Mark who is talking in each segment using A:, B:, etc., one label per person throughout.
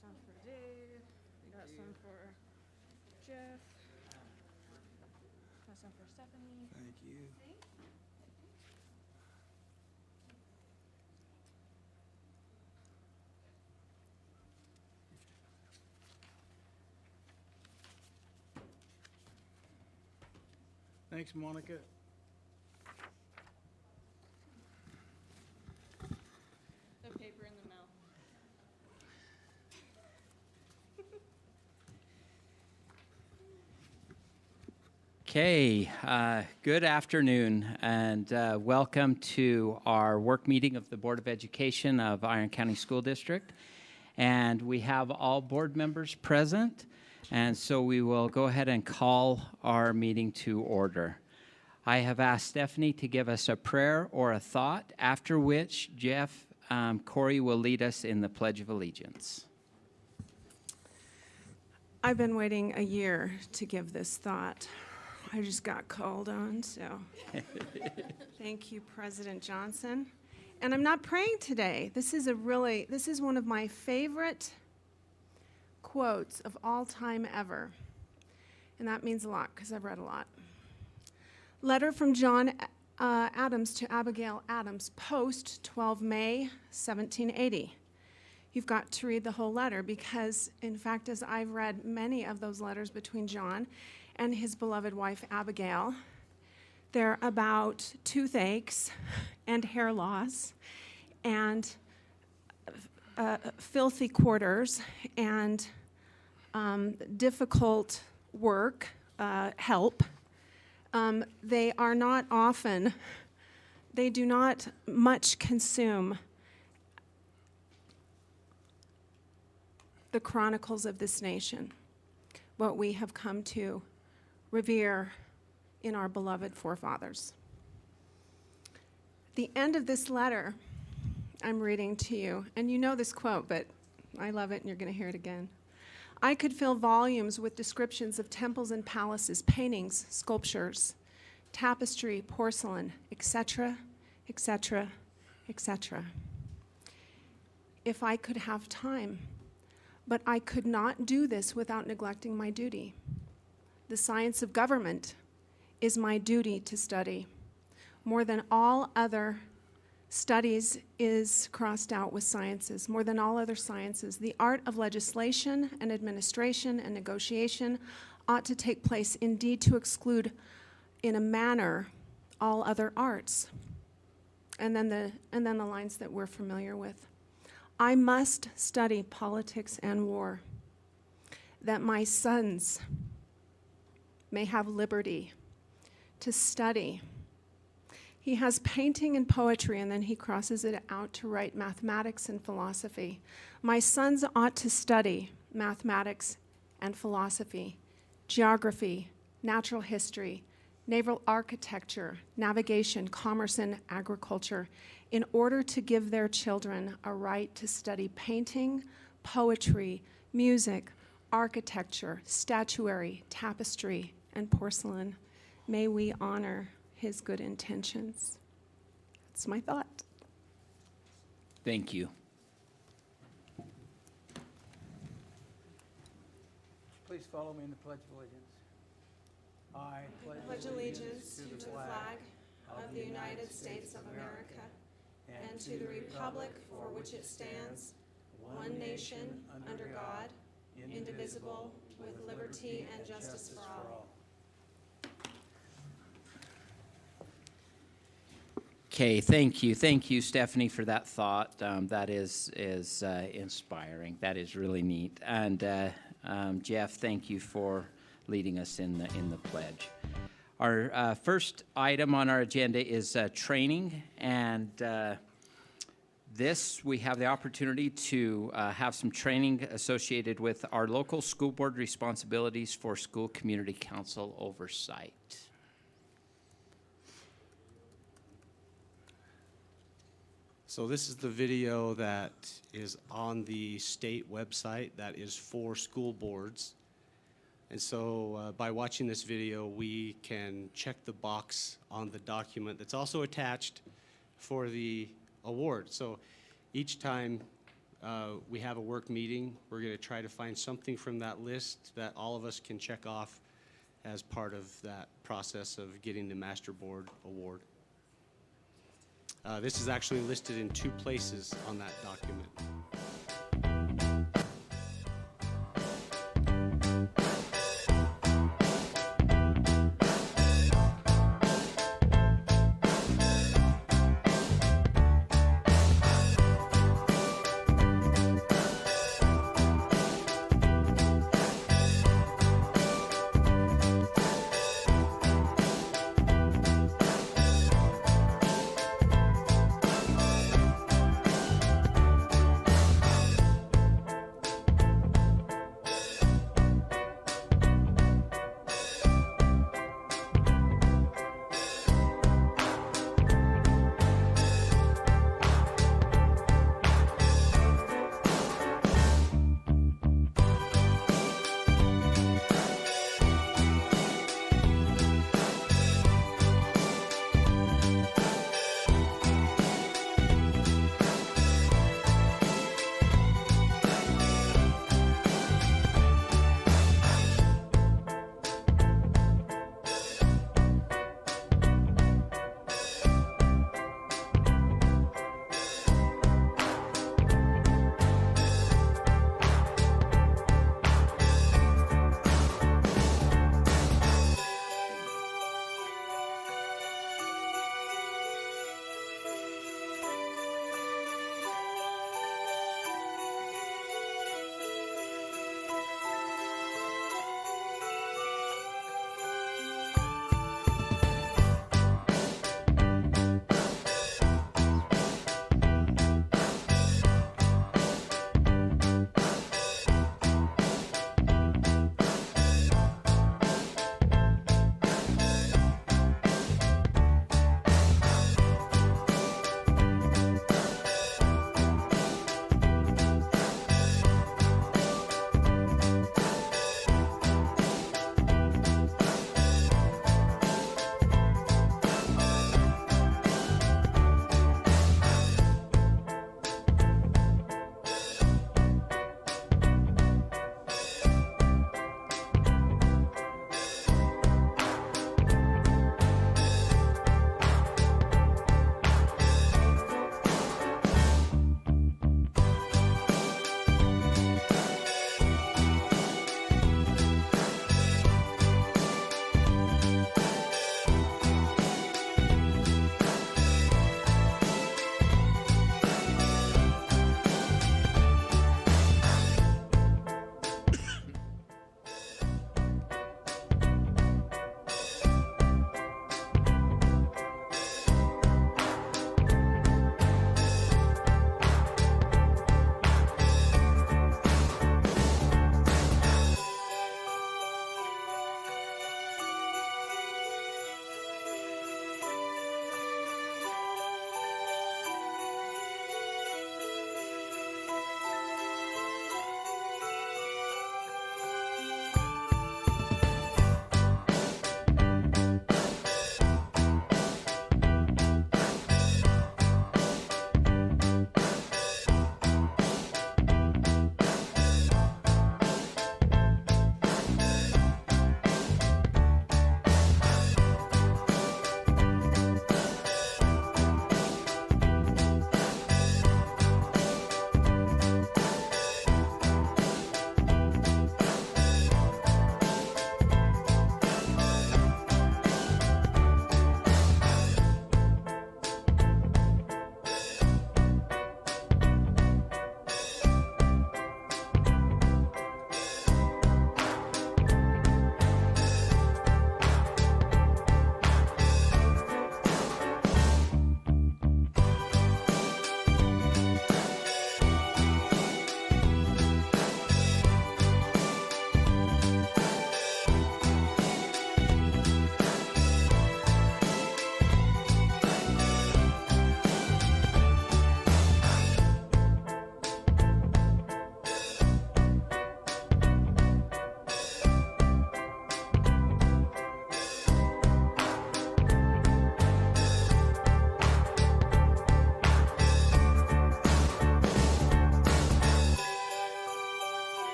A: some for Dave. We got some for Jeff. Got some for Stephanie.
B: Thank you. Thanks, Monica.
A: The paper in the mail.
C: Okay, good afternoon and welcome to our work meeting of the Board of Education of Iron County School District. And we have all board members present, and so we will go ahead and call our meeting to order. I have asked Stephanie to give us a prayer or a thought, after which Jeff Corey will lead us in the Pledge of Allegiance.
A: I've been waiting a year to give this thought. I just got called on, so thank you, President Johnson. And I'm not praying today. This is one of my favorite quotes of all time ever. And that means a lot because I've read a lot. Letter from John Adams to Abigail Adams, post 12 May 1780. You've got to read the whole letter because, in fact, as I've read many of those letters between John and his beloved wife Abigail, they're about toothaches and hair loss and filthy quarters and difficult work, help. They do not much consume the chronicles of this nation, what we have come to revere in our beloved forefathers. The end of this letter I'm reading to you, and you know this quote, but I love it and you're going to hear it again. I could fill volumes with descriptions of temples and palaces, paintings, sculptures, tapestry, porcelain, etc., etc., etc. If I could have time, but I could not do this without neglecting my duty. The science of government is my duty to study. More than all other studies is crossed out with sciences. More than all other sciences, the art of legislation and administration and negotiation ought to take place, indeed to exclude in a manner all other arts. And then the lines that we're familiar with. I must study politics and war, that my sons may have liberty to study. He has painting and poetry, and then he crosses it out to write mathematics and philosophy. My sons ought to study mathematics and philosophy, geography, natural history, naval architecture, navigation, commerce, and agriculture, in order to give their children a right to study painting, poetry, music, architecture, statuary, tapestry, and porcelain. May we honor his good intentions. That's my thought.
C: Thank you.
B: Please follow me in the Pledge of Allegiance. I
A: Pledge allegiance to the flag of the United States of America and to the republic for which it stands, one nation, under God, indivisible, with liberty and justice for all.
C: Okay, thank you, Stephanie, for that thought. That is inspiring. That is really neat. And Jeff, thank you for leading us in the pledge. Our first item on our agenda is training, and we have the opportunity to have some training associated with our local school board responsibilities for school community council oversight.
D: So this is the video that is on the state website that is for school boards. And so by watching this video, we can check the box on the document that's also attached for the award. So each time we have a work meeting. We're going to try to find something from that list that all of us can check off as part of that process of getting the Master Board Award. This is actually listed in 2 places on that document.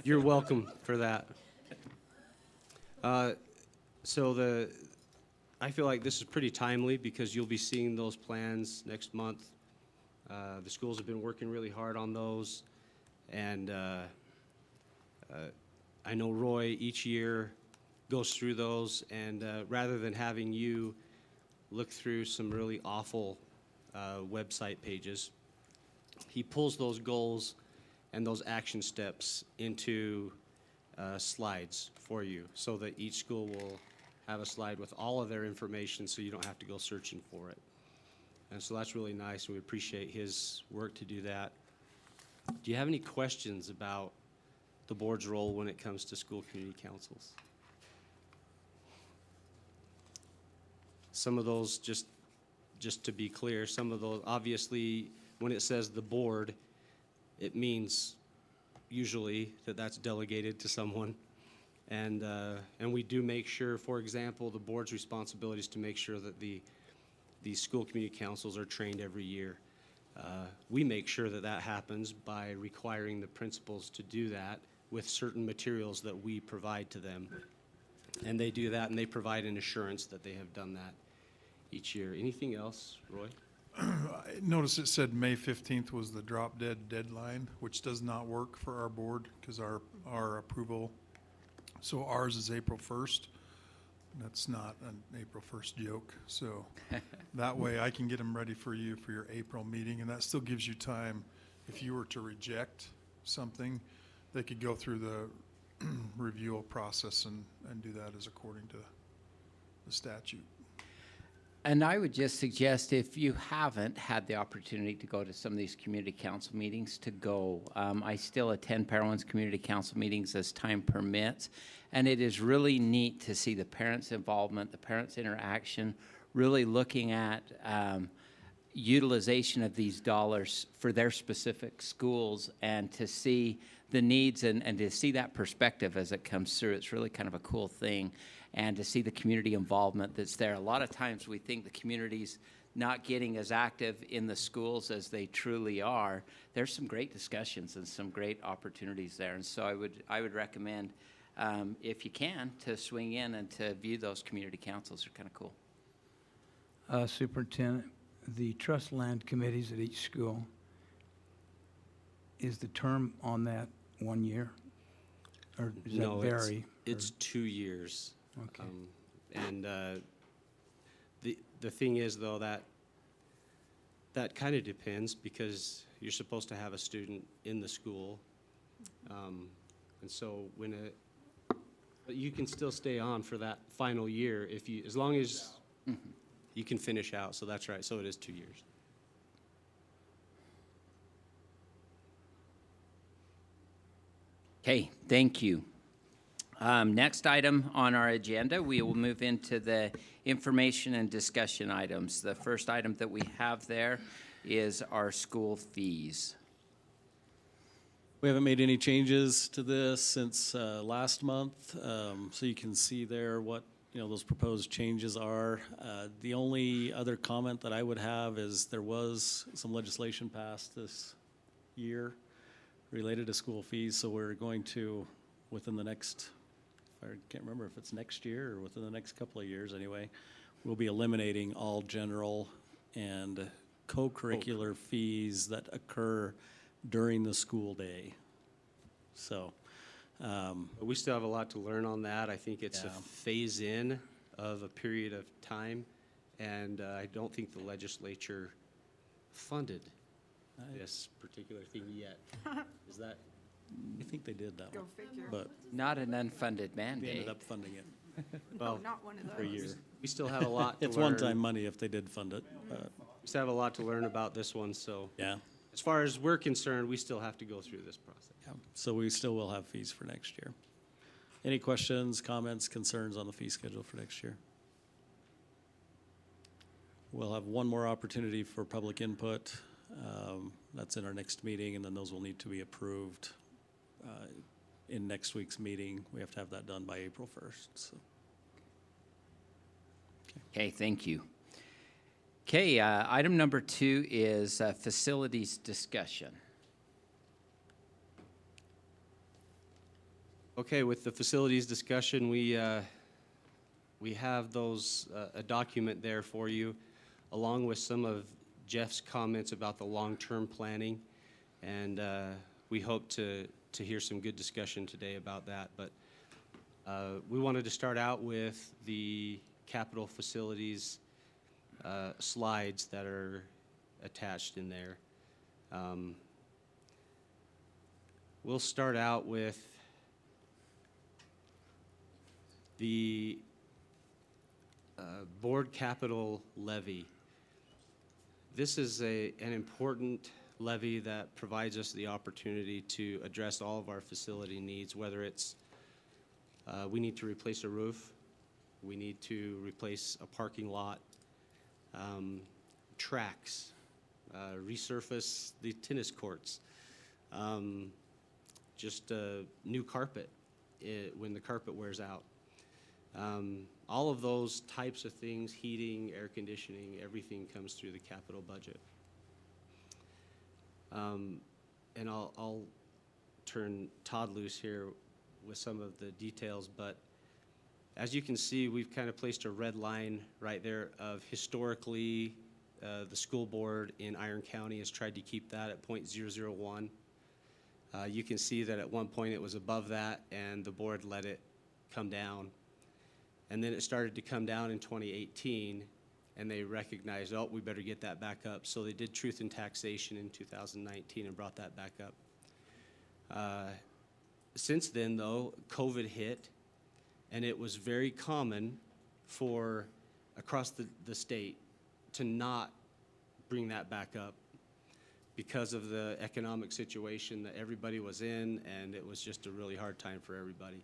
D: You're welcome for that. So I feel like this is pretty timely because you'll be seeing those plans next month. The schools have been working really hard on those, and I know Roy each year goes through those, and rather than having you look through some really awful website pages, he pulls those goals and those action steps into slides for you so that each school will have a slide with all of their information so you don't have to go searching for it. And so that's really nice, and we appreciate his work to do that. Do you have any questions about the board's role when it comes to school community councils? Some of those, just to be clear, some of those, obviously, when it says the board, it means usually that's delegated to someone. And we do make sure, for example, the board's responsibility is to make sure that these school community councils are trained every year. We make sure that happens by requiring the principals to do that with certain materials that we provide to them. And they do that, and they provide an assurance that they have done that each year. Anything else, Roy?
E: I noticed it said May 15th was the drop dead deadline, which does not work for our board because our approval, so ours is April 1st. That's not an April 1st joke. So that way I can get them ready for you for your April meeting, and that still gives you time. If you were to reject something, they could go through the review process and do that as according to the statute.
C: And I would just suggest, if you haven't had the opportunity to go to some of these community council meetings, to go. I still attend Parowan's community council meetings as time permits, and it is really neat to see the parents' involvement, the parents' interaction, really looking at utilization of these dollars for their specific schools, and to see the needs and to see that perspective as it comes through. It's really kind of a cool thing. And to see the community involvement that's there. A lot of times we think the community's not getting as active in the schools as they truly are. There's some great discussions and some great opportunities there. And so I would recommend, if you can, to swing in and to view those community councils. They're kind of cool.
B: Superintendent, the trust land committees at each school, is the term on that 1 year? Or does that
D: No,
B: vary?
D: it's 2 years.
B: Okay.
D: And the thing is, though, that kind of depends because you're supposed to have a student in the school. And so but you can still stay on for that final year as long as you can finish out. So that's right. So it is 2 years.
C: Okay, thank you. Next item on our agenda, we will move into the information and discussion items. The first item that we have there is our school fees.
F: We haven't made any changes to this since last month, so you can see there what those proposed changes are. The only other comment that I would have is there was some legislation passed this year related to school fees, so we're going to, within the next, I can't remember if it's next year or within the next couple of years anyway, we'll be eliminating all general and co-curricular fees that occur during the school day. So
D: But we still have a lot to learn on that. I think it's a phase-in of a period of time, and I don't think the legislature funded this particular thing yet. Is that?
F: I think they did that one, but
C: Not an unfunded
F: they
C: mandate.
F: ended up funding it
D: Well,
A: Not one of
F: for a year.
D: we still have a lot to
F: It's
D: learn.
F: one-time money if they did fund it, but
D: We still have a lot to learn about this one, so
F: yeah.
D: as far as we're concerned, we still have to go through this process.
F: Yeah, so we still will have fees for next year. Any questions, comments, concerns on the fee schedule for next year? We'll have one more opportunity for public input. That's in our next meeting, and then those will need to be approved in next week's meeting. We have to have that done by April 1st, so.
C: Okay, thank you. Okay, item number 2 is facilities discussion.
D: Okay, with the facilities discussion, we have those, a document there for you, along with some of Jeff's comments about the long-term planning. And we hope to hear some good discussion today about that. But we wanted to start out with the capital facilities slides that are attached in there. We'll start out with the board capital levy. This is an important levy that provides us the opportunity to address all of our facility needs, whether it's we need to replace a roof, we need to replace a parking lot, tracks, resurface the tennis courts, just new carpet when the carpet wears out. All of those types of things, heating, air conditioning, everything comes through the capital budget. And I'll turn Todd loose here with some of the details, but as you can see, we've kind of placed a red line right there of historically, the school board in Iron County has tried to keep that at .001. You can see that at one point it was above that and the board let it come down. And then it started to come down in 2018 and they recognized, oh, we better get that back up. So they did truth in taxation in 2019 and brought that back up. Since then, though, COVID hit, and it was very common for across the state to not bring that back up because of the economic situation that everybody was in, and it was just a really hard time for everybody.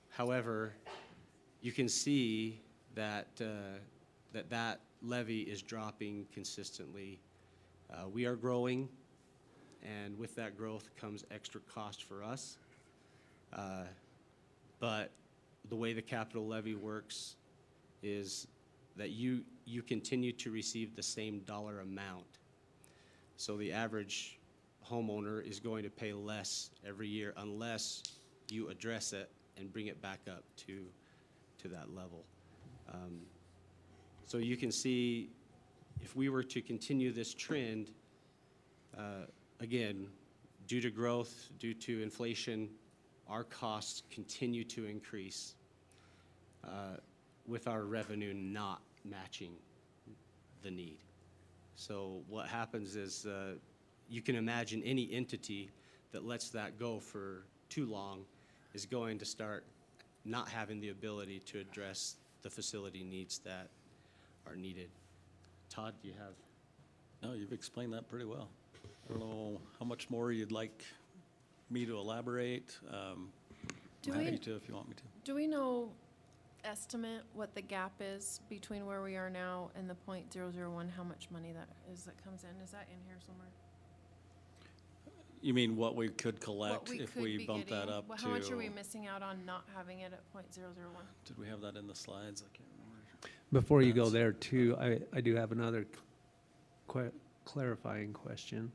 D: However, you can see that that levy is dropping consistently. We are growing, and with that growth comes extra cost for us. But the way the capital levy works is that you continue to receive the same dollar amount. So the average homeowner is going to pay less every year unless you address it and bring it back up to that level. So you can see if we were to continue this trend, again, due to growth, due to inflation, our costs continue to increase with our revenue not matching the need. So what happens is you can imagine any entity that lets that go for too long is going to start not having the ability to address the facility needs that are needed. Todd, do you have?
F: No, you've explained that pretty well. I don't know how much more you'd like me to elaborate.
G: Do
F: I'm happy
G: we-
F: to if you want me to.
G: Do we know, estimate what the gap is between where we are now and the .001, how much money that is that comes in? Is that in here somewhere?
F: You mean what we could
G: What
F: collect if
G: could
F: we
G: be
F: bump that
G: getting?
F: up
G: Well,
F: to?
G: how much are we missing out on not having it at .001?
F: Did we have that in the slides? I can't remember.
H: Before you go
F: That's-
H: there too, I do have another clarifying question.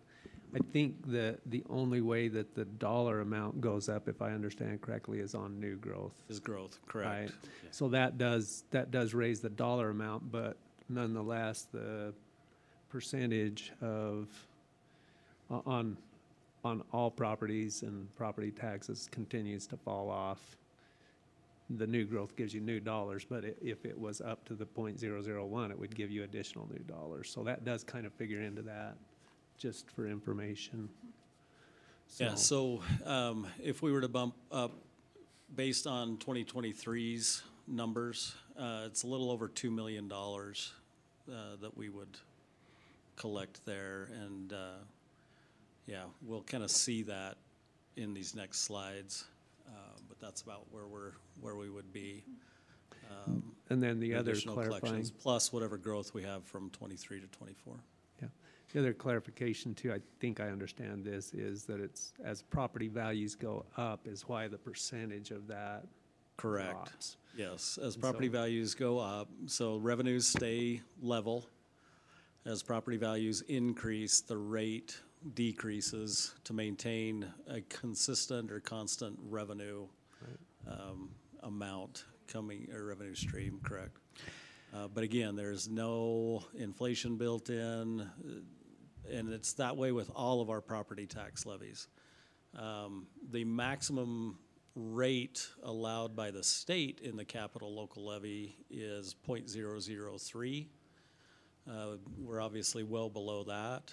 H: I think the only way that the dollar amount goes up, if I understand correctly, is on new growth.
F: Is growth,
H: Right.
F: correct?
H: So that does raise the dollar amount, but nonetheless, the percentage of, on all properties and property taxes continues to fall off. The new growth gives you new dollars, but if it was up to the .001, it would give you additional new dollars. So that does kind of figure into that, just for information.
F: Yeah, so if we were to bump up based on 2023's numbers, it's a little over $2 million that we would collect there. And yeah, we'll kind of see that in these next slides. But that's about where we would be.
H: And then the other
F: Additional
H: clarifying,
F: collections, plus whatever growth we have from 23 to 24.
H: the other clarification too, I think I understand this, is that it's, as property values go up is why the percentage of that
F: Correct.
H: drops.
F: Yes, as
H: And
F: property
H: so-
F: values go up, so revenues stay level. As property values increase, the rate decreases to maintain a consistent or constant revenue amount coming, or revenue stream, correct? But again, there's no inflation built in, and it's that way with all of our property tax levies. The maximum rate allowed by the state in the capital local levy is 0.003. We're obviously well below that.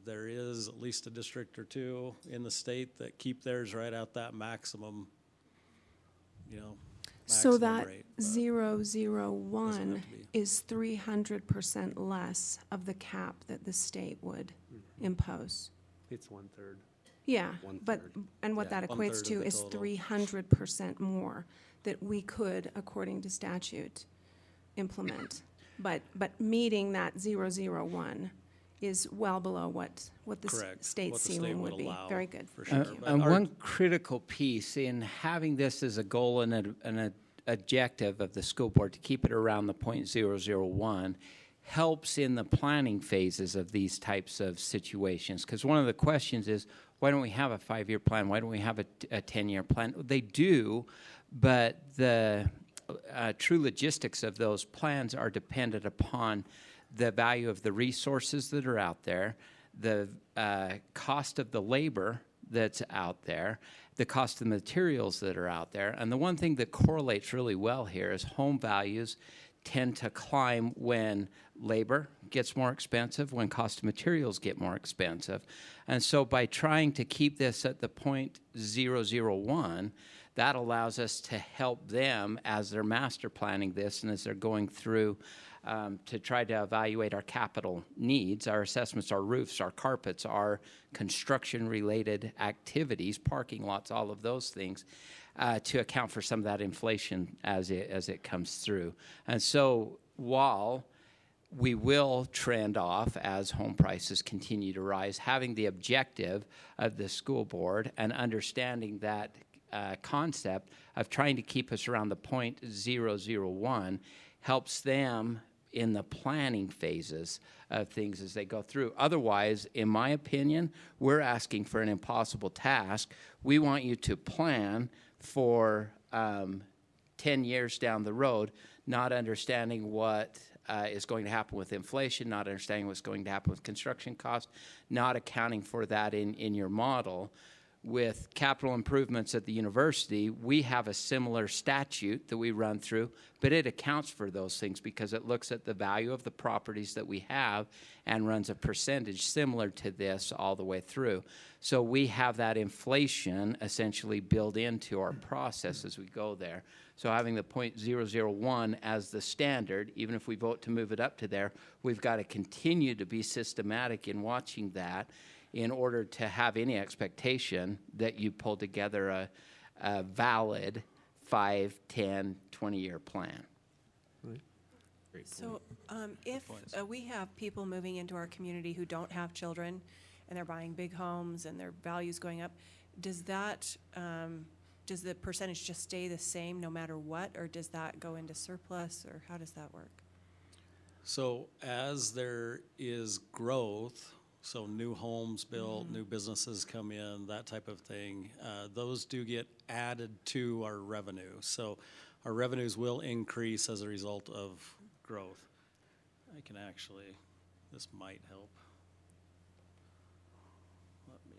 F: There is at least a district or two in the state that keep theirs right at that maximum,
A: So
F: maximum
A: that
F: rate, but
A: 001
F: have to be.
A: is 300% less of the cap that the state would impose.
H: It's 1/3.
A: Yeah, but,
D: One-third.
A: and what
F: Yeah,
A: that equates
F: 1/3 of
A: to
F: the
A: is
F: total.
A: 300% more that we could, according to statute, implement. But meeting that 001 is well below what the
F: Correct,
A: state
F: what the state
A: ceiling
F: would
A: would be.
F: allow,
A: Very good.
F: for sure.
A: Thank you.
F: But
C: And
F: our-
C: one critical piece in having this as a goal and an objective of the school board to keep it around the 0.001 helps in the planning phases of these types of situations. Because one of the questions is, why don't we have a 5-year plan? Why don't we have a 10-year plan? They do, but the true logistics of those plans are dependent upon the value of the resources that are out there, the cost of the labor that's out there, the cost of the materials that are out there. And the one thing that correlates really well here is home values tend to climb when labor gets more expensive, when cost of materials get more expensive. And so by trying to keep this at the 0.001, that allows us to help them as they're master planning this and as they're going through to try to evaluate our capital needs, our assessments, our roofs, our carpets, our construction-related activities, parking lots, all of those things, to account for some of that inflation as it comes through. And so while we will trend off as home prices continue to rise, having the objective of the school board and understanding that concept of trying to keep us around the 0.001 helps them in the planning phases of things as they go through. Otherwise, in my opinion, we're asking for an impossible task. We want you to plan for 10 years down the road, not understanding what is going to happen with inflation, not understanding what's going to happen with construction costs, not accounting for that in your model. With capital improvements at the university, we have a similar statute that we run through, but it accounts for those things because it looks at the value of the properties that we have and runs a percentage similar to this all the way through. So we have that inflation essentially built into our process as we go there. So having the 0.001 as the standard, even if we vote to move it up to there, we've got to continue to be systematic in watching that in order to have any expectation that you pull together a valid 5, 10, 20-year plan.
I: So if we have people moving into our community who don't have children and they're buying big homes and their value's going up, does that, does the percentage just stay the same no matter what, or does that go into surplus, or how does that work?
F: So as there is growth, so new homes built, new businesses come in, that type of thing, those do get added to our revenue. So our revenues will increase as a result of growth. I can actually, this might help. Let me.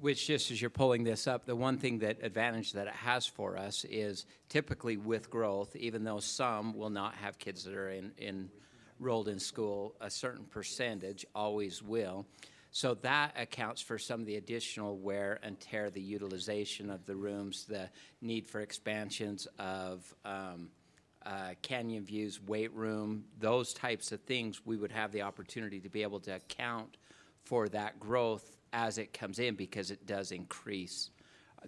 C: Which, just as you're pulling this up, the one thing that advantage that it has for us is typically with growth, even though some will not have kids that are enrolled in school, a certain percentage always will. So that accounts for some of the additional wear and tear, the utilization of the rooms, the need for expansions of canyon views, weight room, those types of things. We would have the opportunity to be able to account for that growth as it comes in, because it does increase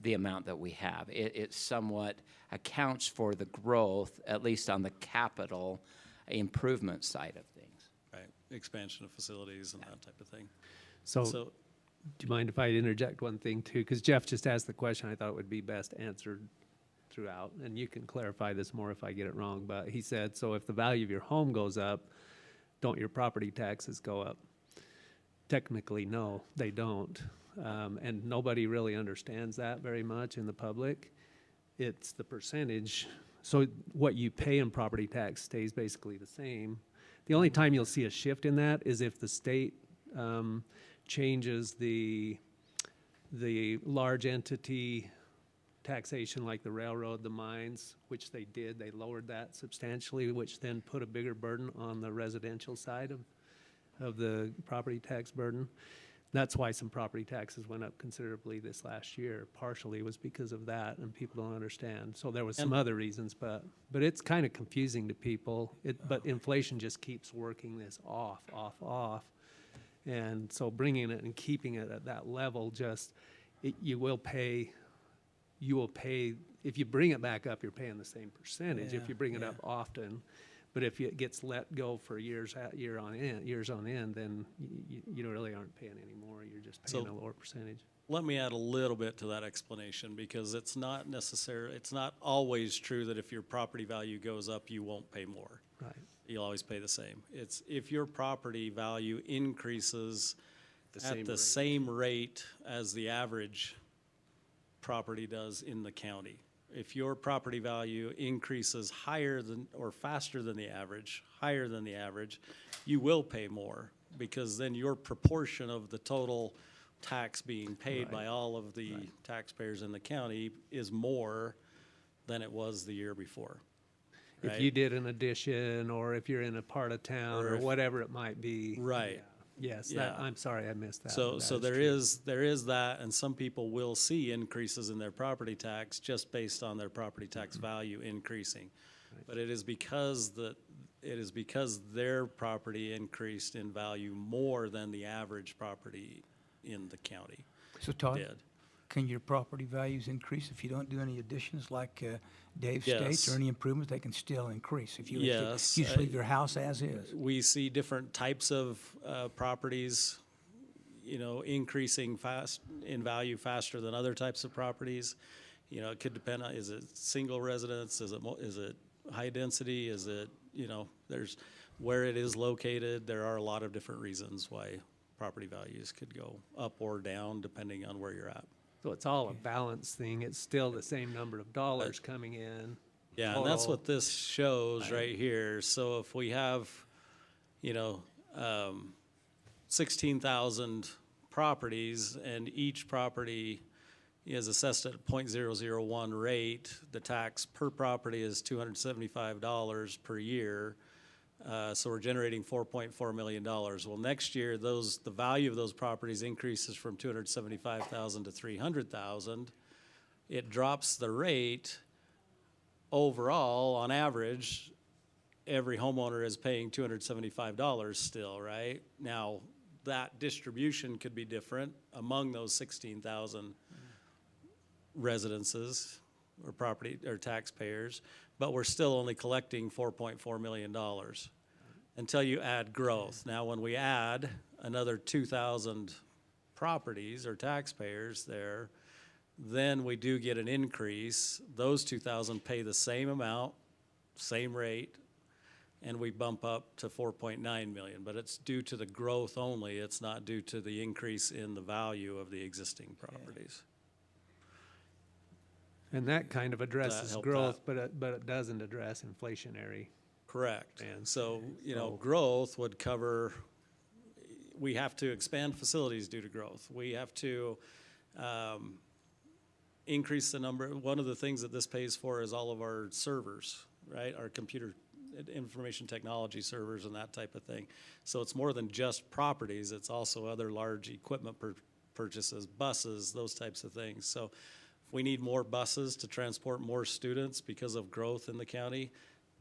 C: the amount that we have. It somewhat accounts for the growth, at least on the capital improvement side of things.
F: Right, expansion of facilities and that type of thing.
H: So,
F: So,
H: do you mind if I interject one thing too? Because Jeff just asked the question, I thought it would be best answered throughout, and you can clarify this more if I get it wrong, but he said, so if the value of your home goes up, don't your property taxes go up? Technically, no, they don't. And nobody really understands that very much in the public. It's the percentage. So what you pay in property tax stays basically the same. The only time you'll see a shift in that is if the state changes the large entity taxation, like the railroad, the mines, which they did. They lowered that substantially, which then put a bigger burden on the residential side of the property tax burden. That's why some property taxes went up considerably this last year. Partially was because of that, and people don't understand. So there was some other reasons, but it's kind of confusing to people. But inflation just keeps working this off. And so bringing it and keeping it at that level, you will pay, if you bring it back up, you're paying the same percentage. If you bring it up often, but if it gets let go for years on end, then you really aren't paying anymore. You're just paying a lower percentage.
F: Let me add a little bit to that explanation, because it's not always true that if your property value goes up, you won't pay more.
H: Right.
F: You'll always pay the same. It's if your property value increases at the same rate as the average property does in the county. If your property value increases higher than or faster than the average, you will pay more, because then your proportion of the total tax being paid by all of the taxpayers in the county is more than it was the year before.
H: If you did an addition, or if you're in a part of town, or whatever it might be.
F: Right.
H: Yeah. Yes,
F: Yeah.
H: I'm sorry I missed that.
F: So
H: That
F: there
H: true.
F: there is that, and some people will see increases in their property tax just based on their property tax value increasing. But it is because their property increased in value more than the average property in the county
B: So Todd,
F: did.
B: can your property values increase if you don't do any additions like Dave
F: Yes.
B: states, or any improvements? They can still increase if you
F: Yes,
B: just leave your house as is.
F: We see different types of properties, increasing fast in value faster than other types of properties. It could depend on, is it single residence? Is it high density? Is it, there's where it is located. There are a lot of different reasons why property values could go up or down depending on where you're at.
H: So it's all a balance thing. It's still the same number of dollars coming in.
F: Yeah, and that's
H: total.
F: what this shows right here. So if we have, 16,000 properties, and each property is assessed at a .001 rate, the tax per property is $275 per year. So we're generating $4.4 million. Well, next year, the value of those properties increases from $275,000 to $300,000. It drops the rate. Overall, on average, every homeowner is paying $275 still, right? Now, that distribution could be different among those 16,000 residences or property or taxpayers, but we're still only collecting $4.4 million until you add growth. Now, when we add another 2,000 properties or taxpayers there, then we do get an increase. Those 2,000 pay the same amount, same rate, and we bump up to 4.9 million. But it's due to the growth only. It's not due to the increase in the value of the existing properties.
H: And that kind of addresses
F: help
H: growth, but it doesn't address inflationary.
F: Correct.
H: And
F: So, growth would cover, we have to expand facilities due to growth. We have to increase the number. One of the things that this pays for is all of our servers, right? Our computer information technology servers and that type of thing. So it's more than just properties. It's also other large equipment purchases, buses, those types of things. So if we need more buses to transport more students because of growth in the county,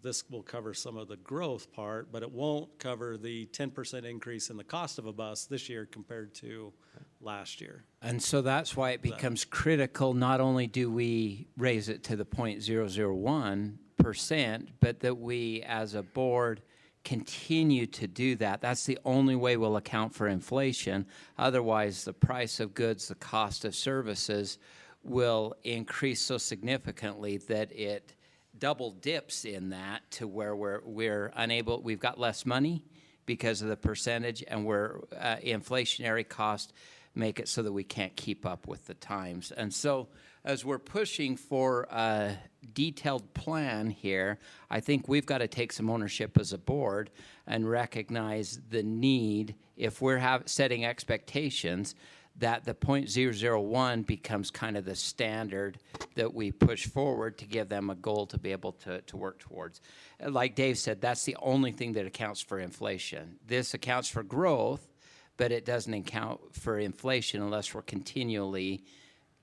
F: this will cover some of the growth part, but it won't cover the 10% increase in the cost of a bus this year compared to last year.
C: And so that's why it becomes critical, not only do we raise it to the .001%, but that we as a board continue to do that. That's the only way we'll account for inflation. Otherwise, the price of goods, the cost of services will increase so significantly that it double dips in that to where we're unable, we've got less money because of the percentage, and we're inflationary costs make it so that we can't keep up with the times. And so as we're pushing for a detailed plan here, I think we've got to take some ownership as a board and recognize the need, if we're setting expectations, that the .001 becomes kind of the standard that we push forward to give them a goal to be able to work towards. Like Dave said, that's the only thing that accounts for inflation. This accounts for growth, but it doesn't account for inflation unless we're continually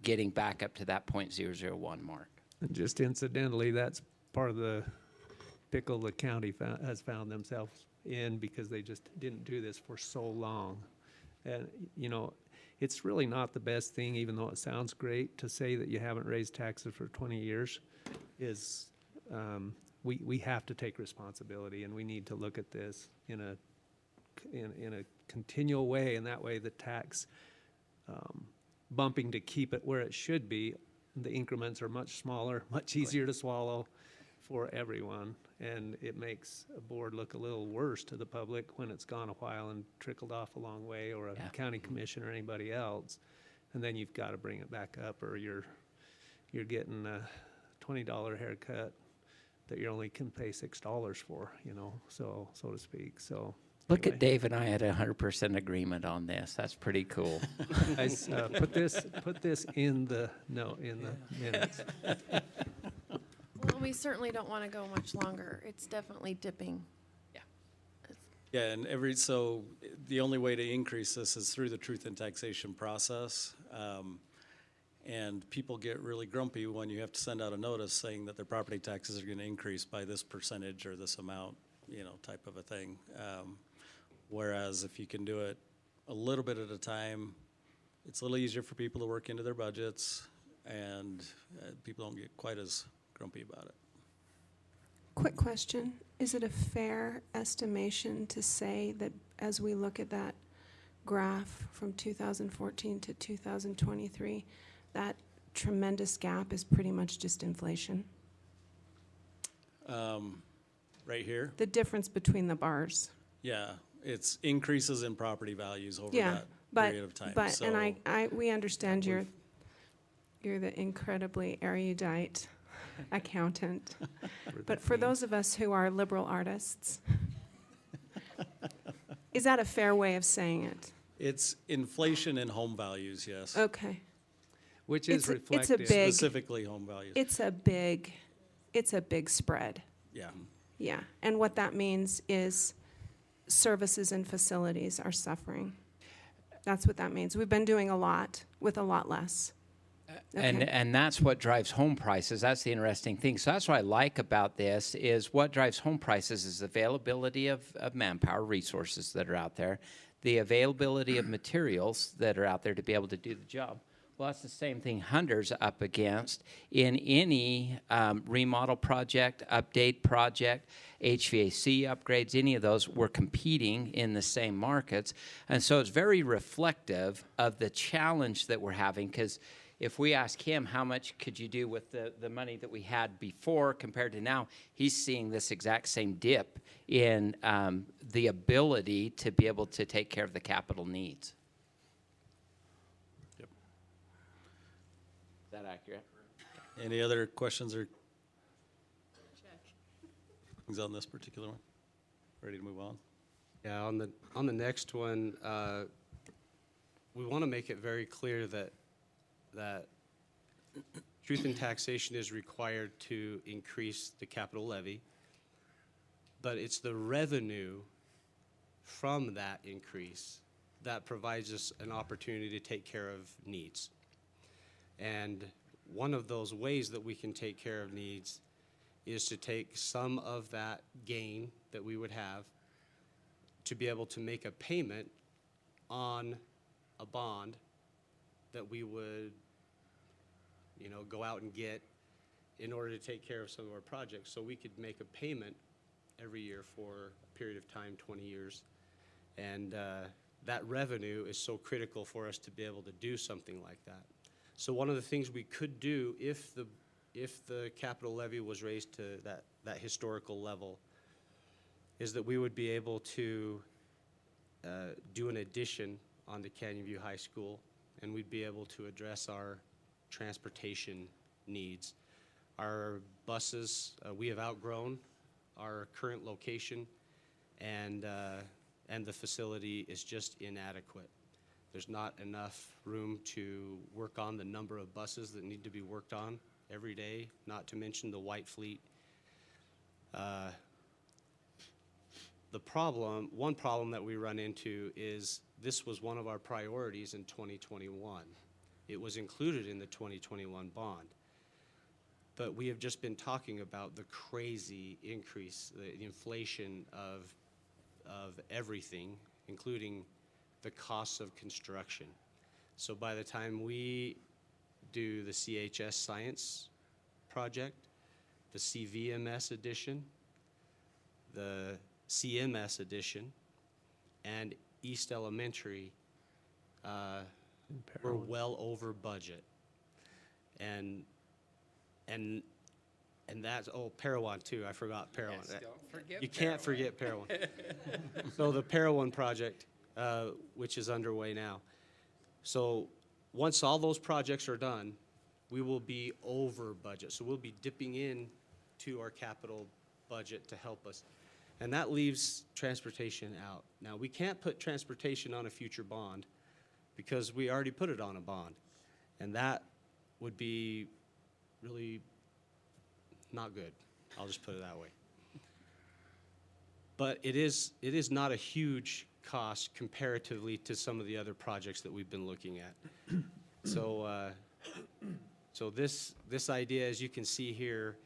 C: getting back up to that .001 mark.
H: And just incidentally, that's part of the pickle the county has found themselves in, because they just didn't do this for so long. And, you know, it's really not the best thing, even though it sounds great, to say that you haven't raised taxes for 20 years. We have to take responsibility, and we need to look at this in a continual way, and that way the tax bumping to keep it where it should be, the increments are much smaller, much easier to swallow for everyone, and it makes a board look a little worse to the public when it's gone a while and trickled off a long way, or a county commission or anybody else, and then you've got to bring it back up, or you're getting a $20 haircut that you only can pay $6 for, you know, so to speak. So
C: Look
H: anyway.
C: at Dave and I at 100% agreement on this. That's pretty cool.
H: Guys, put this in the minutes.
G: Well, we certainly don't want to go much longer. It's definitely dipping.
F: Yeah, and so the only way to increase this is through the truth in taxation process. And people get really grumpy when you have to send out a notice saying that their property taxes are going to increase by this percentage or this amount, you know, type of a thing. Whereas if you can do it a little bit at a time, it's a little easier for people to work into their budgets, and people don't get quite as grumpy about it.
A: Quick question. Is it a fair estimation to say that as we look at that graph from 2014 to 2023, that tremendous gap is pretty much just inflation?
F: Right here,
A: The difference between the bars.
F: yeah, it's increases in property values over
A: Yeah,
F: that
A: but,
F: period of time.
A: but,
F: So,
A: and we understand you're the incredibly erudite accountant. But for those of us who are liberal artists, is that a fair way of saying it?
F: it's inflation in home values, yes.
A: Okay.
H: Which is
A: It's a
H: reflected.
A: big-
F: Specifically home values.
A: It's a big spread.
F: Yeah.
A: Yeah. And what that means is services and facilities are suffering. That's what that means. We've been doing a lot with a lot less. Okay.
C: And that's what drives home prices. That's the interesting thing. So that's what I like about this, is what drives home prices is availability of manpower, resources that are out there, the availability of materials that are out there to be able to do the job. Well, that's the same thing Hunter's up against in any remodel project, update project, HVAC upgrades, any of those. We're competing in the same markets. And so it's very reflective of the challenge that we're having, because if we ask him how much could you do with the money that we had before compared to now, he's seeing this exact same dip in the ability to be able to take care of the capital needs.
F: Yep.
C: Is that accurate?
F: Any other questions or things on this particular one? Ready to move on?
D: Yeah, on the next one, we want to make it very clear that truth in taxation is required to increase the capital levy, but it's the revenue from that increase that provides us an opportunity to take care of needs. And one of those ways that we can take care of needs is to take some of that gain that we would have to be able to make a payment on a bond that we would, you know, go out and get in order to take care of some of our projects. So we could make a payment every year for a period of time, 20 years. And that revenue is so critical for us to be able to do something like that. So one of the things we could do if the capital levy was raised to that historical level is that we would be able to do an addition on the Canyon View High School, and we'd be able to address our transportation needs. Our buses, we have outgrown our current location, and the facility is just inadequate. There's not enough room to work on the number of buses that need to be worked on every day, not to mention the white fleet. One problem that we run into is this was one of our priorities in 2021. It was included in the 2021 bond. But we have just been talking about the crazy increase, the inflation of everything, including the costs of construction. So by the time we do the CHS science project, the CVMS edition, the CMS edition, and East Elementary, we're well over budget. And that's, Parowan too, I forgot Parowan.
C: Yes, don't forget
D: You can't forget Parowan. So the Parowan project, which is underway now. So once all those projects are done, we will be over budget. So we'll be dipping in to our capital budget to help us. And that leaves transportation out. Now, we can't put transportation on a future bond because we already put it on a bond. And that would be really not good. I'll just put it that way. But it is not a huge cost comparatively to some of the other projects that we've been looking at. So this idea, as you can see here,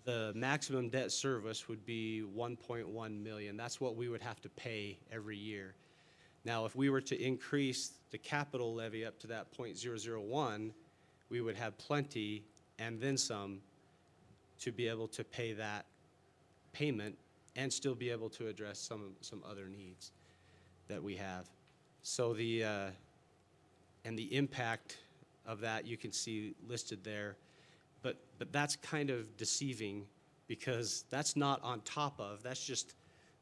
D: the maximum debt service would be 1.1 million. That's what we would have to pay every year. Now, if we were to increase the capital levy up to that 0.001, we would have plenty and then some to be able to pay that payment and still be able to address some other needs that we have. So and the impact of that you can see listed there. But that's kind of deceiving because that's not on top of, that's just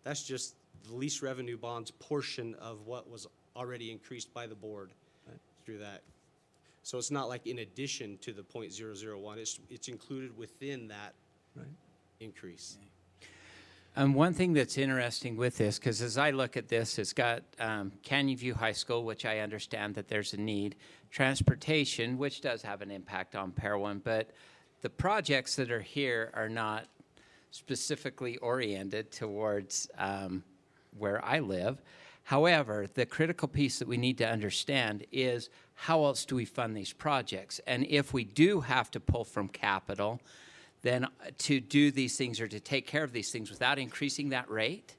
D: the lease revenue bonds portion of what was already increased by the board through that. So it's not like in addition to the 0.001, it's included within that increase.
C: One thing that's interesting with this, because as I look at this, it's got Canyon View High School, which I understand that there's a need, transportation, which does have an impact on Parowan, but the projects that are here are not specifically oriented towards where I live. However, the critical piece that we need to understand is how else do we fund these projects? And if we do have to pull from capital, then to do these things or to take care of these things without increasing that rate,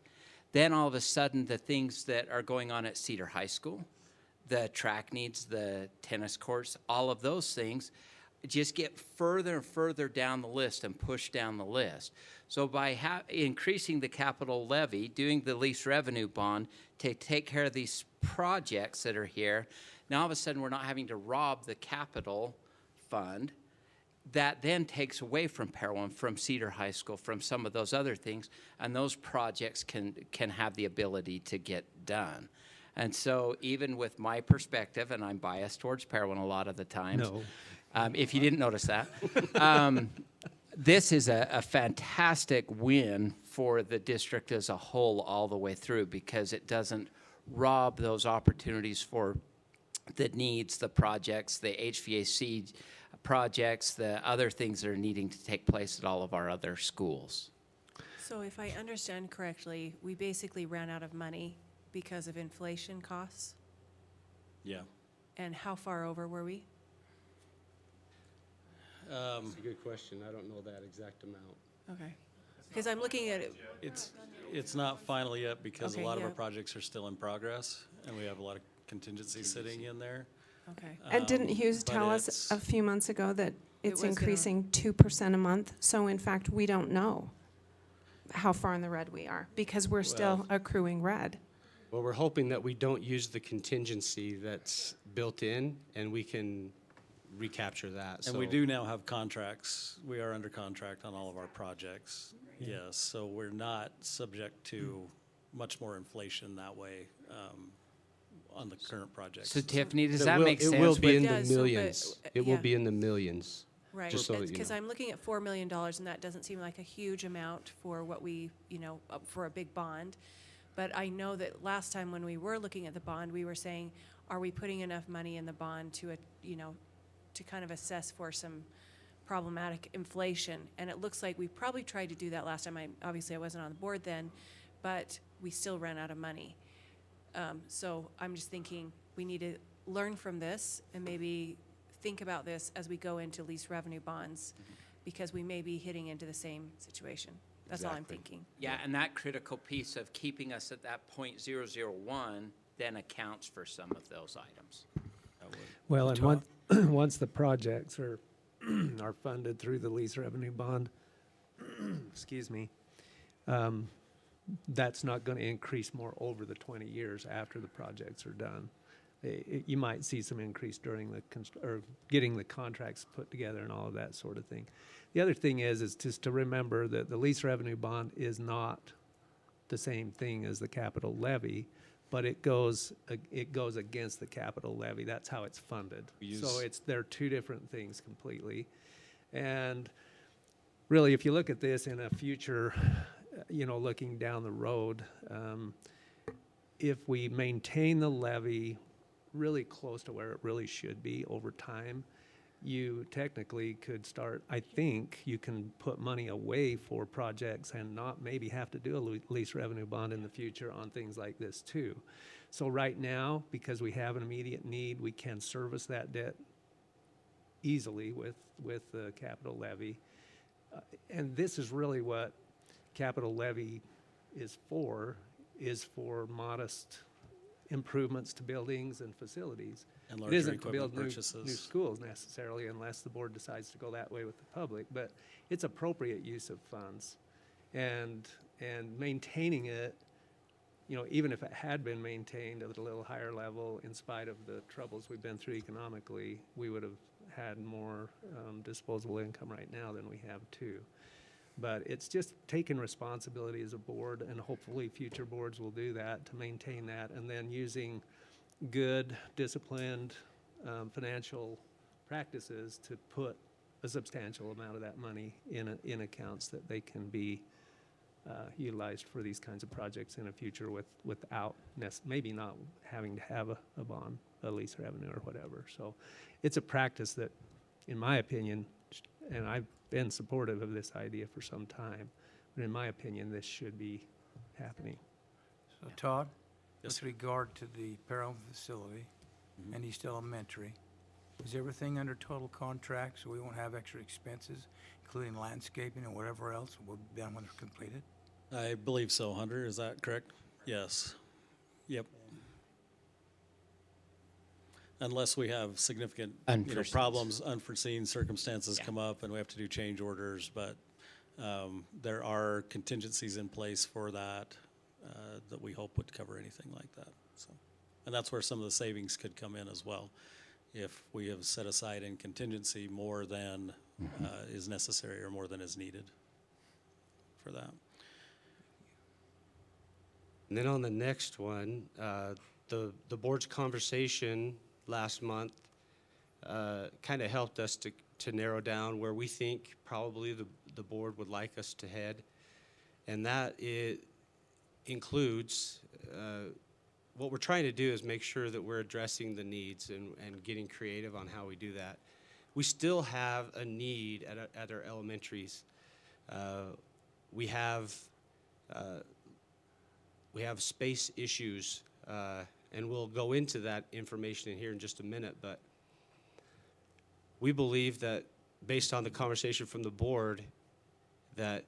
C: then all of a sudden the things that are going on at Cedar High School, the track needs, the tennis courts, all of those things just get further and further down the list and pushed down the list. So by increasing the capital levy, doing the lease revenue bond to take care of these projects that are here, now all of a sudden we're not having to rob the capital fund. That then takes away from Parowan, from Cedar High School, from some of those other things, and those projects can have the ability to get done. And so even with my perspective, and I'm biased towards Parowan a lot of the times,
H: No.
C: If you didn't notice that, this is a fantastic win for the district as a whole all the way through because it doesn't rob those opportunities for the needs, the projects, the HVAC projects, the other things that are needing to take place at all of our other schools.
I: So if I understand correctly, we basically ran out of money because of inflation costs?
F: Yeah.
I: And how far over were we?
D: That's a good question. I don't know that exact amount.
I: Okay. Because I'm looking at it,
F: It's not final yet because a
I: Okay,
F: lot of
I: yeah.
F: our projects are still in progress, and we have a lot of contingency sitting in there.
I: okay.
A: And didn't Hughes
F: but
A: tell us
F: it's-
A: a few months ago that it's
I: was gonna-
A: increasing 2% a month? So in fact, we don't know how far in the red we are because we're still
F: Well-
A: accruing red.
D: Well, we're hoping that we don't use the contingency that's built in and we can recapture that.
F: And we
D: So-
F: do now have contracts. We are under contract on all of our projects. Yes, so we're not subject to much more inflation that way on the current projects.
C: So Tiffany, does
D: It
C: that
D: will-
C: make sense?
D: It will be
C: with-
D: in
I: It
D: the
I: does, so, but,
D: millions. It will
I: yeah.
D: be in the millions.
I: Right,
D: Just so that you
I: because
D: know.
I: I'm looking at $4 million, and that doesn't seem like a huge amount for what we, for a big bond. But I know that last time when we were looking at the bond, we were saying, are we putting enough money in the bond to, to kind of assess for some problematic inflation? And it looks like we probably tried to do that last time. Obviously, I wasn't on the board then, but we still ran out of money. So I'm just thinking, we need to learn from this and maybe think about this as we go into lease revenue bonds, because we may be hitting into the same situation. That's all I'm
D: Exactly.
I: thinking.
C: Yeah, and that critical piece of keeping us at that .001 then accounts for some of those items.
H: Well, and once the projects are, are funded through the lease revenue bond, excuse me, that's not going to increase more over the 20 years after the projects are done. You might see some increase during the, or getting the contracts put together and all of that sort of thing. The other thing is just to remember that the lease revenue bond is not the same thing as the capital levy, but it goes against the capital levy. That's how it's funded. So they're two different things completely. And really, if you look at this in a future, looking down the road, if we maintain the levy really close to where it really should be over time, you technically could start, I think you can put money away for projects and not maybe have to do a lease revenue bond in the future on things like this too. So right now, because we have an immediate need, we can service that debt easily with the capital levy. And this is really what capital levy is for modest improvements to buildings and facilities.
F: And
H: It
F: larger
H: isn't to build
F: equipment
H: new
F: purchases.
H: schools necessarily, unless the board decides to go that way with the public, but it's appropriate use of funds. And maintaining it, even if it had been maintained at a little higher level, in spite of the troubles we've been through economically, we would have had more disposable income right now than we have too. But it's just taking responsibility as a board, and hopefully future boards will do that, to maintain that, and then using good, disciplined financial practices to put a substantial amount of that money in accounts that they can be utilized for these kinds of projects in the future without maybe not having to have a bond, a lease revenue or whatever. So it's a practice that, in my opinion, and I've been supportive of this idea for some time, but in my opinion, this should be happening.
B: So Todd,
F: Yes,
B: with regard to the Perham facility and East Elementary, is everything under total contract, so we won't have extra expenses, including landscaping and whatever else will be done when it's completed?
F: I believe so, Hunter, is that correct? Yes. Yep. Unless we have significant,
C: Unforeseen.
F: problems, unforeseen circumstances
C: Yeah.
F: come up and we have to do change orders, but there are contingencies in place for that that we hope would cover anything like that. So, and that's where some of the savings could come in as well, if we have set aside in contingency more than is necessary or more than is needed for that.
D: And then on the next one, the board's conversation last month kind of helped us to narrow down where we think probably the board would like us to head. And that it includes, what we're trying to do is make sure that we're addressing the needs and getting creative on how we do that. We still have a need at our elementaries. We have space issues, and we'll go into that information in here in just a minute, but we believe that, based on the conversation from the board, that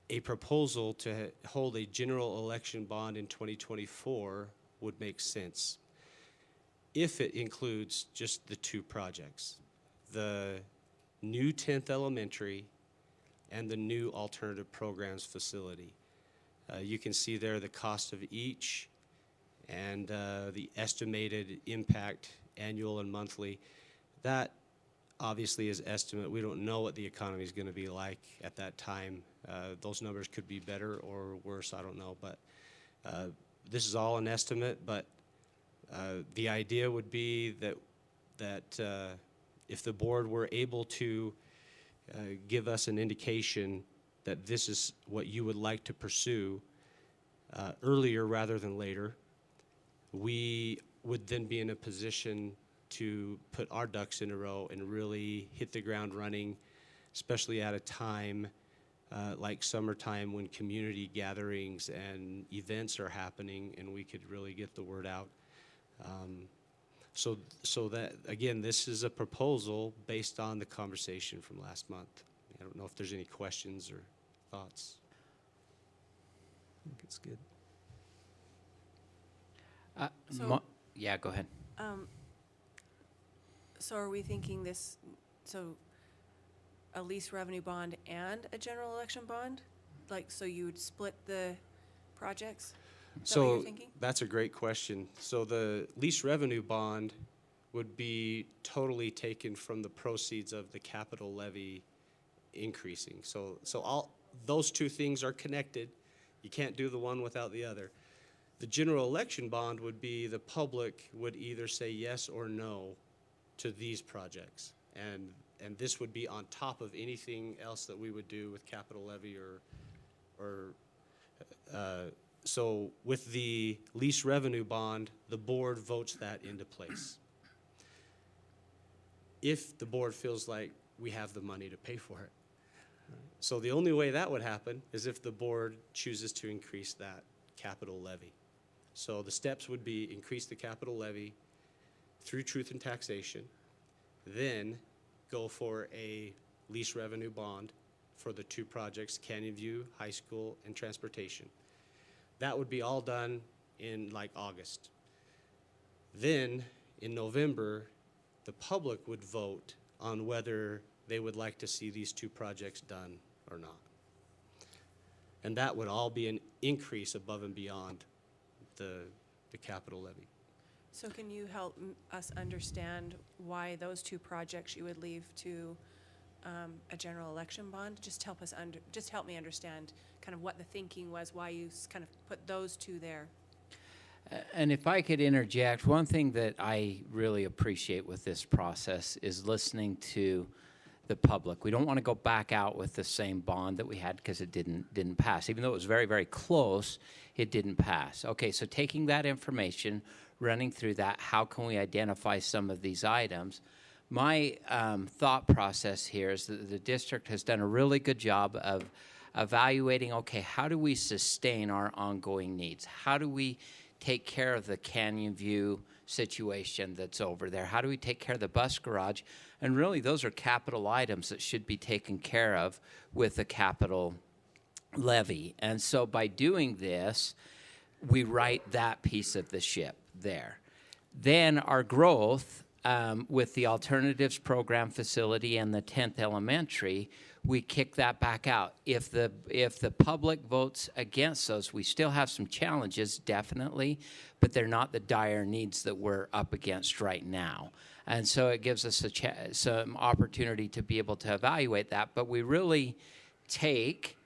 D: a proposal to hold a general election bond in 2024 would make sense if it includes just the two projects, the new 10th Elementary and the new alternative programs facility. You can see there the cost of each and the estimated impact, annual and monthly. That obviously is estimate. We don't know what the economy is going to be like at that time. Those numbers could be better or worse, I don't know. But this is all an estimate, but the idea would be that if the board were able to give us an indication that this is what you would like to pursue earlier rather than later, we would then be in a position to put our ducks in a row and really hit the ground running, especially at a time like summertime when community gatherings and events are happening and we could really get the word out. So that, again, this is a proposal based on the conversation from last month. I don't know if there's any questions or thoughts.
H: I think it's good.
I: So-
C: Yeah, go ahead.
I: So are we thinking this, so a lease revenue bond and a general election bond? Like, so you would split the projects? Is that what you're thinking?
D: That's a great question. So the lease revenue bond would be totally taken from the proceeds of the capital levy increasing. So all those two things are connected. You can't do the one without the other. The general election bond would be the public would either say yes or no to these projects. And this would be on top of anything else that we would do with capital levy so with the lease revenue bond, the board votes that into place. If the board feels like we have the money to pay for it. So the only way that would happen is if the board chooses to increase that capital levy. So the steps would be increase the capital levy through truth and taxation, then go for a lease revenue bond for the two projects, Canyon View High School and transportation. That would be all done in like August. Then in November, the public would vote on whether they would like to see these two projects done or not. And that would all be an increase above and beyond the capital levy.
I: So can you help us understand why those two projects you would leave to a general election bond? Just help me understand kind of what the thinking was, why you kind of put those two there.
C: And if I could interject, one thing that I really appreciate with this process is listening to the public. We don't want to go back out with the same bond that we had because it didn't pass. Even though it was very, very close, it didn't pass. Okay, so taking that information, running through that, how can we identify some of these items? My thought process here is that the district has done a really good job of evaluating, okay, how do we sustain our ongoing needs? How do we take care of the Canyon View situation that's over there? How do we take care of the bus garage? And really, those are capital items that should be taken care of with the capital levy. And so by doing this, we right that piece of the ship there. Then our growth with the alternatives program facility and the 10th elementary, we kick that back out. If the public votes against those, we still have some challenges, definitely, but they're not the dire needs that we're up against right now. And so it gives us some opportunity to be able to evaluate that. But we really take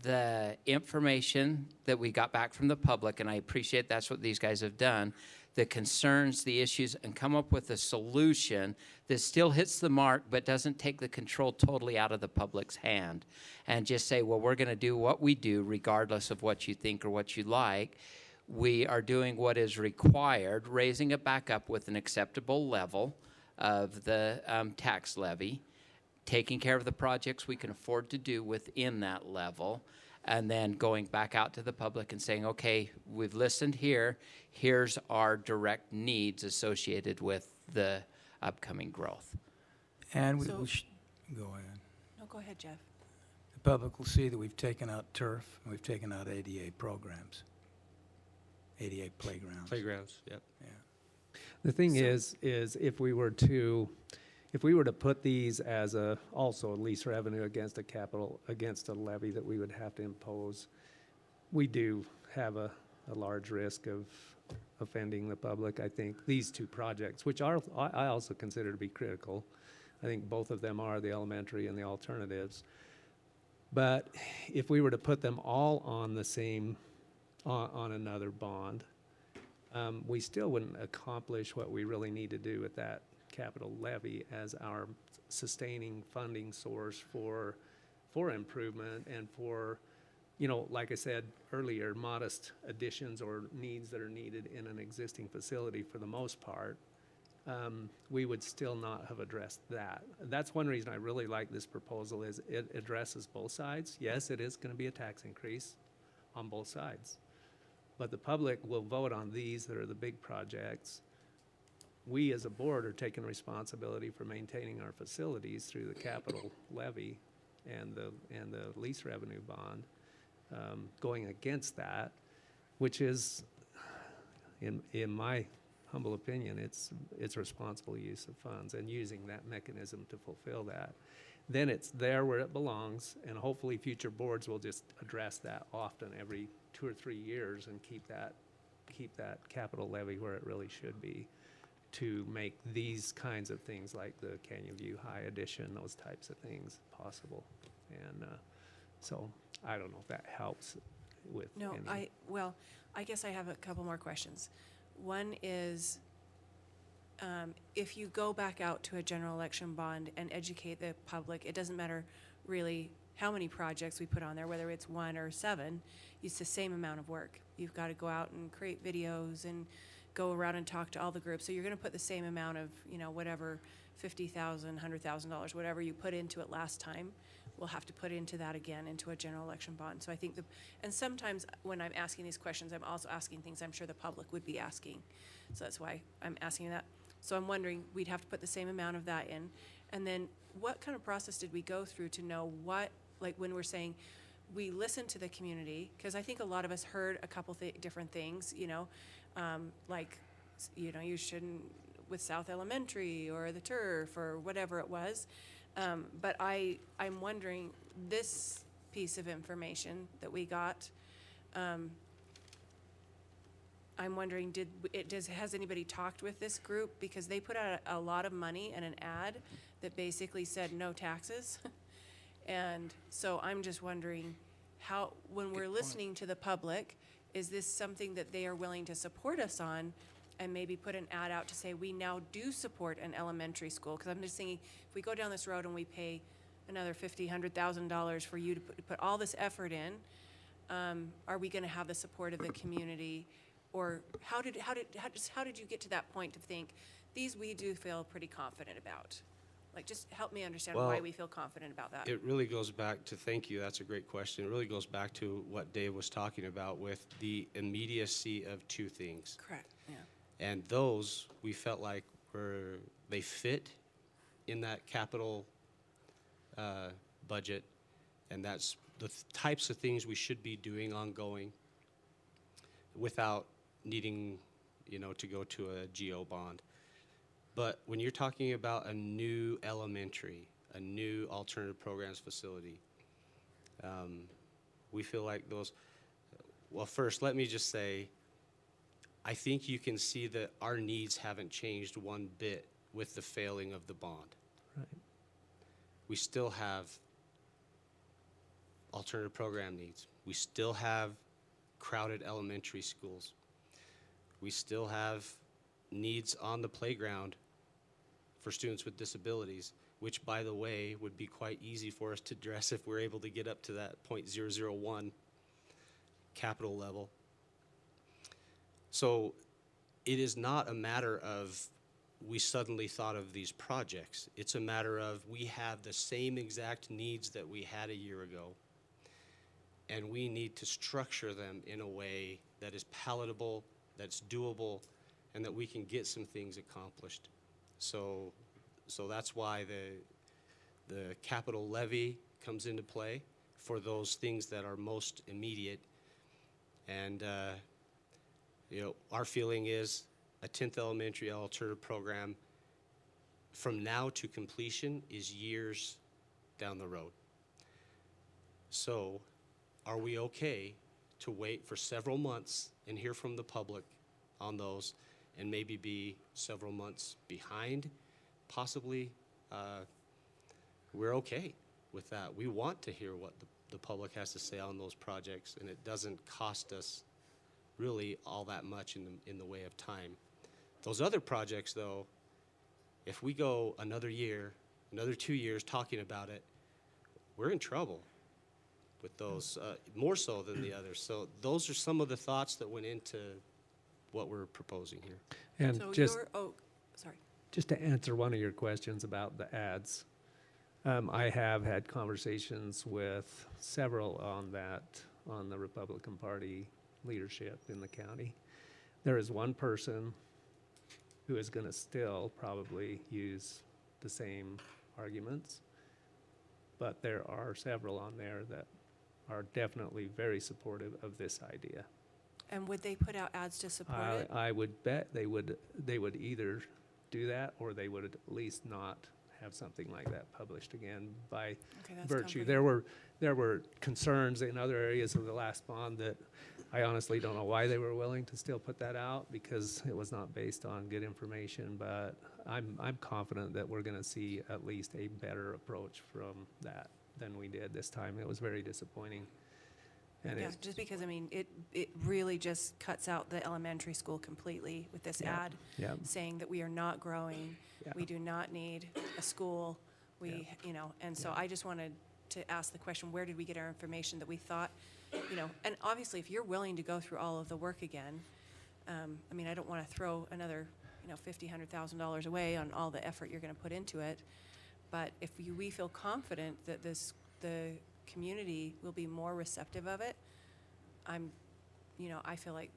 C: the information that we got back from the public, and I appreciate that's what these guys have done, the concerns, the issues, and come up with a solution that still hits the mark but doesn't take the control totally out of the public's hand and just say, well, we're going to do what we do regardless of what you think or what you like. We are doing what is required, raising it back up with an acceptable level of the tax levy, taking care of the projects we can afford to do within that level, and then going back out to the public and saying, okay, we've listened here. Here's our direct needs associated with the upcoming growth.
B: And we
I: So-
B: go ahead.
I: No, go ahead, Jeff.
B: The public will see that we've taken out turf, and we've taken out ADA programs, ADA playgrounds.
D: Playgrounds, yep.
B: Yeah.
H: The thing is if we were to put these as also a lease revenue against a levy that we would have to impose, we do have a large risk of offending the public. I think these two projects, which are, I also consider to be critical, I think both of them are, the elementary and the alternatives. But if we were to put them all on the same, on another bond, we still wouldn't accomplish what we really need to do with that capital levy as our sustaining funding source for improvement and for, you know, like I said earlier, modest additions or needs that are needed in an existing facility for the most part. We would still not have addressed that. That's one reason I really like this proposal, is it addresses both sides. Yes, it is going to be a tax increase on both sides, but the public will vote on these that are the big projects. We as a board are taking responsibility for maintaining our facilities through the capital levy and the lease revenue bond, going against that, which is, in my humble opinion, it's responsible use of funds and using that mechanism to fulfill that. Then it's there where it belongs, and hopefully future boards will just address that often, every 2 or 3 years, and keep that capital levy where it really should be, to make these kinds of things like the Canyon View High addition, those types of things possible. And so I don't know if that helps with
I: No,
H: any.
I: I guess I have a couple more questions. One is, if you go back out to a general election bond and educate the public, it doesn't matter really how many projects we put on there, whether it's 1 or 7, it's the same amount of work. You've got to go out and create videos and go around and talk to all the groups. So you're going to put the same amount of, you know, whatever, $50,000, $100,000, whatever you put into it last time, we'll have to put into that again, into a general election bond. So I think and sometimes when I'm asking these questions, I'm also asking things I'm sure the public would be asking. So that's why I'm asking that. So I'm wondering, we'd have to put the same amount of that in. And then what kind of process did we go through to know what, like when we're saying, we listened to the community, because I think a lot of us heard a couple different things, you know, like, you know, you shouldn't, with South Elementary or the turf or whatever it was. But I'm wondering, this piece of information that we got, I'm wondering, has anybody talked with this group? Because they put out a lot of money in an ad that basically said no taxes. And so I'm just wondering how, when we're listening to the public, is this something that they are willing to support us on, and maybe put an ad out to say, we now do support an elementary school? Because I'm just thinking, if we go down this road and we pay another $50,000, $100,000 for you to put all this effort in, are we going to have the support of the community? Or how did you get to that point to think, these we do feel pretty confident about? Like, just help me understand why
D: Well,
I: we feel confident about that.
D: It really goes back to, thank you, that's a great question. It really goes back to what Dave was talking about with the immediacy of two things.
I: Correct, yeah.
D: And those, we felt like they fit in that capital budget, and that's the types of things we should be doing ongoing without needing, you know, to go to a GO bond. But when you're talking about a new elementary, a new alternative programs facility, we feel like those, well, first, let me just say, I think you can see that our needs haven't changed one bit with the failing of the bond.
H: Right.
D: We still have alternative program needs. We still have crowded elementary schools. We still have needs on the playground for students with disabilities, which, by the way, would be quite easy for us to address if we're able to get up to that .001 capital level. So it is not a matter of we suddenly thought of these projects. It's a matter of we have the same exact needs that we had a year ago, and we need to structure them in a way that is palatable, that's doable, and that we can get some things accomplished. So that's why the capital levy comes into play for those things that are most immediate. And you know, our feeling is a 10th elementary alternative program from now to completion is years down the road. So are we okay to wait for several months and hear from the public on those and maybe be several months behind, possibly, we're okay with that. We want to hear what the public has to say on those projects, and it doesn't cost us really all that much in the way of time. Those other projects, though, if we go another year, another 2 years talking about it, we're in trouble with those, more so than the others. So those are some of the thoughts that went into what we're proposing here.
H: And
I: So
H: just,
I: sorry.
H: just to answer one of your questions about the ads, I have had conversations with several on that, on the Republican Party leadership in the county. There is one person who is going to still probably use the same arguments, but there are several on there that are definitely very supportive of this idea.
I: And would they put out ads to support it?
H: I would bet they would either do that or they would at least not have something like that published again by
I: Okay, that's
H: virtue.
I: comforting.
H: There were concerns in other areas of the last bond that I honestly don't know why they were willing to still put that out, because it was not based on good information, but I'm confident that we're gonna see at least a better approach from that than we did this time. It was very disappointing. And
I: Yeah,
H: it's,
I: just because, I mean, it really just cuts out the elementary school completely with this
H: Yeah.
I: ad
H: yeah,
I: saying that we are not growing,
H: Yeah.
I: we do not need a school, we, you know, and so
H: Yeah.
I: I just wanted to ask the question, where did we get our information that we thought, you know, and obviously, if you're willing to go through all of the work again, I mean, I don't want to throw another, you know, $100,000 away on all the effort you're going to put into it, but if we feel confident that the community will be more receptive of it, you know, I feel like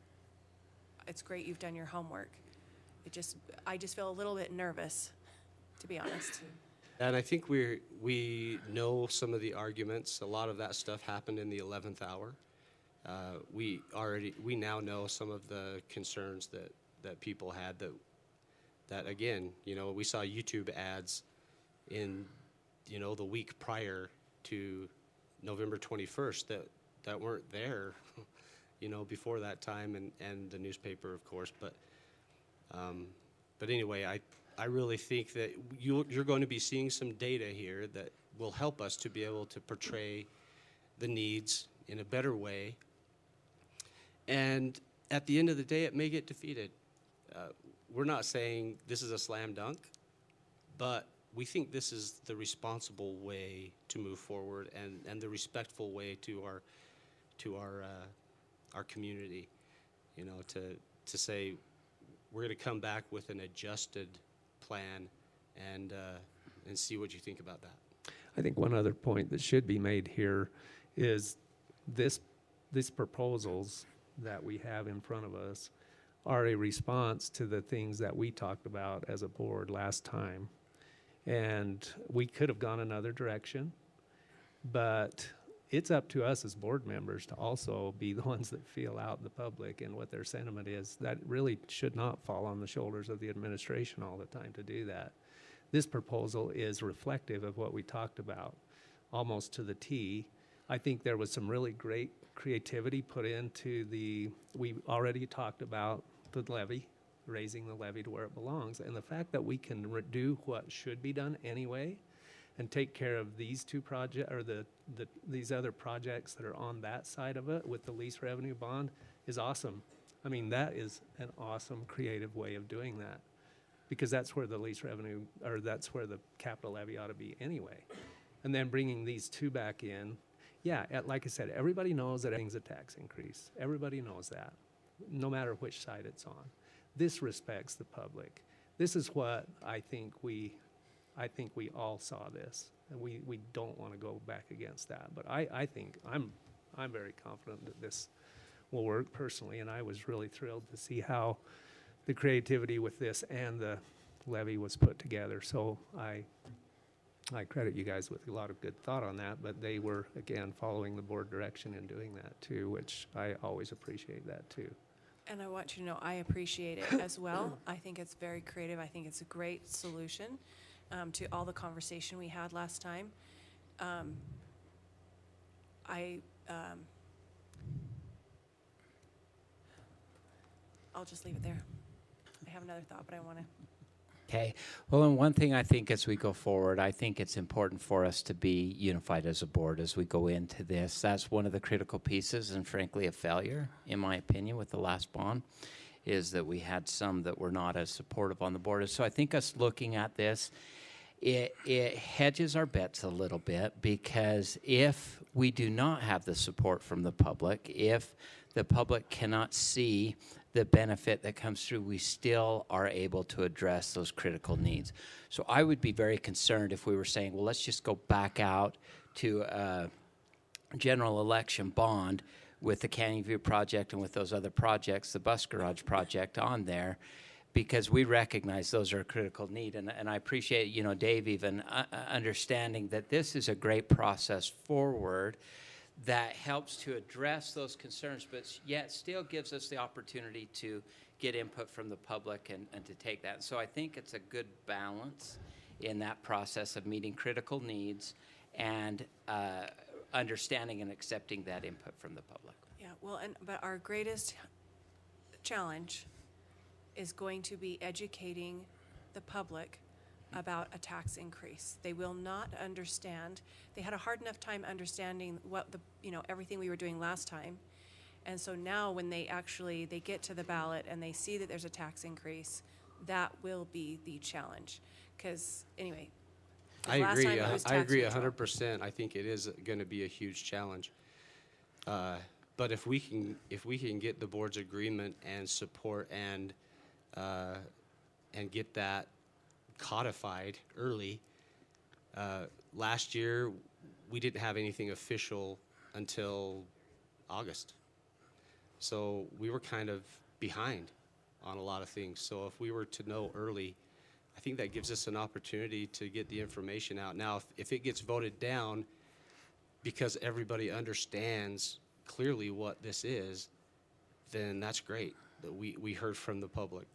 I: it's great you've done your homework. I just feel a little bit nervous, to be honest.
D: And I think we know some of the arguments. A lot of that stuff happened in the 11th hour. We now know some of the concerns that people had that again, you know, we saw YouTube ads in, you know, the week prior to November 21st that weren't there, you know, before that time, and the newspaper, of course. But anyway, I really think that you're going to be seeing some data here that will help us to be able to portray the needs in a better way. And at the end of the day, it may get defeated. We're not saying this is a slam dunk, but we think this is the responsible way to move forward and the respectful way to our community. You know, to say we're going to come back with an adjusted plan and see what you think about that.
H: I think one other point that should be made here is these proposals that we have in front of us are a response to the things that we talked about as a board last time. And we could have gone another direction, but it's up to us as board members to also be the ones that feel out the public and what their sentiment is. That really should not fall on the shoulders of the administration all the time to do that. This proposal is reflective of what we talked about, almost to the T. I think there was some really great creativity put into we already talked about the levy, raising the levy to where it belongs. And the fact that we can do what should be done anyway and take care of these two projects, or these other projects that are on that side of it with the lease revenue bond is awesome. I mean, that is an awesome creative way of doing that, because that's where the lease revenue, or that's where the capital levy ought to be anyway. And then bringing these two back in, yeah, like I said, everybody knows that everything's a tax increase. Everybody knows that, no matter which side it's on. This respects the public. This is what I think we all saw this, and we don't want to go back against that. But I think I'm very confident that this will work personally, and I was really thrilled to see how the creativity with this and the levy was put together. So I credit you guys with a lot of good thought on that, but they were, again, following the board direction in doing that too, which I always appreciate that too.
I: And I want you to know I appreciate it as well. I think it's very creative. I think it's a great solution to all the conversation we had last time. I'll just leave it there. I have another thought, but I want to.
C: Okay. Well, and one thing I think as we go forward, I think it's important for us to be unified as a board as we go into this. That's one of the critical pieces, and frankly, a failure, in my opinion, with the last bond, is that we had some that were not as supportive on the board. So I think us looking at this, it hedges our bets a little bit, because if we do not have the support from the public, if the public cannot see the benefit that comes through, we still are able to address those critical needs. So I would be very concerned if we were saying, well, let's just go back out to a general election bond with the Canyon View project and with those other projects, the bus garage project on there, because we recognize those are a critical need. And I appreciate, you know, Dave even understanding that this is a great process forward that helps to address those concerns, but yet still gives us the opportunity to get input from the public and to take that. So I think it's a good balance in that process of meeting critical needs and understanding and accepting that input from the public.
I: Yeah, well, but our greatest challenge is going to be educating the public about a tax increase. They will not understand. They had a hard enough time understanding what everything we were doing last time. And so now when they get to the ballot and they see that there's a tax increase, that will be the challenge. Because anyway, 'cause
D: I
I: last
D: agree.
I: time it was
D: I
I: tax
D: agree
I: neutral.
D: 100%. I think it is going to be a huge challenge. But if we can get the board's agreement and support and get that codified early. Last year, we didn't have anything official until August. So we were kind of behind on a lot of things. So if we were to know early, I think that gives us an opportunity to get the information out. Now, if it gets voted down because everybody understands clearly what this is, then that's great that we heard from the public.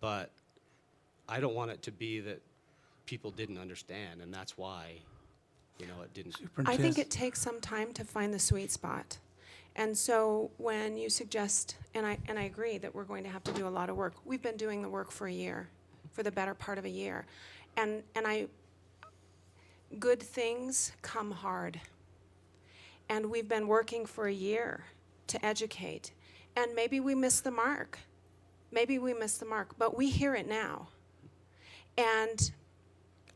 D: But I don't want it to be that people didn't understand, and that's why, it didn't.
A: I think it takes some time to find the sweet spot. And so when you suggest, and I agree that we're going to have to do a lot of work. We've been doing the work for a year, for the better part of a year. And good things come hard. And we've been working for a year to educate. And maybe we missed the mark. But we hear it now. And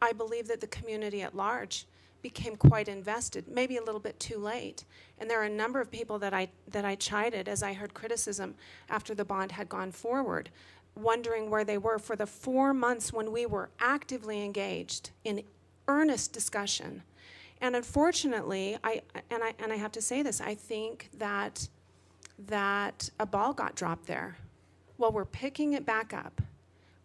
A: I believe that the community at large became quite invested, maybe a little bit too late. And there are a number of people that I chided as I heard criticism after the bond had gone forward, wondering where they were for the 4 months when we were actively engaged in earnest discussion. And unfortunately, I have to say this, I think that a ball got dropped there. Well, we're picking it back up.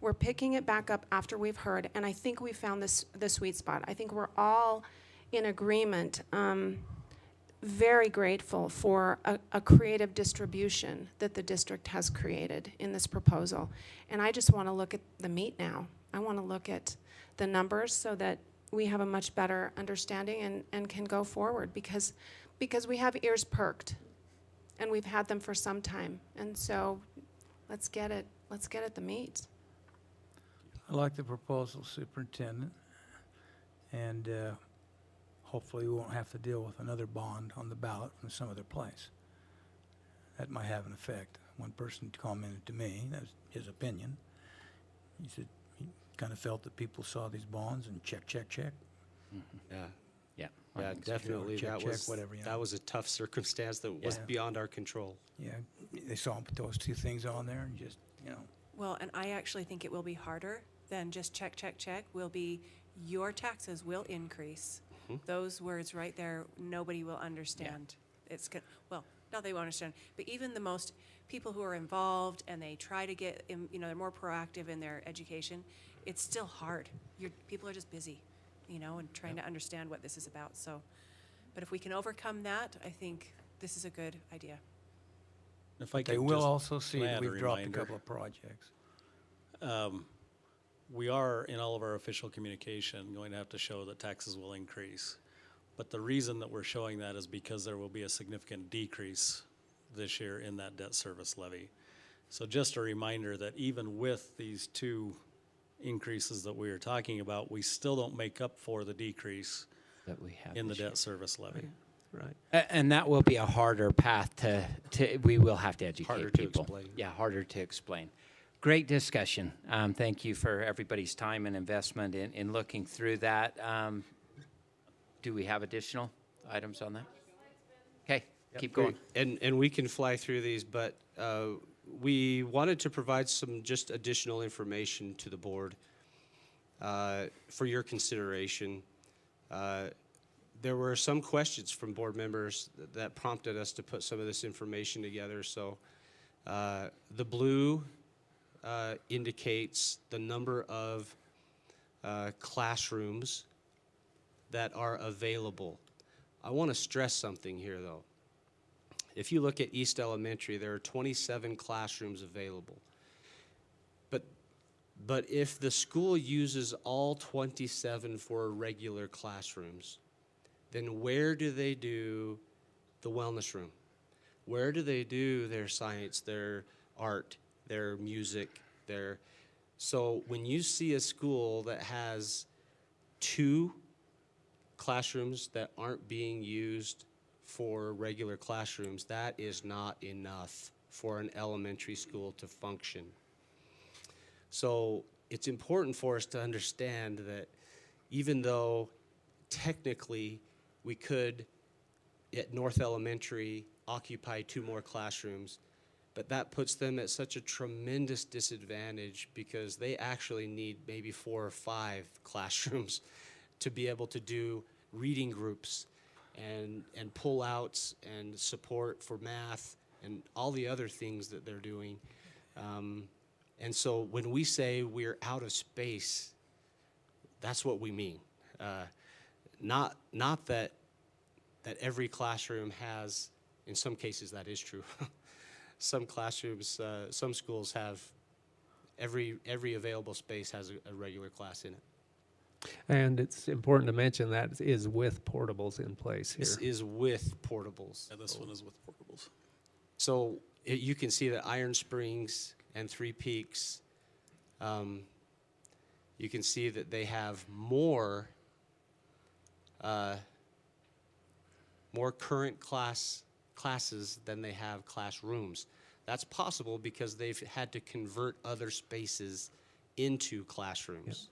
A: We're picking it back up after we've heard, and I think we found the sweet spot. I think we're all in agreement, very grateful for a creative distribution that the district has created in this proposal. And I just want to look at the meat now. I want to look at the numbers so that we have a much better understanding and can go forward, because we have ears perked, and we've had them for some time. And so let's get at the meat.
B: I like the proposal, Superintendent, and hopefully we won't have to deal with another bond on the ballot from some other place. That might have an effect. One person commented to me, that's his opinion. He said he kind of felt that people saw these bonds and check.
D: Yeah.
C: Yeah.
D: Yeah, definitely.
B: Check, whatever,
D: That was a tough circumstance that was
B: Yeah.
D: beyond our control.
B: Yeah, they saw him put those two things on there and just,
I: Well, and I actually think it will be harder than just check. Will be your taxes will increase. Those words right there, nobody will understand. It's good. Well, not they won't understand, but even the most people who are involved and they try to get, they're more proactive in their education. It's still hard. People are just busy, and trying to understand what this is about. So, but if we can overcome that, I think this is a good idea.
F: If I
B: they
F: could
B: will
F: just
B: also see that
F: add a
B: we've dropped a
F: reminder.
B: couple of projects.
F: We are, in all of our official communication, going to have to show that taxes will increase. But the reason that we're showing that is because there will be a significant decrease this year in that debt service levy. So just a reminder that even with these two increases that we are talking about, we still don't make up for the decrease
C: That we have
F: in the
C: this year.
F: debt service levy.
H: Right.
C: And that will be a harder path to we will have to educate
D: Harder to
C: people.
D: explain.
C: Yeah, harder to explain. Great discussion. Thank you for everybody's time and investment in looking through that. Do we have additional items on that? Okay, keep going.
D: And we can fly through these, but we wanted to provide some just additional information to the board for your consideration. There were some questions from board members that prompted us to put some of this information together. So the blue indicates the number of classrooms that are available. I want to stress something here, though. If you look at East Elementary, there are 27 classrooms available. But if the school uses all 27 for regular classrooms, then where do they do the wellness room? Where do they do their science, their art, their music, their... So when you see a school that has 2 classrooms that aren't being used for regular classrooms, that is not enough for an elementary school to function. So it's important for us to understand that even though technically we could, at North Elementary, occupy 2 more classrooms, but that puts them at such a tremendous disadvantage because they actually need maybe 4 or 5 classrooms to be able to do reading groups and pull-outs and support for math and all the other things that they're doing. And so when we say we're out of space, that's what we mean. Not that every classroom has, in some cases that is true. Some classrooms, some schools have, every available space has a regular class in it.
H: And it's important to mention that is with portables in place here.
D: This is with portables.
F: Yeah, this one is with portables.
D: So you can see that Iron Springs and Three Peaks, you can see that they have more current classes than they have classrooms. That's possible because they've had to convert other spaces into classrooms.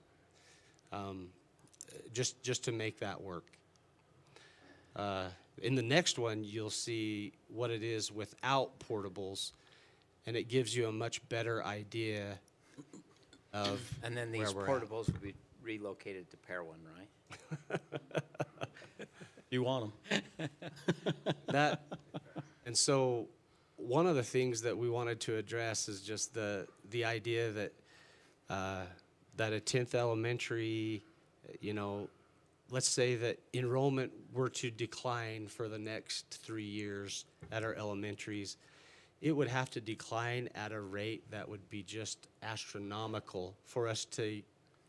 D: Just to make that work. In the next one, you'll see what it is without portables, and it gives you a much better idea of
C: And then
D: where
C: these
D: we're at.
C: portables will be relocated to Parowan, right?
F: You want them?
D: that. And so one of the things that we wanted to address is just the idea that that a 10th elementary, let's say that enrollment were to decline for the next 3 years at our elementaries, it would have to decline at a rate that would be just astronomical for us to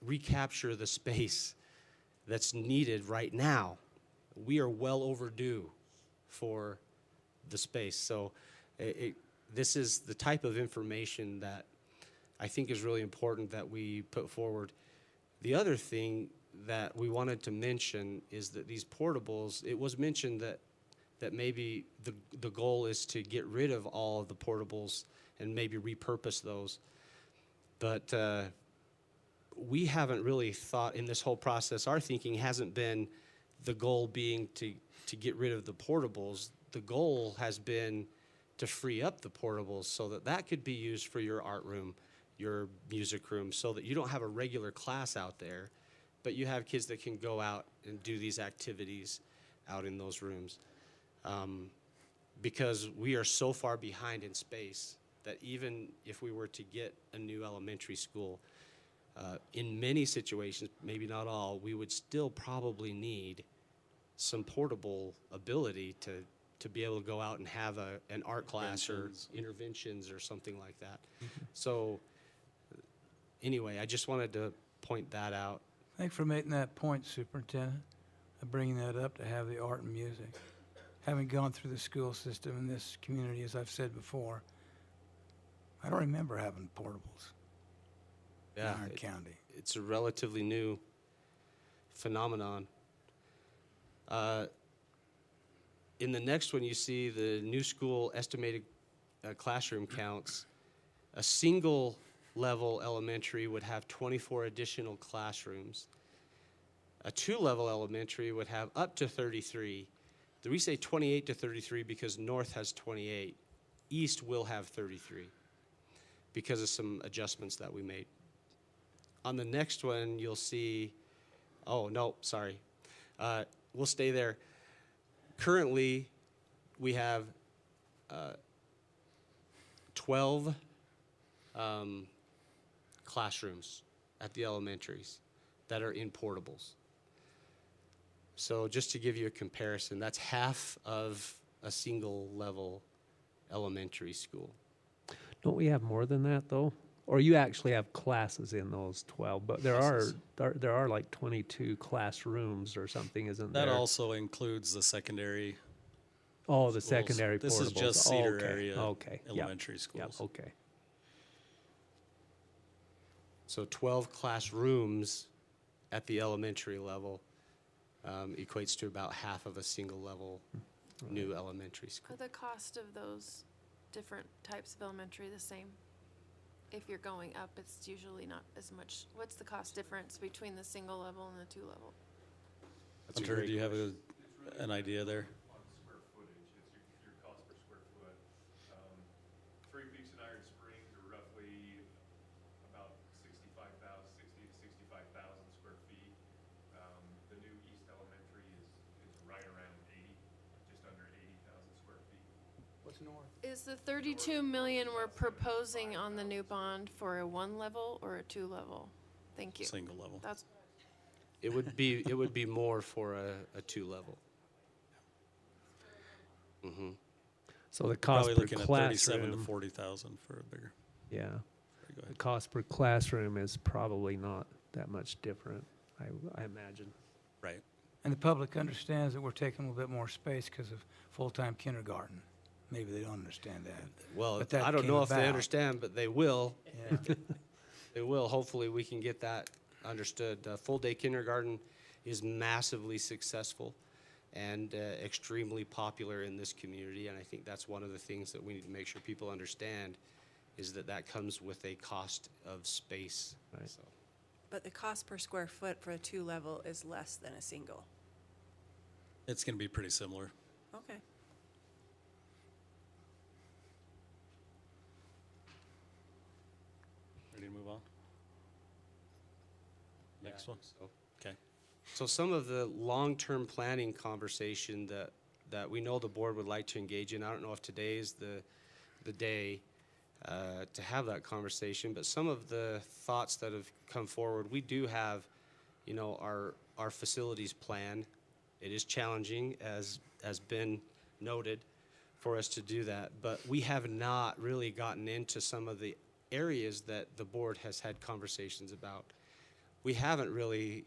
D: recapture the space that's needed right now. We are well overdue for the space. So this is the type of information that I think is really important that we put forward. The other thing that we wanted to mention is that these portables, it was mentioned that maybe the goal is to get rid of all of the portables and maybe repurpose those. But we haven't really thought in this whole process, our thinking hasn't been the goal being to get rid of the portables. The goal has been to free up the portables so that could be used for your art room, your music room, so that you don't have a regular class out there, but you have kids that can go out and do these activities out in those rooms. Because we are so far behind in space that even if we were to get a new elementary school, in many situations, maybe not all, we would still probably need some portable ability to be able to go out and have an art class or interventions or something like that. So anyway, I just wanted to point that out.
B: Thanks for making that point, Superintendent, of bringing that up to have the art and music. Having gone through the school system in this community, as I've said before, I don't remember having portables in
D: Yeah,
B: Iron County.
D: it's a relatively new phenomenon. In the next one, you see the new school estimated classroom counts. A single level elementary would have 24 additional classrooms. A two-level elementary would have up to 33. We say 28 to 33 because North has 28. East will have 33 because of some adjustments that we made. On the next one, you'll see, oh, no, sorry. We'll stay there. Currently, we have 12 classrooms at the elementaries that are in portables. So just to give you a comparison, that's half of a single level elementary school.
H: Don't we have more than that, though? Or you actually have classes in those 12, but there are like 22 classrooms or something, isn't there?
F: That also includes the secondary.
H: Oh, the
F: schools.
H: secondary portables.
F: This is just
H: Oh,
F: Cedar
H: okay,
F: area
H: okay, yep,
F: elementary
H: yep,
F: schools.
H: okay.
D: So 12 classrooms at the elementary level equates to about half of a single level new elementary
G: Are
D: school.
G: the cost of those different types of elementary the same? If you're going up, it's usually not as much. What's the cost difference between the single level and the two level?
D: That's a
F: Hunter,
D: great
F: do you have
D: question.
F: an idea there?
J: On square footage, it's your cost per square foot. 3 weeks in Iron Springs are roughly about 60 to 65,000 square feet. The new East Elementary is right around 80, just under 80,000 square feet.
B: What's north?
G: Is the 32 million we're proposing on the new bond for a one level or a two level? Thank you.
F: Single level.
G: That's,
D: It would be more for a two level. Mm-hmm.
H: So the cost
F: Probably
H: per
F: looking at 37 to
H: classroom,
F: 40,000 for a bigger.
H: yeah,
F: Sorry, go
H: the
F: ahead.
H: cost per classroom is probably not that much different, I imagine.
F: Right.
B: And the public understands that we're taking a little bit more space because of full-time kindergarten. Maybe they don't understand that.
D: Well,
B: But that
D: I don't
B: came
D: know if they
B: about.
D: understand, but they will.
B: Yeah.
D: They will. Hopefully, we can get that understood. Full-day kindergarten is massively successful and extremely popular in this community, and I think that's one of the things that we need to make sure people understand is that that comes with a cost of space.
H: Right.
D: So,
I: But the cost per square foot for a two-level is less than a single.
F: It's going to be pretty similar.
I: Okay.
F: Ready to move on? Next one.
D: so.
F: Okay.
D: So some of the long-term planning conversation that we know the board would like to engage in, I don't know if today is the day to have that conversation, but some of the thoughts that have come forward, we do have, our facilities plan. It is challenging, as been noted, for us to do that, but we have not really gotten into some of the areas that the board has had conversations about. We haven't really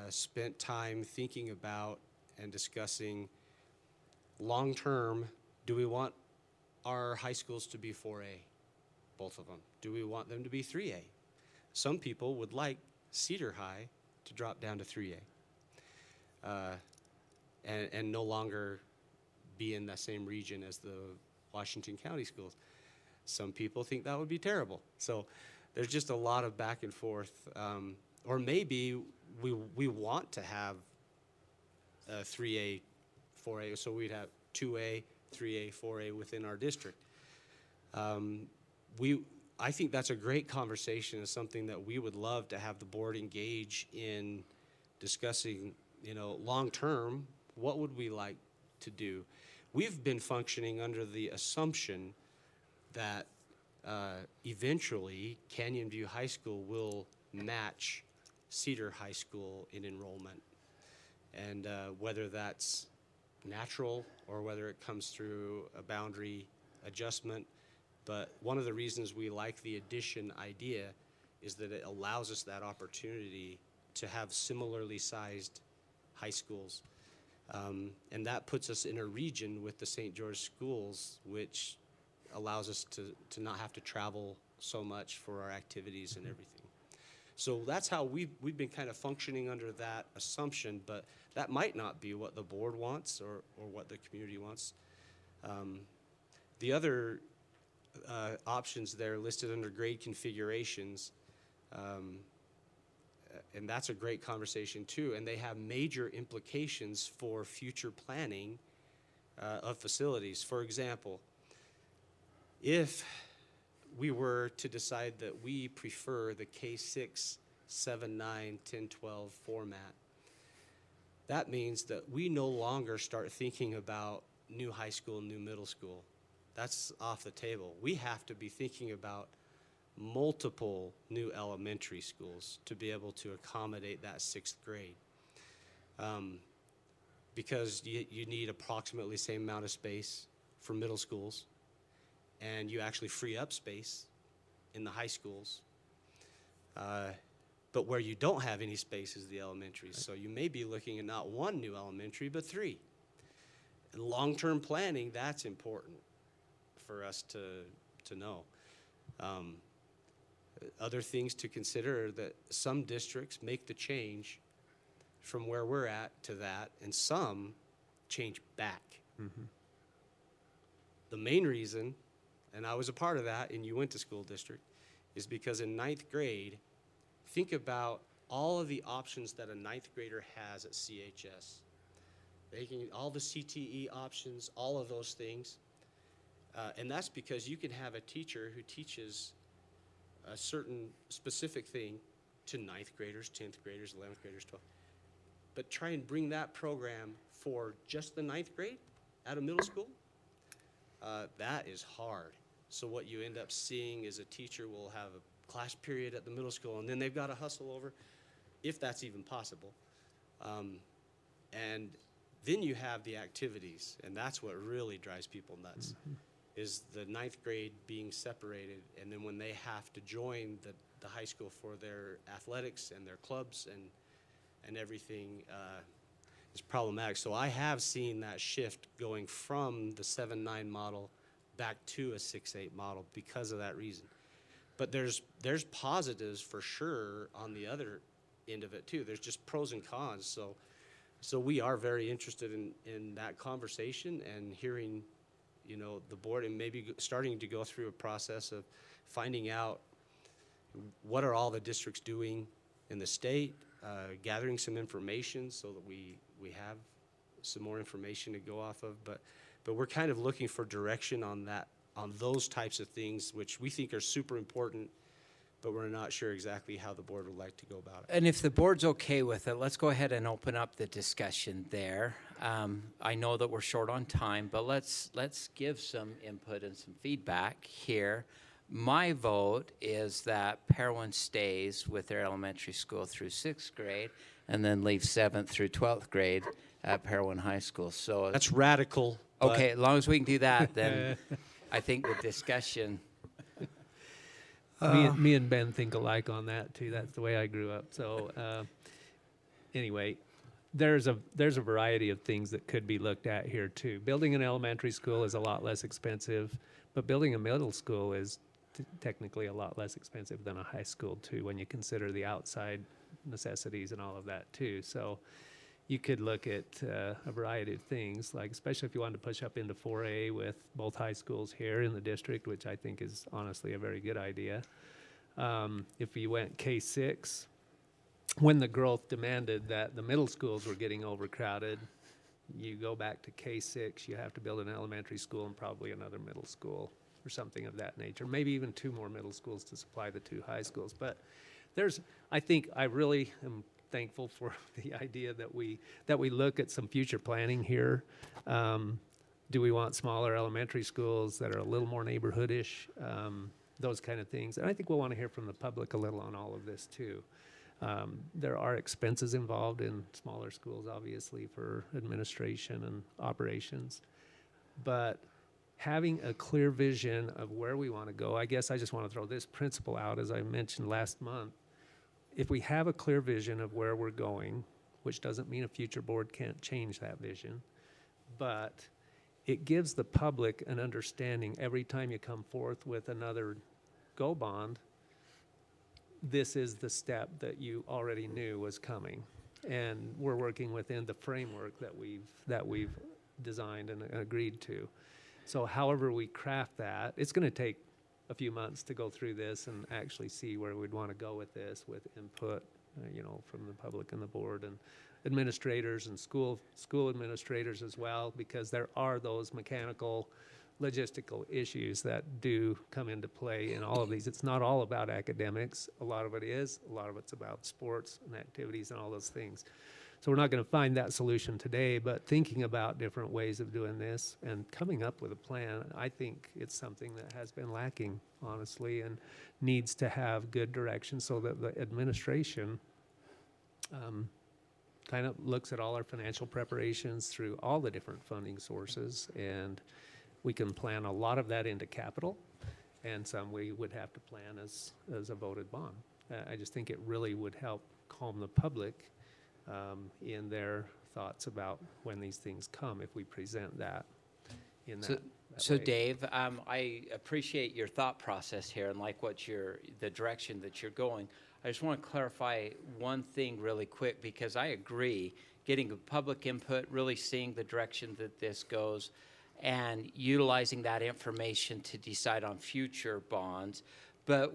D: spent time thinking about and discussing long-term, do we want our high schools to be 4A, both of them? Do we want them to be 3A? Some people would like Cedar High to drop down to 3A and no longer be in the same region as the Washington County schools. Some people think that would be terrible. So there's just a lot of back and forth. Or maybe we want to have 3A, 4A, so we'd have 2A, 3A, 4A within our district. I think that's a great conversation. It's something that we would love to have the board engage in discussing, long-term, what would we like to do? We've been functioning under the assumption that eventually Canyon View High School will match Cedar High School in enrollment. And whether that's natural or whether it comes through a boundary adjustment. But one of the reasons we like the addition idea is that it allows us that opportunity to have similarly sized high schools. And that puts us in a region with the St. George schools, which allows us to not have to travel so much for our activities and everything. So that's how we've been kind of functioning under that assumption, but that might not be what the board wants or what the community wants. The other options there listed under grade configurations, and that's a great conversation too, and they have major implications for future planning of facilities. For example, if we were to decide that we prefer the K-6, 7, 9, 10, 12 format, that means that we no longer start thinking about new high school, new middle school. That's off the table. We have to be thinking about multiple new elementary schools to be able to accommodate that 6th grade. Because you need approximately the same amount of space for middle schools, and you actually free up space in the high schools. But where you don't have any space is the elementary. So you may be looking at not 1 new elementary, but 3. And long-term planning, that's important for us to know. Other things to consider are that some districts make the change from where we're at to that, and some change back. The main reason, and I was a part of that in Uinta School District, is because in 9th grade, think about all of the options that a 9th grader has at CHS. They can, all the CTE options, all of those things. And that's because you can have a teacher who teaches a certain specific thing to 9th graders, 10th graders, 11th graders, 12th. But try and bring that program for just the 9th grade at a middle school, that is hard. So what you end up seeing is a teacher will have a class period at the middle school, and then they've got to hustle over, if that's even possible. And then you have the activities, and that's what really drives people nuts, is the 9th grade being separated, and then when they have to join the high school for their athletics and their clubs and everything, is problematic. So I have seen that shift going from the 7-9 model back to a 6-8 model because of that reason. But there's positives for sure on the other end of it too. There's just pros and cons. So we are very interested in that conversation and hearing, you know, the board, and maybe starting to go through a process of finding out what are all the districts doing in the state, gathering some information so that we have some more information to go off of. But we're kind of looking for direction on that, on those types of things, which we think are super important, but we're not sure exactly how the board would like to go about it.
C: And if the board's okay with it, let's go ahead and open up the discussion there. I know that we're short on time, but let's give some input and some feedback here. My vote is that Parowan stays with their elementary school through 6th grade and then leaves 7th through 12th grade at Parowan High School. So
D: That's radical. but-
C: okay, as long as we can do that, then I think the discussion.
H: Me and Ben think alike on that too. That's the way I grew up. So anyway, there's a variety of things that could be looked at here too. Building an elementary school is a lot less expensive, but building a middle school is technically a lot less expensive than a high school too, when you consider the outside necessities and all of that too. So you could look at a variety of things, like especially if you wanted to push up into 4A with both high schools here in the district, which I think is honestly a very good idea. If you went K-6, when the growth demanded that the middle schools were getting overcrowded, you go back to K-6, you have to build an elementary school and probably another middle school or something of that nature. Maybe even 2 more middle schools to supply the 2 high schools. But I think I really am thankful for the idea that we look at some future planning here. Do we want smaller elementary schools that are a little more neighborhoodish? Those kind of things. And I think we'll want to hear from the public a little on all of this too. There are expenses involved in smaller schools, obviously, for administration and operations. But having a clear vision of where we want to go, I guess I just want to throw this principle out, as I mentioned last month. If we have a clear vision of where we're going, which doesn't mean a future board can't change that vision, but it gives the public an understanding every time you come forth with another go bond, this is the step that you already knew was coming. And we're working within the framework that we've designed and agreed to. So however we craft that, it's going to take a few months to go through this and actually see where we'd want to go with this, with input, from the public and the board and administrators and school administrators as well, because there are those mechanical, logistical issues that do come into play in all of these. It's not all about academics. A lot of it is. A lot of it's about sports and activities and all those things. So we're not going to find that solution today, but thinking about different ways of doing this and coming up with a plan, I think it's something that has been lacking, honestly, and needs to have good direction so that the administration kind of looks at all our financial preparations through all the different funding sources, and we can plan a lot of that into capital, and some we would have to plan as a voted bond. I just think it really would help calm the public in their thoughts about when these things come, if we present that in that
C: So
H: way.
C: Dave, I appreciate your thought process here and like the direction that you're going. I just want to clarify one thing really quick, because I agree, getting the public input, really seeing the direction that this goes, and utilizing that information to decide on future bonds. But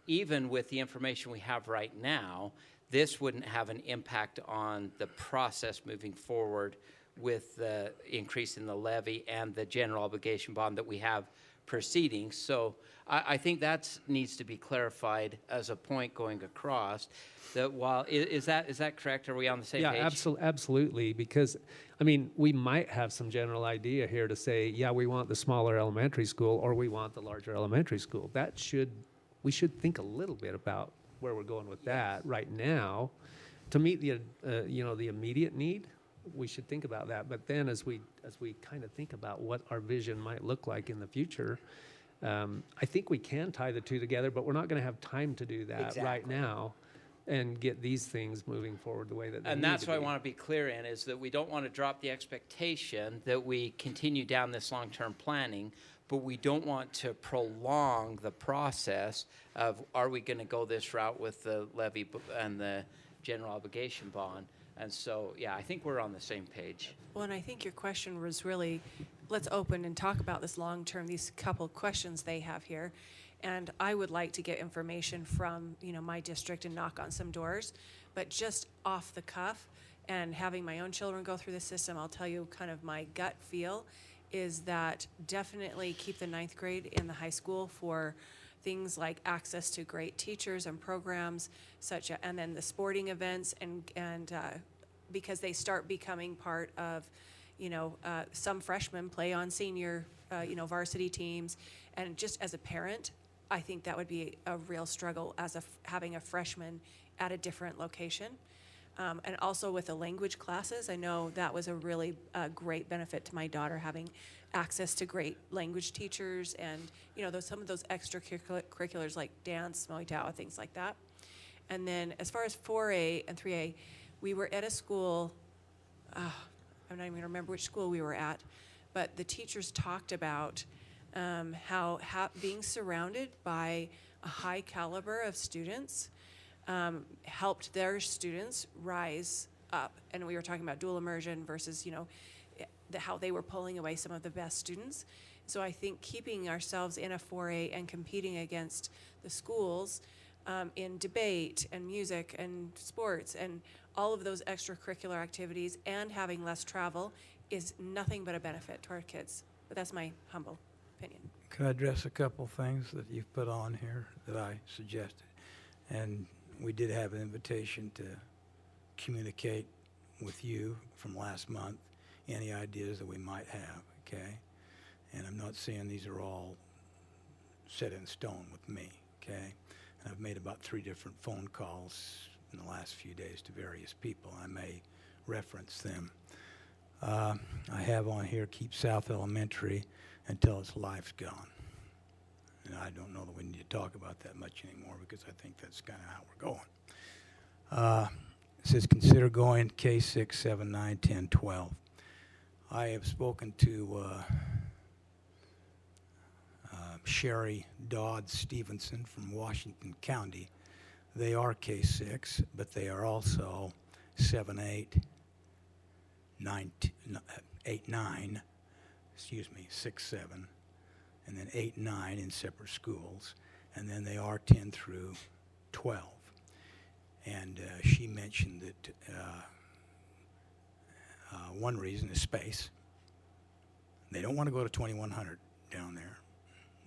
C: even with the information we have right now, this wouldn't have an impact on the process moving forward with the increase in the levy and the general obligation bond that we have proceeding. So I think that needs to be clarified as a point going across. That while is that correct? Are we on the same page?
H: Yeah, absolutely. Because we might have some general idea here to say, yeah, we want the smaller elementary school or we want the larger elementary school. We should think a little bit about where we're going with that right now. To meet the the immediate need, we should think about that. But then as we kind of think about what our vision might look like in the future, I think we can tie the two together, but we're not going to have time to do that right
C: Exactly.
H: now and get these things moving forward the way that they
C: And
H: need
C: that's
H: to
C: what I
H: be.
C: want to be clear in, is that we don't want to drop the expectation that we continue down this long-term planning, but we don't want to prolong the process of, are we going to go this route with the levy and the general obligation bond? And so, yeah, I think we're on the same page.
I: Well, and I think your question was really, let's open and talk about this long-term, these couple questions they have here. And I would like to get information from, my district and knock on some doors, but just off the cuff and having my own children go through the system, I'll tell you kind of my gut feel is that definitely keep the 9th grade in the high school for things like access to great teachers and programs, and then the sporting events, and because they start becoming part of, some freshmen play on senior, varsity teams, and just as a parent, I think that would be a real struggle as having a freshman at a different location. And also with the language classes, I know that was a really great benefit to my daughter, having access to great language teachers and, some of those extracurriculars like dance, Muay Thai, things like that. And then as far as 4A and 3A, we were at a school, I'm not even going to remember which school we were at, but the teachers talked about how being surrounded by a high caliber of students helped their students rise up. And we were talking about dual immersion versus, how they were pulling away some of the best students. So I think keeping ourselves in a 4A and competing against the schools in debate and music and sports and all of those extracurricular activities and having less travel is nothing but a benefit to our kids. But that's my humble opinion.
B: Could I address a couple things that you've put on here that I suggested? And we did have an invitation to communicate with you from last month, any ideas that we might have, okay? And I'm not saying these are all set in stone with me, okay? And I've made about 3 different phone calls in the last few days to various people. I may reference them. I have on here, keep South Elementary until its life's gone. And I don't know that we need to talk about that much anymore because I think that's kind of how we're going. It says consider going K6, 7, 9, 10, 12. I have spoken to Sherry Dodd Stevenson from Washington County. They are K-6, but they are also 7, 8, 9, 8, 9, 6, 7, and then 8, 9 in separate schools, and then they are 10 through 12. And she mentioned that one reason is space. They don't want to go to 2100 down there.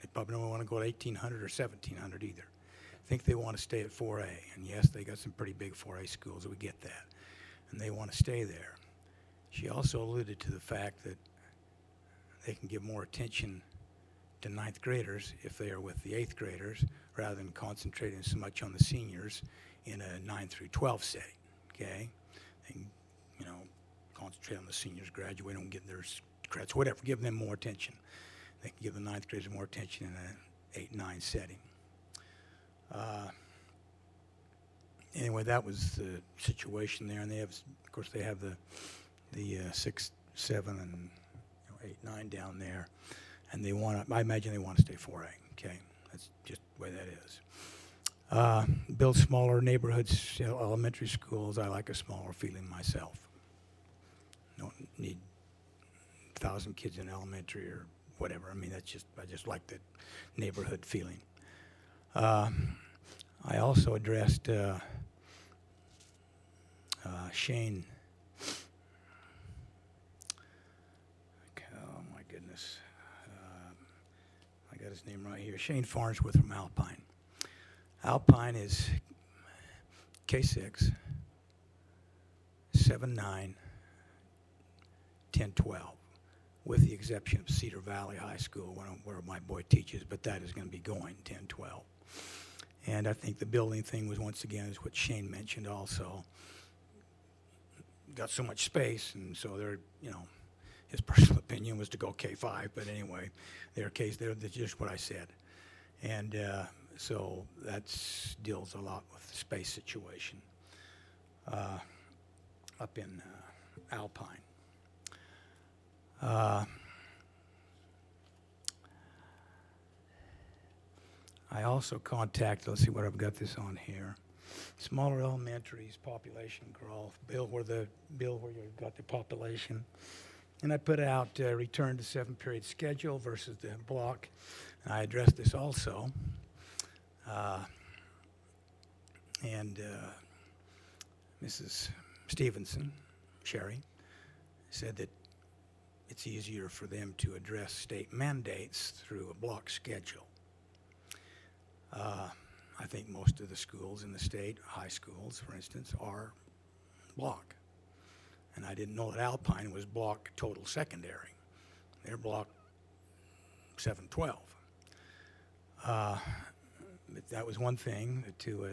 B: They probably don't want to go to 1800 or 1700 either. I think they want to stay at 4A. And yes, they got some pretty big 4A schools, we get that. And they want to stay there. She also alluded to the fact that they can give more attention to ninth graders if they are with the eighth graders rather than concentrating so much on the seniors in a 9 through 12 setting, okay? They can, concentrate on the seniors, graduate and get their credits, whatever, give them more attention. They can give the ninth graders more attention in an 8, 9 setting. Anyway, that was the situation there, and they have, of course, they have the 6, 7, and 8, 9 down there, and they want to. I imagine they want to stay 4A. Okay, that's just the way that is. Build smaller neighborhoods, elementary schools. I like a smaller feeling myself. Don't need 1,000 kids in elementary or whatever. I mean, I just like the neighborhood feeling. I also addressed Shane. Oh my goodness, I got his name right here. Shane Farnsworth from Alpine. Alpine is K6, 7, 9, 10, 12, with the exception of Cedar Valley High School, where my boy teaches, but that is going to be going 10, 12. And I think the building thing was, once again, is what Shane mentioned also. Got so much space, and so they're, his personal opinion was to go K5, but anyway, they're just what I said. And so that deals a lot with the space situation up in Alpine. I also contacted, let's see what I've got this on here. Smaller elementaries, population growth, bill where you've got the population. And I put out return to 7-period schedule versus the block. And I addressed this also. Mrs. Stevenson, Sherry, said that it's easier for them to address state mandates through a block schedule. I think most of the schools in the state, high schools, for instance, are block. And I didn't know that Alpine was block total secondary. They're block 7-12. But that was one thing, to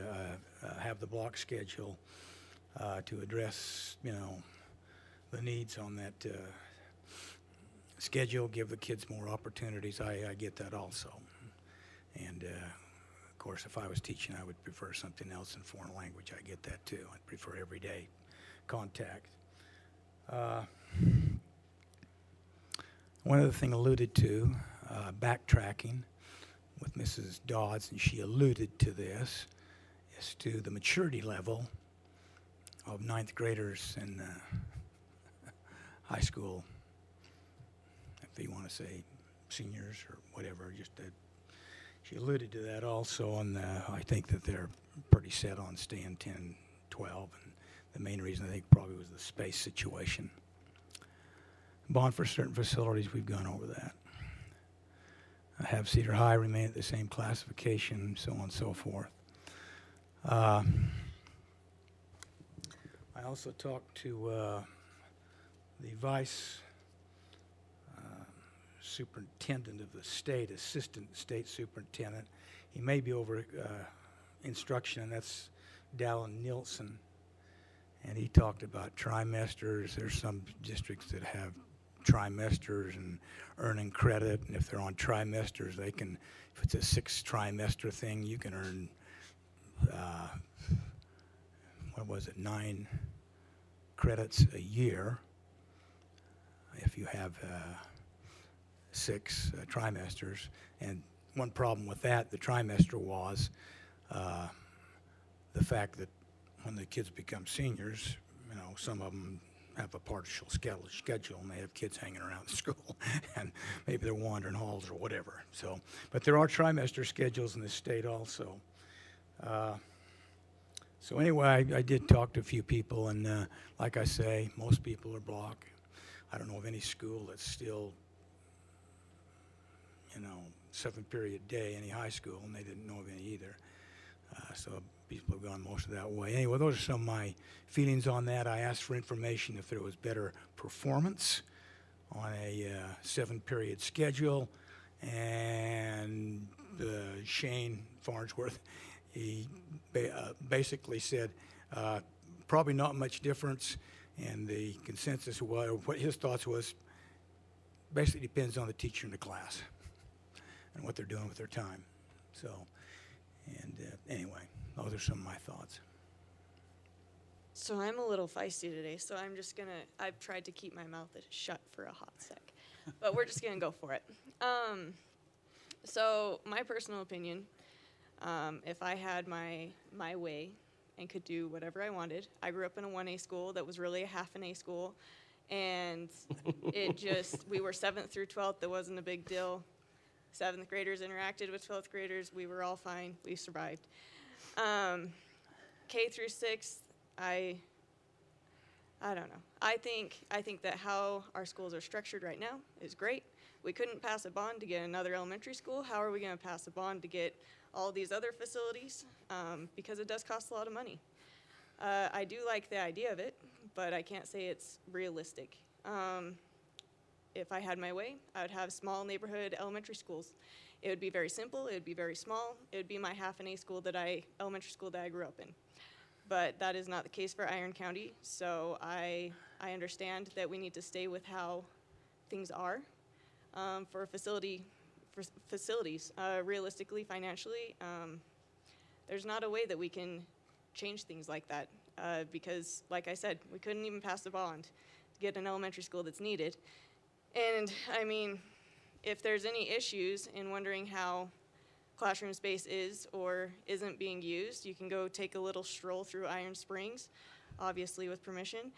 B: have the block schedule to address, the needs on that schedule, give the kids more opportunities. I get that also. And of course, if I was teaching, I would prefer something else in foreign language. I get that too. I'd prefer everyday contact. One other thing alluded to, backtracking with Mrs. Dodds, and she alluded to this, is to the maturity level of ninth graders in high school, if you want to say seniors or whatever. She alluded to that also, and I think that they're pretty set on staying 10, 12, and the main reason I think probably was the space situation. Bond for certain facilities, we've gone over that. Have Cedar High remain at the same classification, so on and so forth. I also talked to the vice superintendent of the state, assistant state superintendent. He may be over instruction, and that's Dallin Nielsen. And he talked about trimesters. There's some districts that have trimesters and earning credit, and if they're on trimesters, they can, if it's a 6-trimester thing, you can earn, 9 credits a year if you have 6 trimesters. And one problem with that, the trimester, was the fact that when the kids become seniors, you know, some of them have a partial schedule, and they have kids hanging around the school, and maybe they're wandering halls or whatever. So, but there are trimester schedules in this state also. So anyway, I did talk to a few people, and like I say, most people are block. I don't know of any school that's still, you know, 7-period day, any high school, and they didn't know of any either. So people have gone most of that way. Anyway, those are some of my feelings on that. I asked for information if there was better performance on a 7-period schedule, and Shane Farnsworth, he basically said probably not much difference, and the consensus was, what his thoughts was, basically depends on the teacher in the class and what they're doing with their time. So, and anyway, those are some of my thoughts.
K: So I'm a little feisty today, so I've tried to keep my mouth shut for a hot sec, but we're just gonna go for it. So my personal opinion, if I had my way and could do whatever I wanted, I grew up in a 1A school that was really a half an A school, and we were 7th through 12th, that wasn't a big deal. 7th graders interacted with 12th graders, we were all fine, we survived. K through 6th, I don't know. I think that how our schools are structured right now is great. We couldn't pass a bond to get another elementary school. How are we going to pass a bond to get all these other facilities? Because it does cost a lot of money. I do like the idea of it, but I can't say it's realistic. If I had my way, I would have small neighborhood elementary schools. It would be very simple. It would be very small. It would be my half an A school elementary school that I grew up in. But that is not the case for Iron County, so I understand that we need to stay with how things are for facilities. Realistically, financially, there's not a way that we can change things like that because, like I said, we couldn't even pass a bond to get an elementary school that's needed. And, I mean, if there's any issues in wondering how classroom space is or isn't being used, you can go take a little stroll through Iron Springs, obviously with permission,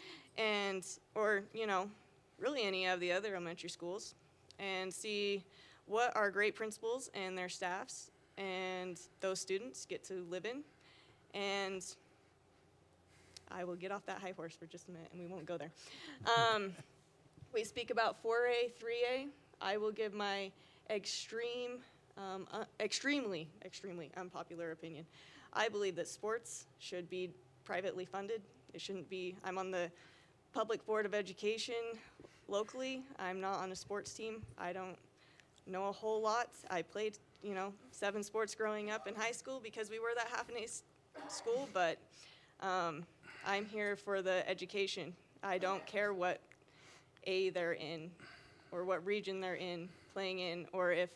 K: or, you know, really any of the other elementary schools, and see what our great principals and their staffs and those students get to live in. And I will get off that high horse for just a minute, and we won't go there. We speak about 4A, 3A. I will give my extremely unpopular opinion. I believe that sports should be privately funded. It shouldn't be. I'm on the Public Board of Education locally. I'm not on a sports team. I don't know a whole lot. I played, 7 sports growing up in high school because we were that half an A school, but I'm here for the education. I don't care what A they're in or what region they're playing in, or if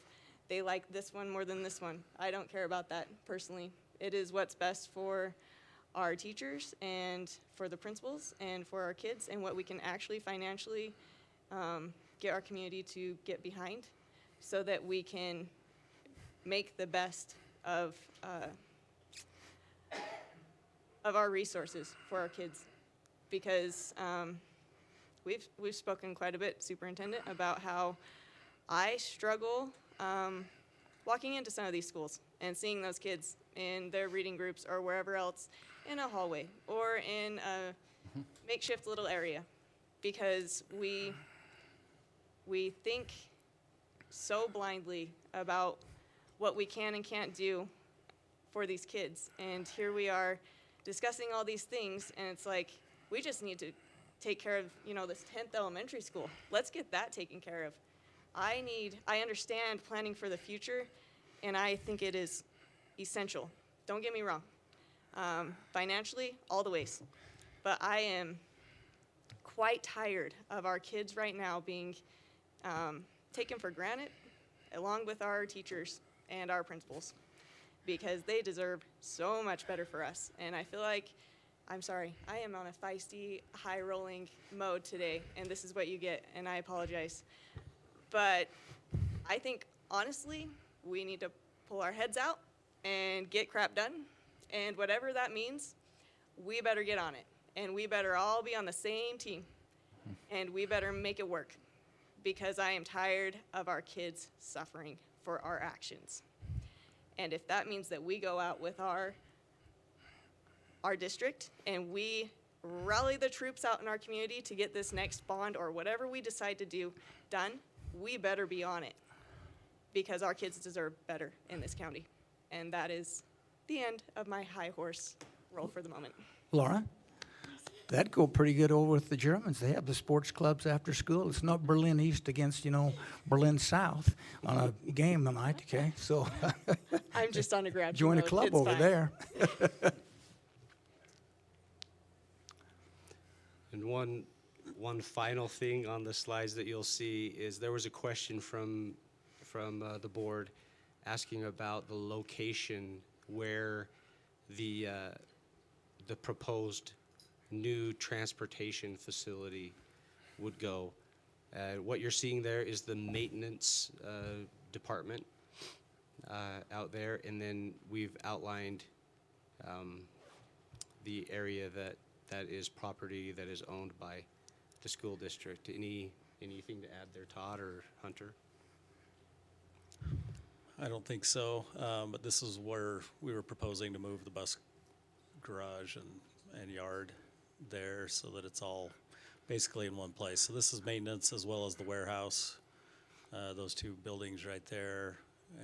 K: they like this one more than this one. I don't care about that personally. It is what's best for our teachers and for the principals and for our kids and what we can actually financially get our community to get behind so that we can make the best of our resources for our kids. Because we've spoken quite a bit, Superintendent, about how I struggle walking into some of these schools and seeing those kids in their reading groups or wherever else in a hallway or in a makeshift little area, because we think so blindly about what we can and can't do for these kids. And here we are discussing all these things, and it's like, we just need to take care of, this 10th elementary school. Let's get that taken care of. I understand planning for the future, and I think it is essential. Don't get me wrong. Financially, all the ways. But I am quite tired of our kids right now being taken for granted, along with our teachers and our principals, because they deserve so much better for us. And I feel like, I'm sorry, I am on a feisty, high-rolling mode today, and this is what you get, and I apologize. But I think, honestly, we need to pull our heads out and get crap done. And whatever that means, we better get on it. And we better all be on the same team. And we better make it work. Because I am tired of our kids suffering for our actions. And if that means that we go out with our district and we rally the troops out in our community to get this next bond or whatever we decide to do done, we better be on it. Because our kids deserve better in this county. And that is the end of my high horse roll for the moment.
B: Laura? That'd go pretty good over with the Germans. They have the sports clubs after school. It's not Berlin East against, Berlin South on a game tonight, okay? So
K: I'm just on a graduate
B: join a
K: mode.
B: club
K: It's
B: over
K: fine.
B: there.
D: And one final thing on the slides that you'll see is there was a question from the board asking about the location where the proposed new transportation facility would go. What you're seeing there is the maintenance department out there, and then we've outlined the area that is property that is owned by the school district. Anything to add there, Todd or Hunter?
F: I don't think so, but this is where we were proposing to move the bus garage and yard there so that it's all basically in one place. So this is maintenance as well as the warehouse, those two buildings right there,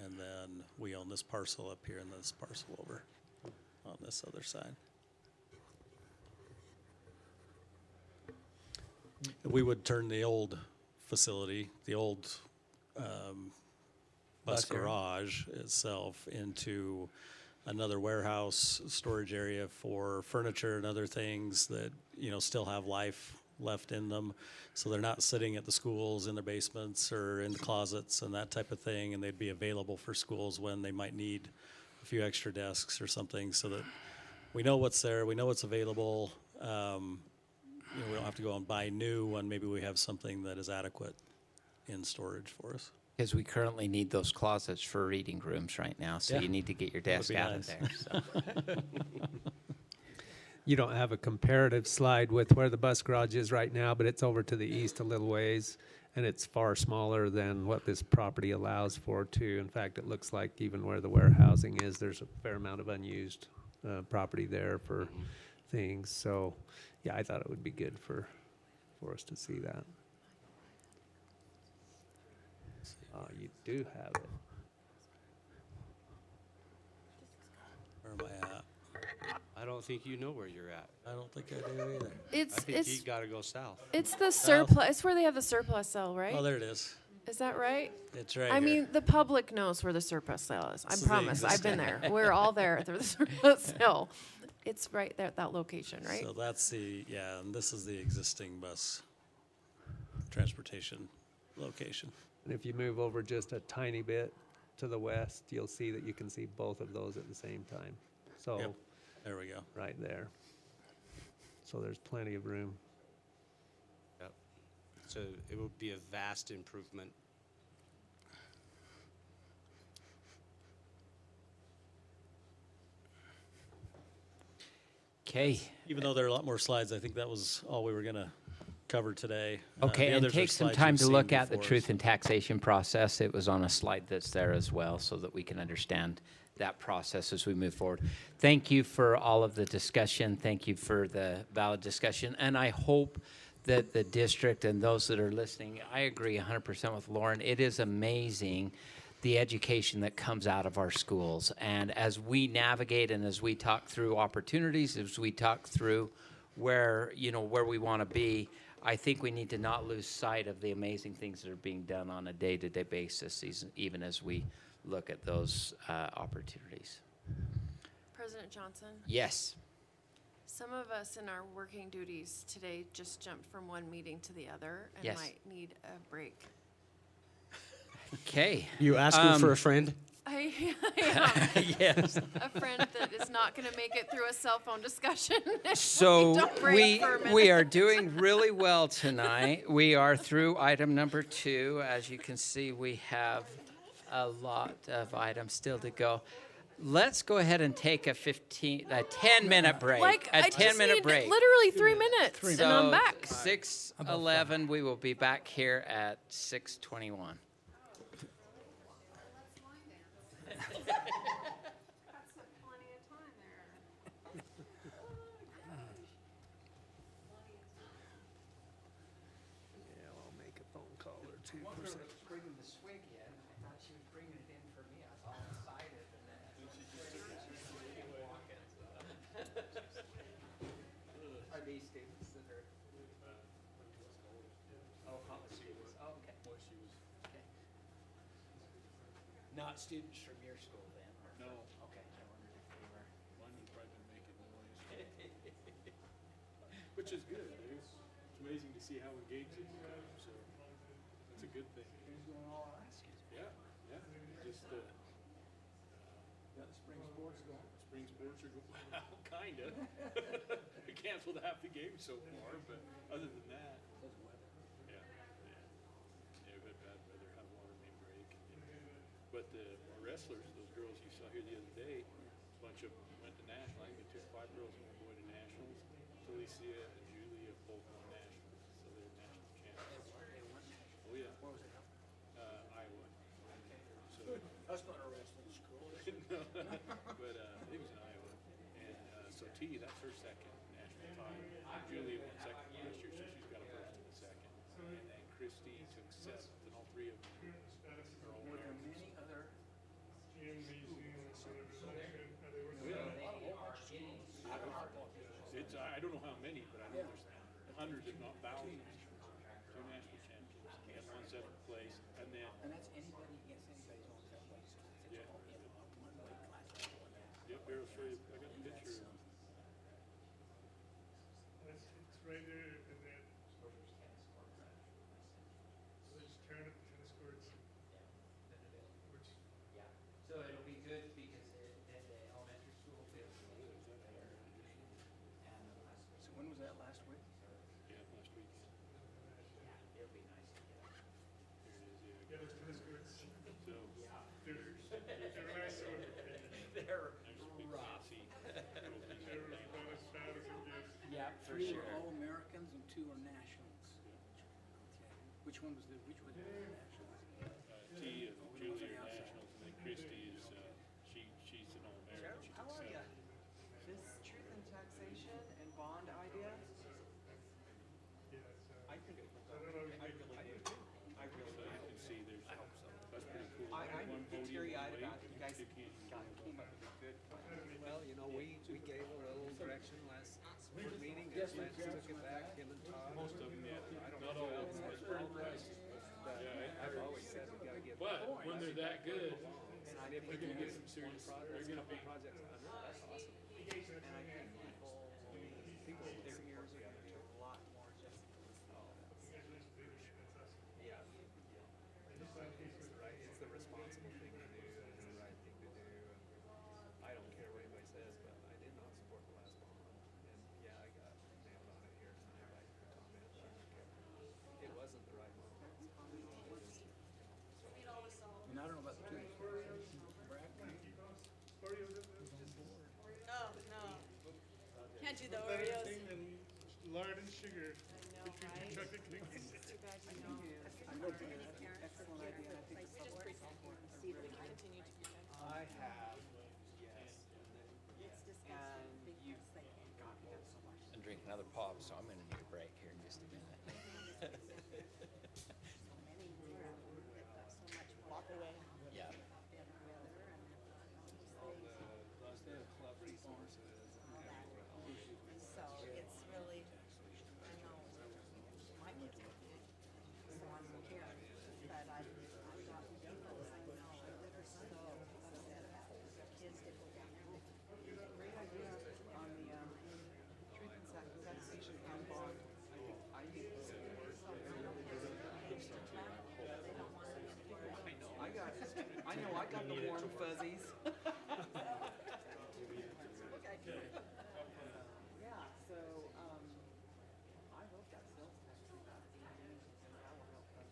F: and then we own this parcel up here and this parcel over on this other side. We would turn the old facility, the old bus
B: Bus area.
F: garage itself into another warehouse storage area for furniture and other things that, still have life left in them. So they're not sitting at the schools in their basements or in the closets and that type of thing, and they'd be available for schools when they might need a few extra desks or something, so that we know what's there, we know what's available. We don't have to go and buy new when maybe we have something that is adequate in storage for us.
C: Because we currently need those closets for reading rooms right now, so
F: Yeah.
C: you need to get your
F: That would
C: desk
F: be
C: out
F: nice.
C: of there. So.
H: You don't have a comparative slide with where the bus garage is right now, but it's over to the east a little ways, and it's far smaller than what this property allows for too. In fact, it looks like even where the warehousing is, there's a fair amount of unused property there for things. So, yeah, I thought it would be good for us to see that. You do have it.
F: Where am I at?
D: I don't think you know where you're at.
F: I don't think I do either.
D: I think you gotta go south.
G: It's the surplus, it's where they have the surplus cell, right?
F: Oh, there it is.
G: Is that right?
F: It's right
G: I
F: here.
G: mean, the public knows where the surplus cell is. I
F: This is the
G: promise. I've been there. We're all there through the surplus cell. It's right there at that location, right?
F: So that's and this is the existing bus transportation location.
H: And if you move over just a tiny bit to the west, you'll see that you can see both of those at the same time. So,
F: Yep. There we go.
H: right there. So there's plenty of room.
D: Yep. So it would be a vast improvement.
C: Okay.
F: Even though there are a lot more slides, I think that was all we were going to cover today.
C: Okay,
F: The
C: and
F: others are
C: take some
F: slides
C: time
F: you've
C: to
F: seen
C: look at the
F: before.
C: truth and taxation process. It was on a slide that's there as well, so that we can understand that process as we move forward. Thank you for all of the discussion. Thank you for the valid discussion. And I hope that the district and those that are listening, I agree 100% with Lauren. It is amazing the education that comes out of our schools. And as we navigate and as we talk through opportunities, as we talk through where we want to be, I think we need to not lose sight of the amazing things that are being done on a day-to-day basis, even as we look at those opportunities.
G: President Johnson,
C: Yes.
G: some of us in our working duties today just jumped from one meeting to the other and
C: Yes.
G: might need a break.
C: Okay.
D: You asking for a friend?
G: I am
C: Yes.
G: a friend that is not going to make it through a cell phone discussion.
C: So
G: don't break
C: we
G: for a minute.
C: we are doing really well tonight. We are through item number 2. As you can see, we have a lot of items still to go. Let's go ahead and take a 10-minute break.
G: Like,
C: A
G: I just
C: 10-minute
G: need
C: break.
G: literally 3 minutes, and I'm
C: So
G: back.
C: 6:11, we will be back here at 6:21.
H: Yeah, I'll make a phone call or two.
C: Bringing the swig in, I thought she was bringing it in for me. I was all excited, and then are these students that are? Oh, college students. Oh, okay. Okay. Not students from your school then? Or-
J: No.
C: Okay, I wondered if they were.
J: Mine would probably been making noise. Which is good. It's amazing to see how engaged they become, so it's a good thing.
C: Who's doing all that?
J: Yeah, yeah. Just,
C: Got the spring sports going?
J: spring sports are, well, kinda. We canceled half the games so far, but other than that. Yeah, yeah. Yeah, we've had bad weather, had a water main break. But our wrestlers, those girls you saw here the other day, a bunch of them went to national. I think it took 5 girls and 1 boy to nationals. Felicia and Julia both won nationals, so they're national champions. Oh, yeah. Where was it? Iowa. So,
B: That's not a wrestling school.
J: no, but I think it was in Iowa. And so T, that's her second national title. Julia won second last year, so she's got a first and a second. And then Christy took 7th, and all 3 of them are all
B: Were there
J: Americans.
B: many other?
J: It's, I don't know how many, but I know there's hundreds, if not thousands. 2 national champions, and 1 7th place, and then,
B: And that's anybody against anybody's on that way. So it's
J: Yeah.
B: all in one weight class.
J: yep, Beryl, show you, I got the picture.
L: It's right there, and then so they just turn up the tennis courts, which
C: So it'll be good because the elementary school field.
B: So when was that, last week?
J: Yeah, last weekend.
C: It'll be nice to get.
J: Here it is,
L: yeah, those tennis courts,
J: So,
L: they're nice. So
C: They're
J: there's a big fancy trophy.
L: they're about as bad as it gets.
C: Yeah, for
B: 3
C: sure.
B: are All-Americans and 2 are nationals. Okay. Which one was the nationals?
J: T and Julia are nationals, and then Christy is, she's an All-American. She took 7th.
M: This truth in taxation and bond idea,
L: Yeah, so
M: I think,
L: I don't know if they
M: I
J: So
M: really,
J: you can see there's, that's pretty cool.
M: I
J: One
M: get
J: podium
M: teary-eyed
J: weight,
M: about it. You guys
J: they can't use
M: got,
J: it.
M: came up with a good plan.
H: Well, you know, we gave a little direction last board meeting, and Lance took it back, him and Todd.
J: Most of them, yeah,
H: I don't
J: not
H: know
J: all
H: if
J: of them,
H: it's
J: but
H: all prices, but
J: Yeah,
H: I've always said we gotta get.
J: But when they're that good,
H: And I
J: they're
H: think
J: gonna
H: we
J: get some serious,
H: projects,
J: they're gonna be,
H: projects under, that's awesome.
M: And I think people, their ears are gonna turn a lot more just.
H: Yeah. It's right, it's the responsible thing to do, it's the right thing to do, and I don't care what anybody says, but I did not support the last bond. And yeah, I got nailed on it here tonight by your comment, I don't care. It wasn't the right one.
B: And I don't know about the 2. Brad?
K: Oh, no. Can't do the Oreos.
L: thing than lard and sugar between chocolate cookies.
M: Excellent idea, I think it's so
K: Continue to do that.
H: I have, yes.
M: And you,
C: And drink another pop, so I'm gonna need a break here in just a minute.
K: Walk away.
C: Yeah.
H: Plus they have club resources and everything.
M: so it's really, I know, my kids are, so I'm here, but I got people saying, no, they're so upset about it. Their kids did go down there. Great idea on the, truth and taxation and bond. I think this is I know, I got the warm fuzzies. Yeah, so, I hope that sales tax. That will help us.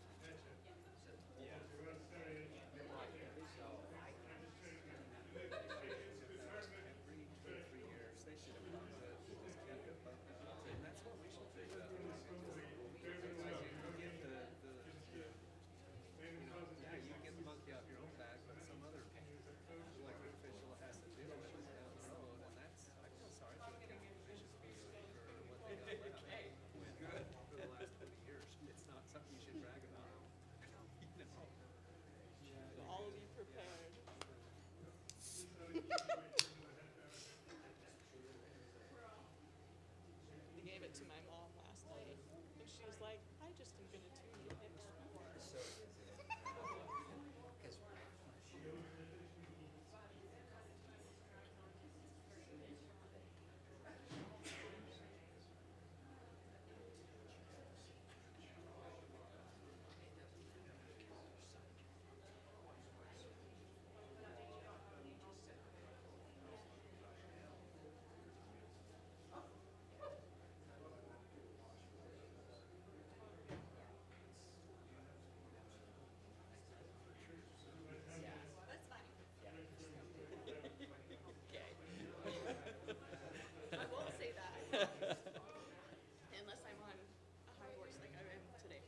K: Unless I'm on a high horse like I am today.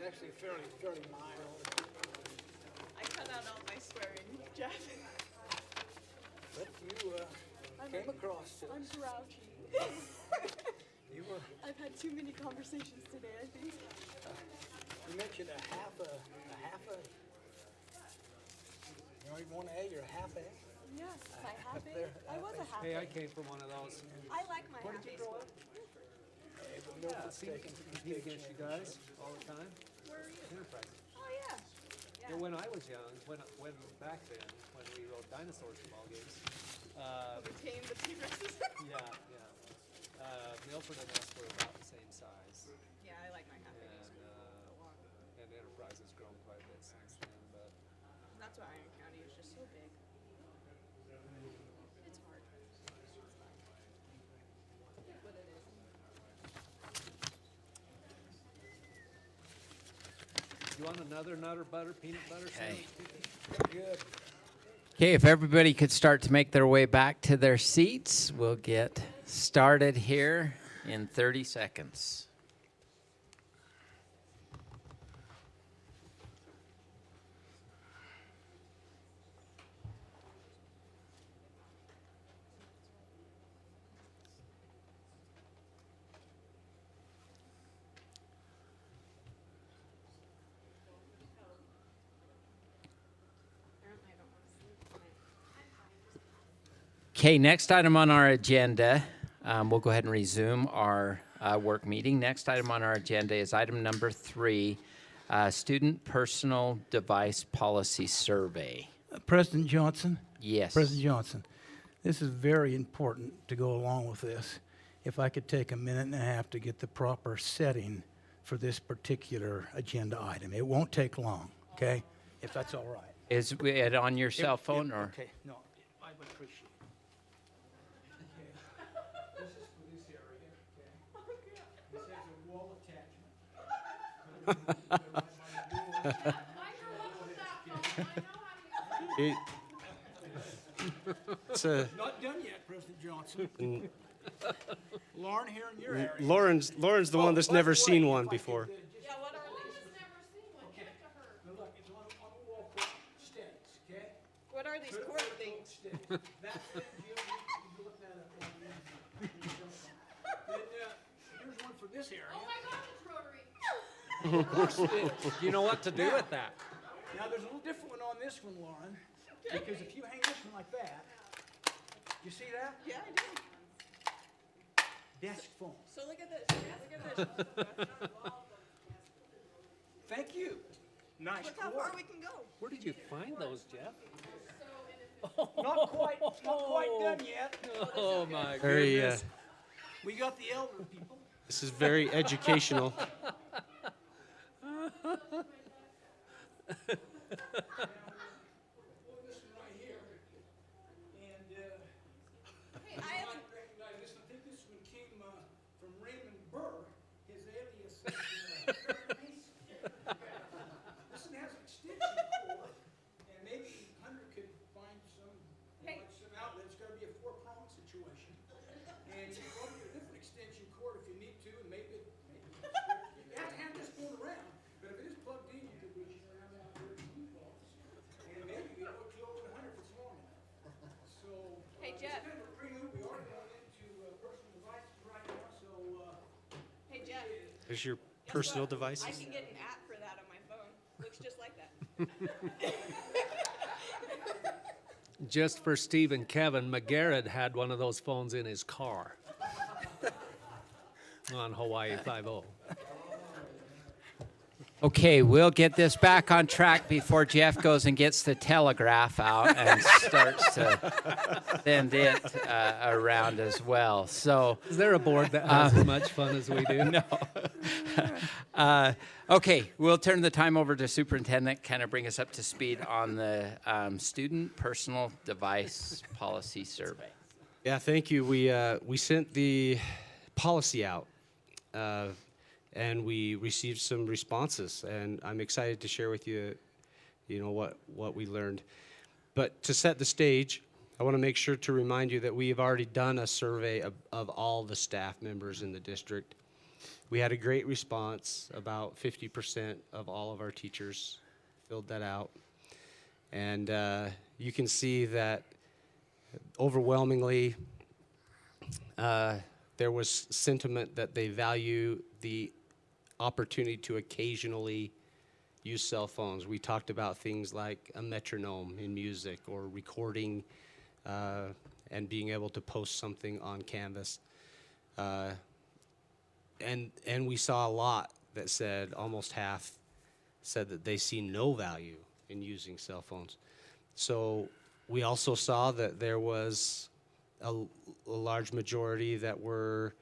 B: Actually fairly mild.
K: I cut out all my swearing, Jeff.
B: But you came across to
K: I'm
B: us.
K: grouchy.
B: You were.
K: I've had too many conversations today, I think.
B: You mentioned a half a. You don't even want an A, you're a half A.
K: Yes, my half A.
B: There,
K: I was a half
H: Hey,
K: A.
H: I came from one of those.
K: I like my
B: Where
K: half
B: did
K: A
B: you grow
K: school.
B: up?
H: Compete against you guys all the time.
K: Where are you?
H: Enterprise.
K: Oh, yeah.
H: Well, when I was young, when back then, when we rode dinosaurs to ball games,
K: We tamed the T-Rexes.
H: yeah. Milford and us were about the same size,
K: Yeah, I like my half A
H: and
K: school.
H: and Enterprise has grown quite a bit since then. But
K: That's why Iron County is just so big. It's hard. What it is.
H: you want another Nutter Butter peanut butter sandwich?
B: Good.
C: Okay, if everybody could start to make their way back to their seats, we'll get started here in 30 seconds.
K: Apparently I don't want to sleep tonight.
C: Okay, next item on our agenda, we'll go ahead and resume our work meeting. Next item on our agenda is item number 3, Student Personal Device Policy Survey.
B: President Johnson?
C: Yes.
B: President Johnson, this is very important to go along with this. If I could take a minute and a half to get the proper setting for this particular agenda item. It won't take long, okay? If that's all right.
C: Is it on your cell phone or?
B: Okay, no, I would appreciate it. Okay. This is for this area, okay? This has a wall attachment.
D: It's a,
B: Not done yet, President Johnson. Lauren here in your area.
D: Lauren's the one that's
B: By
D: never
B: the
D: seen
B: way,
D: one
B: if I could,
D: before.
K: Yeah, what are these?
B: Now look, it's on the wall for stakes, okay?
K: What are these cord things?
B: Stakes. That's it, Jim, you can look that up on the internet. Then, here's one for this area.
G: Oh my gosh, it's rotary.
B: Of course it is.
H: You know what to do with that?
B: Now, there's a little different one on this one, Lauren, because if you hang this one like that, you see that?
K: Yeah, I do.
B: Desk phone.
K: So look at this. Look at this.
B: Thank you. Nice
K: Look how
B: cord.
K: far we can go.
H: Where did you find those, Jeff?
K: So
B: Not quite done yet.
H: Oh, my
D: Very,
H: goodness.
B: We got the elder people.
D: this is very educational.
B: This one right here, and, you might recognize this, I think this one came, from Raymond Burr, his alias. This one has an extension cord, and maybe Hunter could find some, like some outlet, it's gotta be a 4-prong situation. And you can go to a different extension cord if you need to, and maybe, you have to have this going around, but if it is plugged in, you could reach around out there and use those. And maybe we go to over 100 if it's long enough. So.
K: Hey,
B: It's
K: Jeff.
B: kind of a prelude, we are going into personal devices right now, so,
K: Hey, Jeff,
D: There's your personal
K: I
D: devices.
K: can get an app for that on my phone. Looks just like that.
H: Just for Steve and Kevin, McGarrett had one of those phones in his car on Hawaii 5-0.
C: Okay, we'll get this back on track before Jeff goes and gets the telegraph out and starts to send it around as well. So,
H: Is there a board that has as much fun as we do?
C: no. Okay, we'll turn the time over to Superintendent, kind of bring us up to speed on the student personal device policy survey.
D: Yeah, thank you. We sent the policy out, and we received some responses, and I'm excited to share with you, what we learned. But to set the stage, I want to make sure to remind you that we have already done a survey of all the staff members in the district. We had a great response. About 50% of all of our teachers filled that out. And you can see that overwhelmingly there was sentiment that they value the opportunity to occasionally use cell phones. We talked about things like a metronome in music or recording and being able to post something on Canvas. And we saw a lot that said, almost half said that they see no value in using cell phones. So we also saw that there was a large majority that were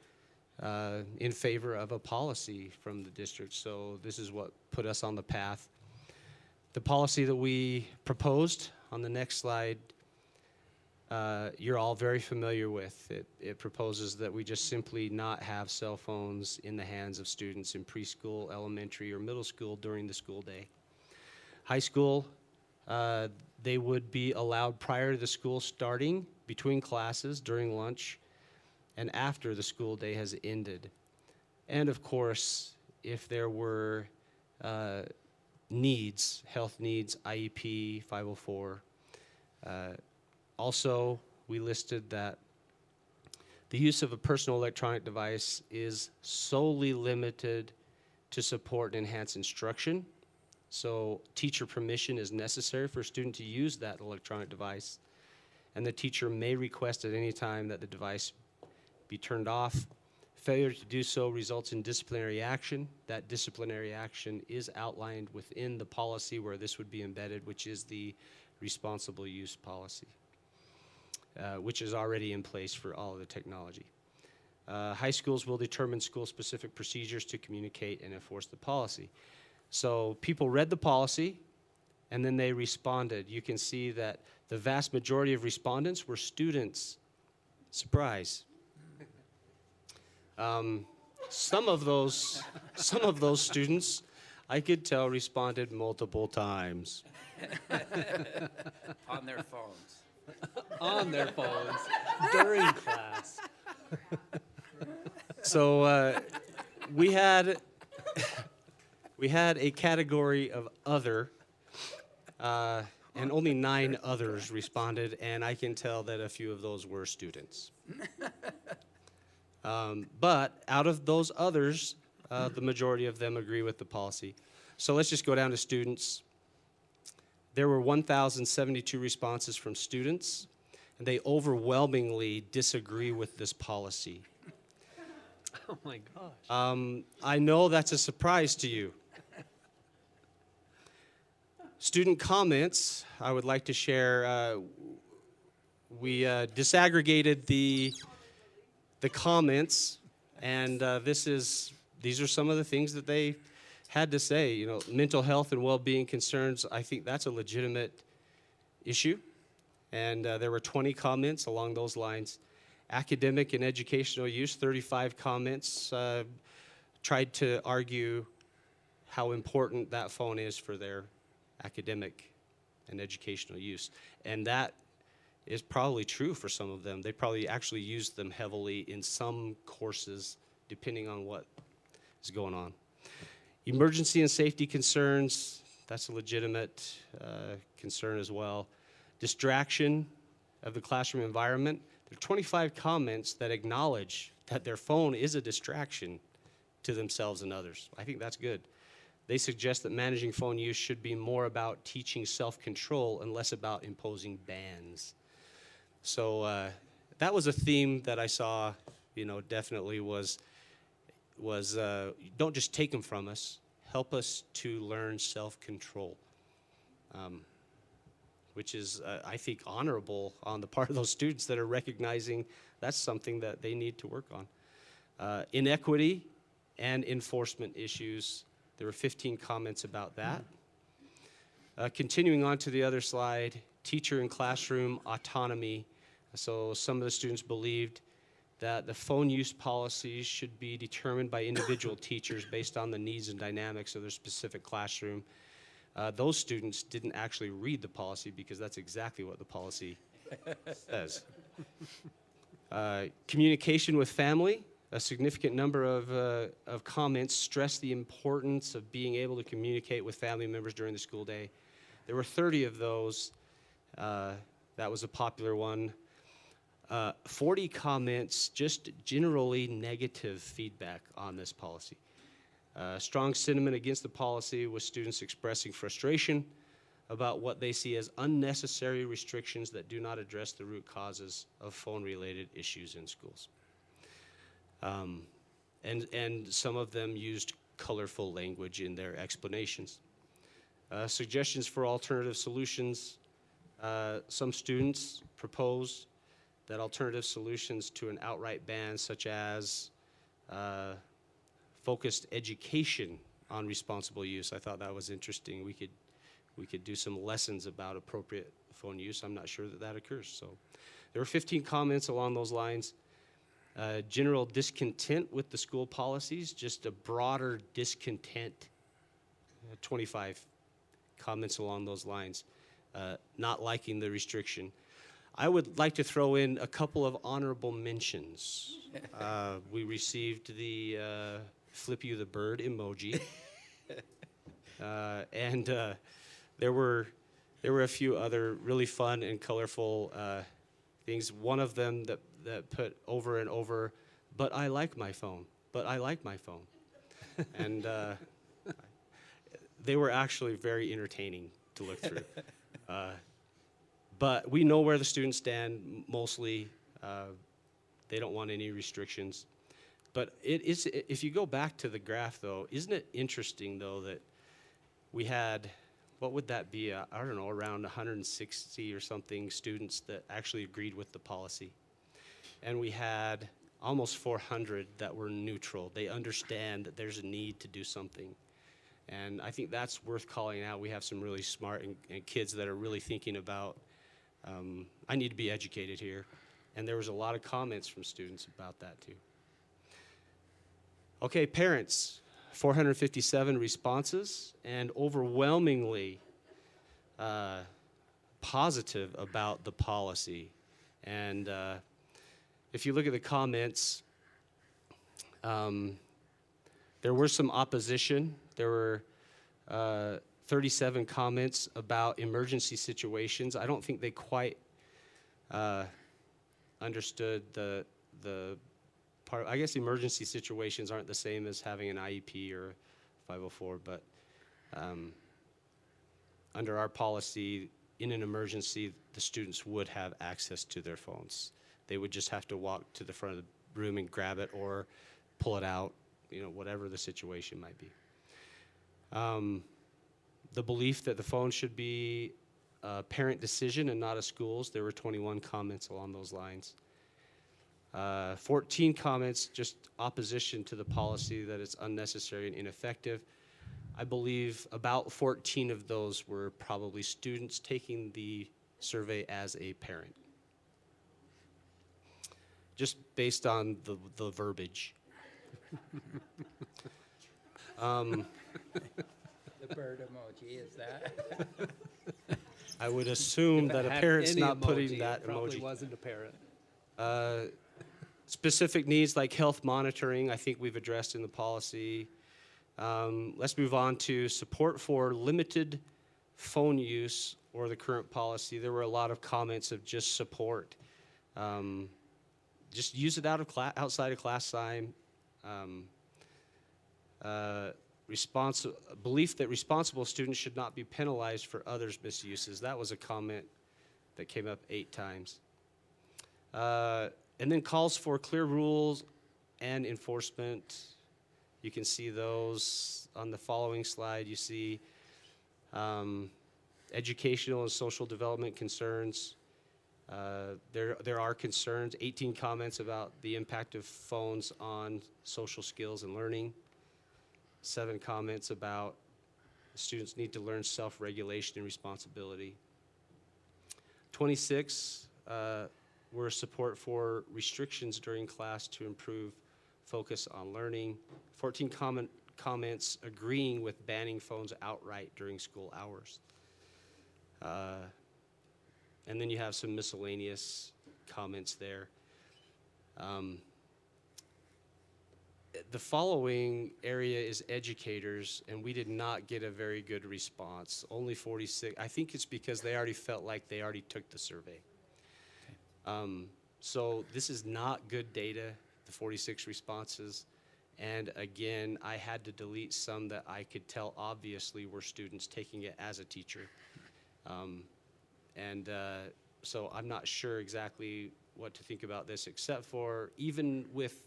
D: in favor of a policy from the district. So this is what put us on the path. The policy that we proposed on the next slide, you're all very familiar with. It proposes that we just simply not have cell phones in the hands of students in preschool, elementary, or middle school during the school day. High school, they would be allowed prior to the school starting, between classes, during lunch, and after the school day has ended. And of course, if there were needs, health needs, IEP, 504. Also, we listed that the use of a personal electronic device is solely limited to support and enhance instruction. So teacher permission is necessary for a student to use that electronic device, and the teacher may request at any time that the device be turned off. Failure to do so results in disciplinary action. That disciplinary action is outlined within the policy where this would be embedded, which is the responsible use policy, which is already in place for all of the technology. High schools will determine school-specific procedures to communicate and enforce the policy. So people read the policy, and then they responded. You can see that the vast majority of respondents were students. Surprise. Some of those students, I could tell, responded multiple times.
C: On their phones.
H: On their phones during class.
D: So we had a category of other, and only 9 others responded, and I can tell that a few of those were students. But out of those others, the majority of them agree with the policy. So let's just go down to students. There were 1,072 responses from students, and they overwhelmingly disagree with this policy.
H: Oh my gosh.
D: I know that's a surprise to you. Student comments, I would like to share. disaggregated the comments, and these are some of the things that they had to say. You know, mental health and well-being concerns, I think that's a legitimate issue, and there were 20 comments along those lines. Academic and educational use, 35 comments, tried to argue how important that phone is for their academic and educational use. And that is probably true for some of them. They probably actually use them heavily in some courses, depending on what is going on. Emergency and safety concerns, that's a legitimate concern as well. Distraction of the classroom environment. There are 25 comments that acknowledge that their phone is a distraction to themselves and others. I think that's good. They suggest that managing phone use should be more about teaching self-control and less about imposing bans. So that was a theme that I saw, you know, definitely was don't just take them from us, help us to learn self-control, which is, I think, honorable on the part of those students that are recognizing that's something that they need to work on. Inequity and enforcement issues, there were 15 comments about that. Continuing on to the other slide, teacher and classroom autonomy. So some of the students believed that the phone use policies should be determined by individual teachers based on the needs and dynamics of their specific classroom. Those students didn't actually read the policy because that's exactly what the policy says. Communication with family. A significant number of comments stress the importance of being able to communicate with family members during the school day. There were 30 of those. That was a popular one. 40 comments, just generally negative feedback on this policy. Strong sentiment against the policy, with students expressing frustration about what they see as unnecessary restrictions that do not address the root causes of phone-related issues in schools. And some of them used colorful language in their explanations. Suggestions for alternative solutions. Some students proposed that alternative solutions to an outright ban, such as focused education on responsible use. I thought that was interesting. We could do some lessons about appropriate phone use. I'm not sure that that occurs. So there were 15 comments along those lines. General discontent with the school policies, just a broader discontent, 25 comments along those lines, not liking the restriction. I would like to throw in a couple of honorable mentions. We received the flip you the bird emoji, and there were a few other really fun and colorful things. One of them that put over and over, but I like my phone, but I like my phone. And they were actually very entertaining to look through. But we know where the students stand mostly. They don't want any restrictions. But if you go back to the graph, though, isn't it interesting, though, that we had, what would that be? I don't know, around 160 or something students that actually agreed with the policy. And we had almost 400 that were neutral. They understand that there's a need to do something. And I think that's worth calling out. We have some really smart and kids that are really thinking about, I need to be educated here. And there was a lot of comments from students about that too. Okay, parents, 457 responses, and overwhelmingly positive about the policy. And if you look at the comments, there were some opposition. There were 37 comments about emergency situations. I don't think they quite understood the part. I guess emergency situations aren't the same as having an IEP or 504, but under our policy, in an emergency, the students would have access to their phones. They would just have to walk to the front of the room and grab it or pull it out, you know, whatever the situation might be. The belief that the phone should be a parent decision and not a school's. There were 21 comments along those lines. 14 comments, just opposition to the policy, that it's unnecessary and ineffective. I believe about 14 of those were probably students taking the survey as a parent, just based on the verbiage.
C: The bird emoji, is that?
D: I would assume that a parent's not putting that
H: Probably
D: emoji.
H: wasn't a parent.
D: Specific needs like health monitoring, I think we've addressed in the policy. Let's move on to support for limited phone use or the current policy. There were a lot of comments of just support. Just use it outside of class time. Belief that responsible students should not be penalized for others' misuses. That was a comment that came up 8 times. And then calls for clear rules and enforcement. You can see those on the following slide. You see educational and social development concerns. There are concerns, 18 comments about the impact of phones on social skills and learning. 7 comments about students need to learn self-regulation and responsibility. 26 were support for restrictions during class to improve focus on learning. 14 comments agreeing with banning phones outright during school hours. And then you have some miscellaneous comments there. The following area is educators, and we did not get a very good response. Only 46. I think it's because they already felt like they already took the survey. So this is not good data, the 46 responses. And again, I had to delete some that I could tell obviously were students taking it as a teacher. So I'm not sure exactly what to think about this, except for even with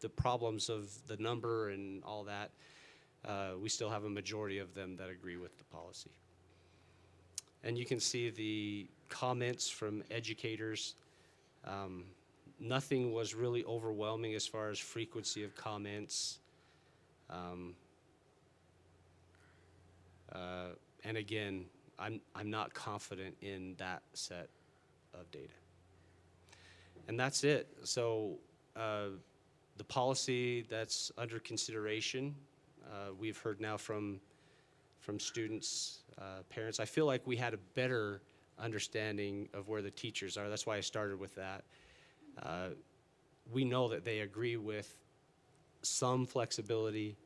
D: the problems of the number and all that, we still have a majority of them that agree with the policy. And you can see the comments from educators. Nothing was really overwhelming as far as frequency of comments. And again, I'm not confident in that set of data. And that's it. So the policy that's under consideration, we've heard now from students, parents. I feel like we had a better understanding of where the teachers are. That's why I started with that. We know that they agree with some flexibility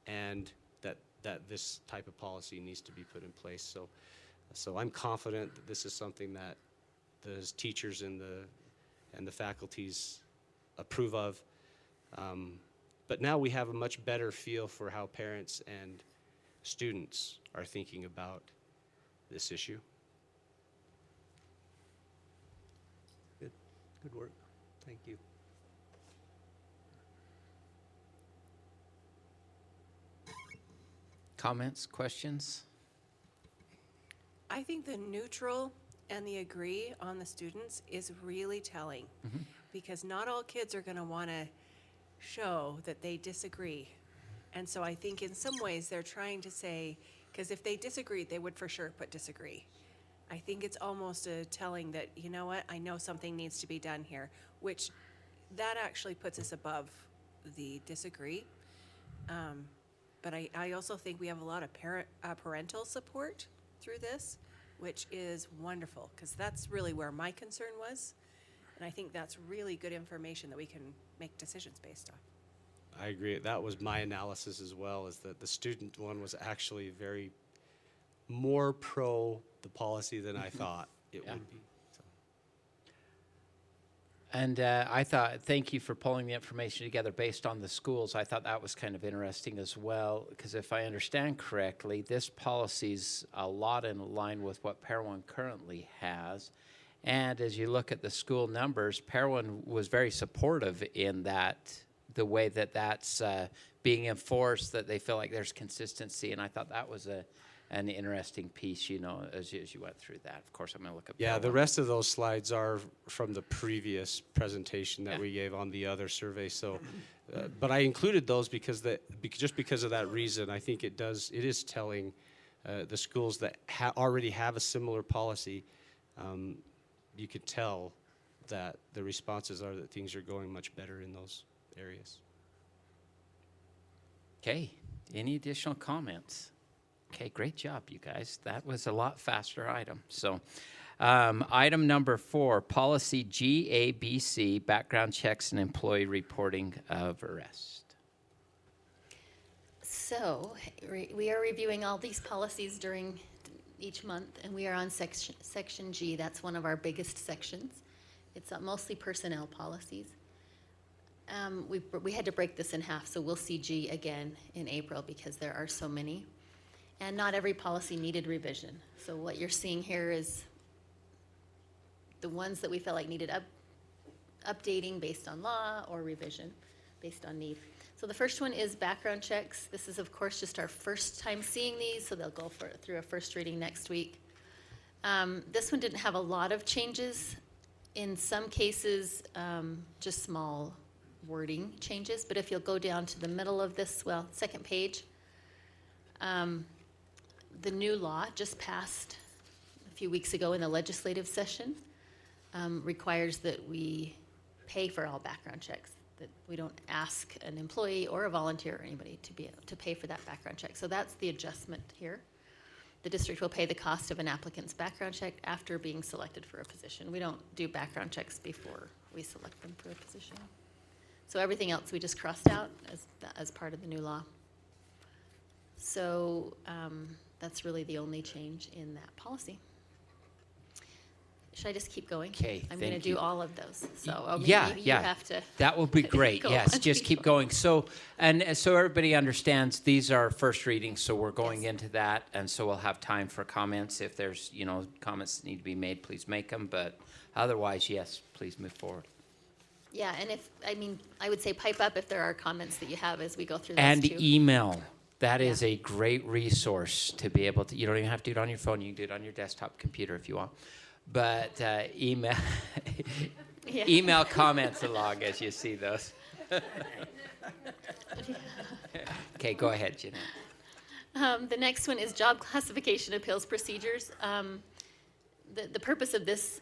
D: and that this type of policy needs to be put in place. So I'm confident that this is something that the teachers and the faculties approve of. But now we have a much better feel for how parents and students are thinking about this issue.
H: Good work. Thank you.
C: Comments, questions?
I: I think the neutral and the agree on the students is really telling, because not all kids are going to want to show that they disagree. And so I think in some ways they're trying to say, because if they disagreed, they would for sure put disagree. I think it's almost a telling that, you know what, I know something needs to be done here, which that actually puts us above the disagree. But I also think we have a lot of parental support through this, which is wonderful, because that's really where my concern was. And I think that's really good information that we can make decisions based on.
D: I agree. That was my analysis as well, is that the student one was actually very more pro the policy than I thought it would be. So.
C: And I thought, thank you for pulling the information together based on the schools. I thought that was kind of interesting as well, because if I understand correctly, this policy's a lot in line with what Parowan currently has. And as you look at the school numbers, Parowan was very supportive in that, the way that that's being enforced, that they feel like there's consistency. And I thought that was an interesting piece, you know, as you went through that. Of course, I'm going to look up.
D: Yeah,
C: that
D: the
C: one.
D: rest of those slides are from the previous presentation that
C: Yeah.
D: we gave on the other survey. So, but I included those just because of that reason. I think it is telling the schools that already have a similar policy. You could tell that the responses are that things are going much better in those areas.
C: Okay, any additional comments? Okay, great job, you guys. That was a lot faster item. So, item number 4, policy GABC, background checks and employee reporting of arrest.
N: So, we are reviewing all these policies during each month, and we are on section G. That's one of our biggest sections. It's mostly personnel policies. We had to break this in half, so we'll see G again in April because there are so many. And not every policy needed revision. So what you're seeing here is the ones that we felt like needed updating based on law or revision based on need. So the first one is background checks. This is, of course, just our first time seeing these, so they'll go through a first reading next week. This one didn't have a lot of changes. In some cases, just small wording changes, but if you'll go down to the middle of this, second page, the new law just passed a few weeks ago in the legislative session, requires that we pay for all background checks, that we don't ask an employee or a volunteer or anybody to pay for that background check. So that's the adjustment here. The district will pay the cost of an applicant's background check after being selected for a position. We don't do background checks before we select them for a position. So everything else we just crossed out as part of the new law. So that's really the only change in that policy. Should I just keep going?
C: Okay,
N: I'm going to
C: thank
N: do
C: you.
N: all of those. So maybe you
C: yeah,
N: have to.
C: That will be great.
N: go
C: Yes,
N: on.
C: just keep going. So, and so everybody understands these are first readings, so we're going
N: Yes.
C: into that, and so we'll have time for comments. If there's, comments that need to be made, please make them, but otherwise, yes, please move forward.
N: Yeah, and I would say pipe up if there are comments that you have as we go through those
C: And
N: too.
C: email. That
N: Yeah.
C: is a great resource to be able to, you don't even have to do it on your phone, you can do it on your desktop computer if you want. But email,
N: Yeah.
C: email comments along as you see those. Okay, go ahead, Jeanette.
N: The next one is job classification appeals procedures. The purpose of this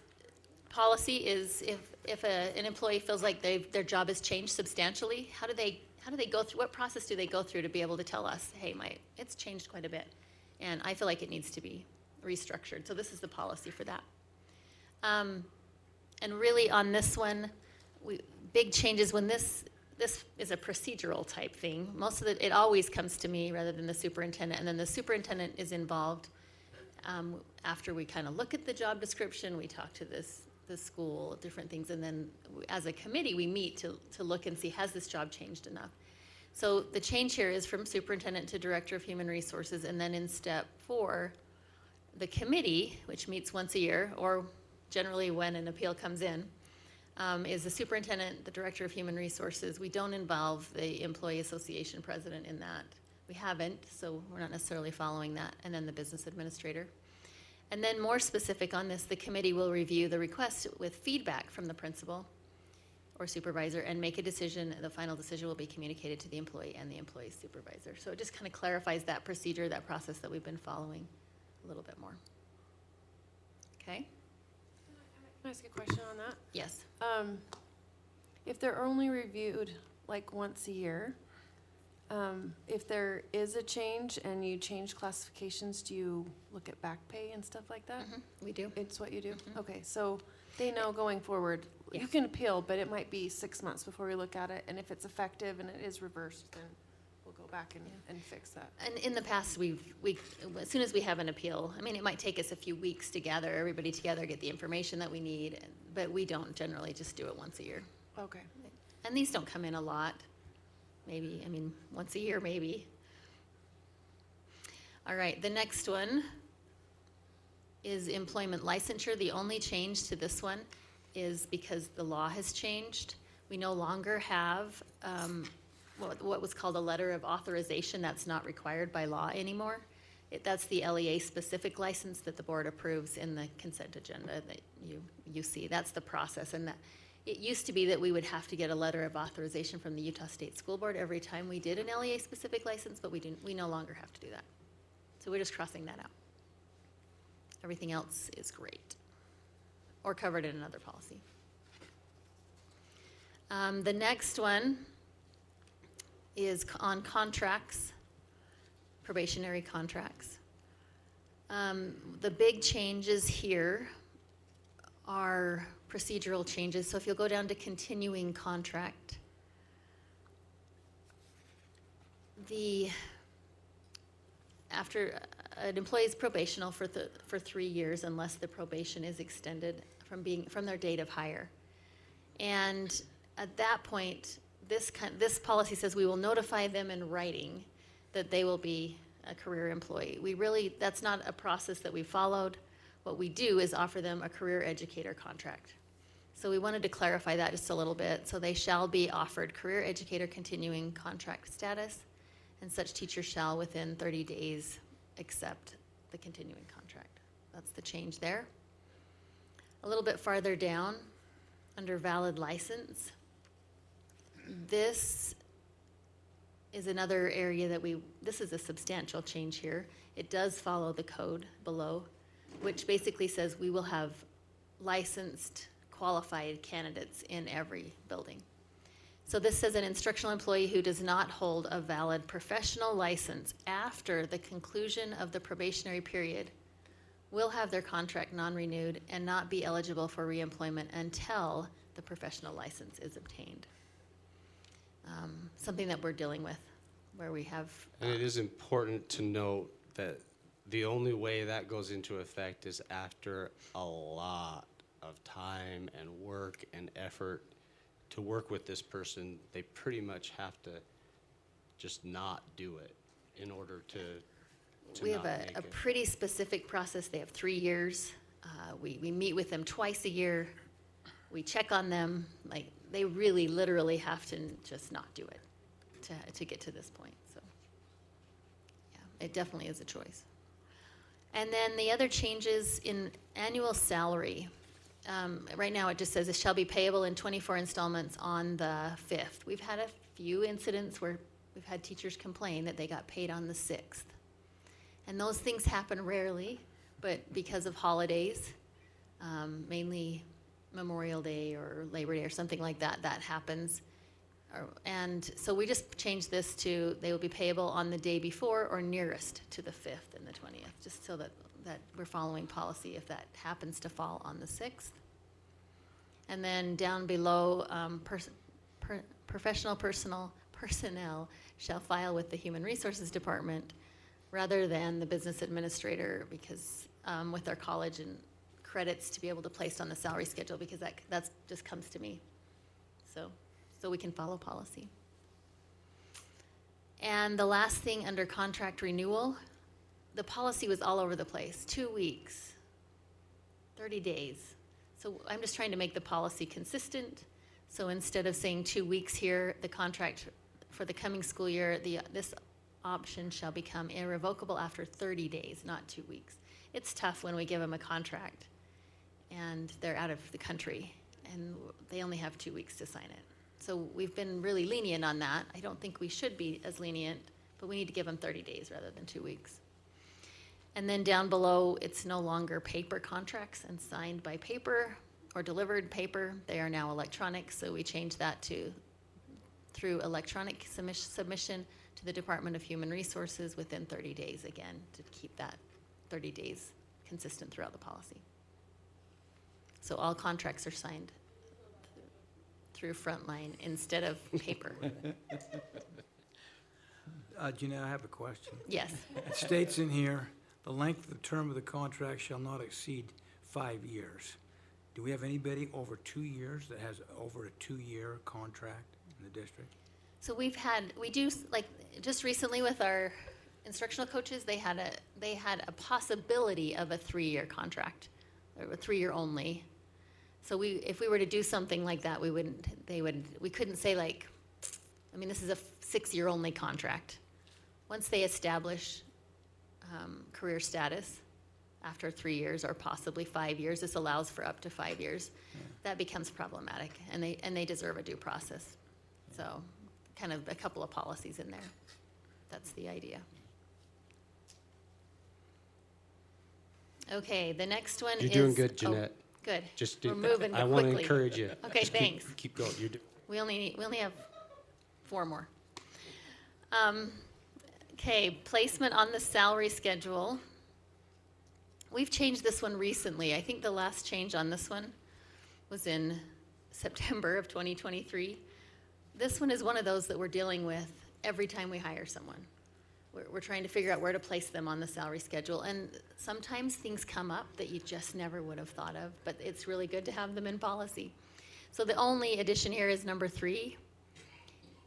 N: policy is if an employee feels like their job has changed substantially, how do they go through, what process do they go through to be able to tell us, hey, it's changed quite a bit, and I feel like it needs to be restructured. So this is the policy for that. And really on this one, big changes when this is a procedural type thing. Most of it always comes to me rather than the superintendent, and then the superintendent is involved after we kind of look at the job description, we talk to the school, different things, and then as a committee, we meet to look and see, has this job changed enough? So the change here is from superintendent to director of human resources, and then in step 4, the committee, which meets once a year, or generally when an appeal comes in, is the superintendent, the director of human resources. We don't involve the employee association president in that. We haven't, so we're not necessarily following that, and then the business administrator. And then more specific on this, the committee will review the request with feedback from the principal or supervisor and make a decision. The final decision will be communicated to the employee and the employee's supervisor. So it just kind of clarifies that procedure, that process that we've been following a little bit more. Okay?
G: Can I ask a question on that?
N: Yes.
G: If they're only reviewed like once a year, if there is a change and you change classifications, do you look at back pay and stuff like that?
N: We do.
G: It's what you do? Okay, so they know going forward,
N: Yeah.
G: you can appeal, but it might be 6 months before we look at it, and if it's effective and it is reversed, then we'll go back and fix that.
N: And in the past, as soon as we have an appeal, it might take us a few weeks to gather everybody together, get the information that we need, but we don't generally just do it once a year.
G: Okay.
N: And these don't come in a lot. Maybe, once a year, maybe. All right, the next one is employment licensure. The only change to this one is because the law has changed. We no longer have what was called a letter of authorization. That's not required by law anymore. That's the LEA-specific license that the board approves in the consent agenda that you see. That's the process. And that, it used to be that we would have to get a letter of authorization from the Utah State School Board every time we did an LEA-specific license, but we no longer have to do that. So we're just crossing that out. Everything else is great, or covered in another policy. The next one is on contracts, probationary contracts. The big changes here are procedural changes. So if you'll go down to continuing contract, after an employee is probational for 3 years unless the probation is extended from their date of hire. And at that point, this policy says we will notify them in writing that they will be a career employee. That's not a process that we followed. What we do is offer them a career educator contract. So we wanted to clarify that just a little bit. So they shall be offered career educator continuing contract status, and such teacher shall within 30 days accept the continuing contract. That's the change there. A little bit farther down, under valid license, this is another area this is a substantial change here. It does follow the code below, which basically says we will have licensed, qualified candidates in every building. So this says an instructional employee who does not hold a valid professional license after the conclusion of the probationary period will have their contract non-renewed and not be eligible for reemployment until the professional license is obtained. Something that we're dealing with, where we have.
D: And it is important to note that the only way that goes into effect is after a lot of time and work and effort to work with this person. They pretty much have to just not do it in order to
N: We have
D: not
N: a
D: make it.
N: pretty specific process. They have 3 years. We meet with them twice a year. We check on them. Like, they really literally have to just not do it to get to this point. So yeah, it definitely is a choice. And then the other changes in annual salary. Right now it just says it shall be payable in 24 installments on the 5th. We've had a few incidents where we've had teachers complain that they got paid on the 6th. And those things happen rarely, but because of holidays, mainly Memorial Day or Labor Day or something like that, that happens. And so we just changed this to they will be payable on the day before or nearest to the 5th and the 20th, just so that we're following policy if that happens to fall on the 6th. And then down below, professional personnel shall file with the Human Resources Department rather than the business administrator, because with our college and credits to be able to place on the salary schedule, because that just comes to me. So we can follow policy. And the last thing under contract renewal, the policy was all over the place. 2 weeks, 30 days. So I'm just trying to make the policy consistent. So instead of saying 2 weeks here, the contract for the coming school year, this option shall become irrevocable after 30 days, not 2 weeks. It's tough when we give them a contract and they're out of the country and they only have 2 weeks to sign it. So we've been really lenient on that. I don't think we should be as lenient, but we need to give them 30 days rather than 2 weeks. And then down below, it's no longer paper contracts and signed by paper or delivered paper. They are now electronic, so we changed that to through electronic submission to the Department of Human Resources within 30 days, again, to keep that 30 days consistent throughout the policy. So all contracts are signed through Frontline instead of paper.
B: Jeanette, I have a question.
N: Yes.
B: It states in here, the length of the term of the contract shall not exceed 5 years. Do we have anybody over 2 years that has over a 2-year contract in the district?
N: So we do, like, just recently with our instructional coaches, they had a possibility of a 3-year contract, or a 3-year only. So if we were to do something like that, we couldn't say like, I mean, this is a 6-year only contract. Once they establish career status after 3 years or possibly 5 years. This allows for up to 5 years. That becomes problematic, and they deserve a due process. So kind of a couple of policies in there. That's the idea. Okay, the next one is.
D: You're doing good,
N: oh,
D: Jeanette.
N: Good.
D: Just
N: We're moving
D: I want to
N: quickly.
D: encourage you.
N: Okay,
D: Just
N: thanks.
D: Keep going.
N: We only have 4 more. Okay, placement on the salary schedule. We've changed this one recently. I think the last change on this one was in September of 2023. This one is one of those that we're dealing with every time we hire someone. We're trying to figure out where to place them on the salary schedule. And sometimes things come up that you just never would have thought of, but it's really good to have them in policy. So the only addition here is number 3.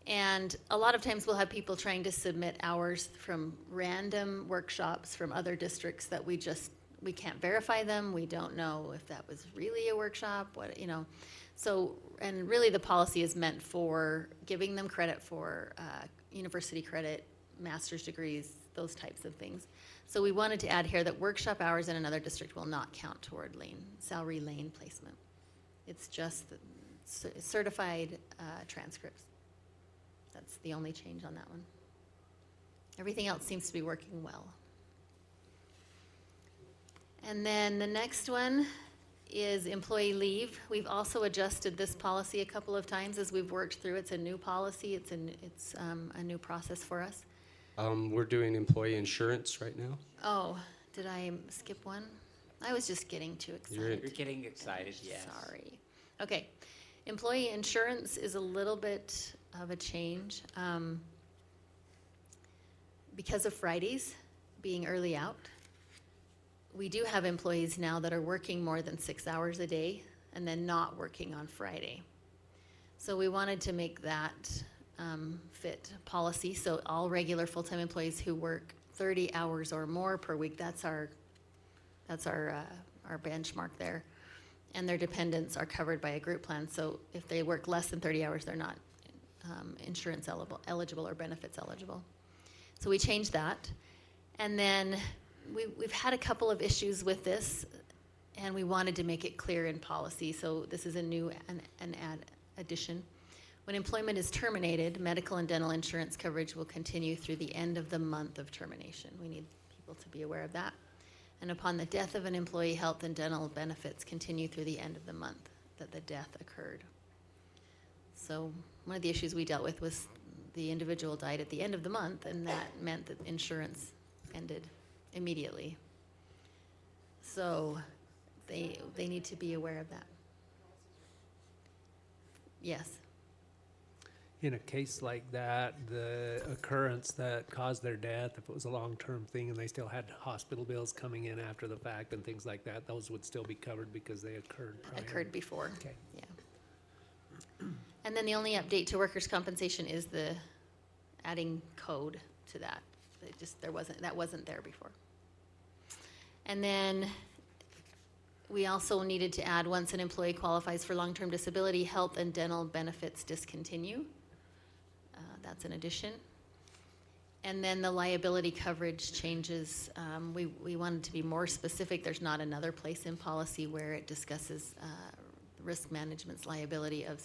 N: And a lot of times we'll have people trying to submit hours from random workshops from other districts that we can't verify them. We don't know if that was really a workshop, So, and really the policy is meant for giving them credit for university credit, master's degrees, those types of things. So we wanted to add here that workshop hours in another district will not count toward salary lane placement. It's just the certified transcripts. That's the only change on that one. Everything else seems to be working well. And then the next one is employee leave. We've also adjusted this policy a couple of times as we've worked through. It's a new policy. It's a new process for us.
D: We're doing employee insurance right now.
N: Oh, did I skip one? I was just getting too excited.
C: You're getting excited, yes.
N: Sorry. Okay. Employee insurance is a little bit of a change. Because of Fridays being early out, we do have employees now that are working more than 6 hours a day and then not working on Friday. So we wanted to make that fit policy. So all regular full-time employees who work 30 hours or more per week, that's our benchmark there. And their dependents are covered by a group plan. So if they work less than 30 hours, they're not insurance eligible or benefits eligible. So we changed that. And then we've had a couple of issues with this, and we wanted to make it clear in policy. So this is a new addition. When employment is terminated, medical and dental insurance coverage will continue through the end of the month of termination. We need people to be aware of that. And upon the death of an employee, health and dental benefits continue through the end of the month that the death occurred. So one of the issues we dealt with was the individual died at the end of the month, and that meant that insurance ended immediately. So they need to be aware of that. Yes.
H: In a case like that, the occurrence that caused their death, if it was a long-term thing and they still had hospital bills coming in after the fact and things like that, those would still be covered because they occurred prior.
N: Occurred before.
H: Okay.
N: Yeah. And then the only update to workers' compensation is the adding code to that. That wasn't there before. And then we also needed to add, once an employee qualifies for long-term disability, health and dental benefits discontinue. That's an addition. And then the liability coverage changes. We wanted to be more specific. There's not another place in policy where it discusses risk management's liability of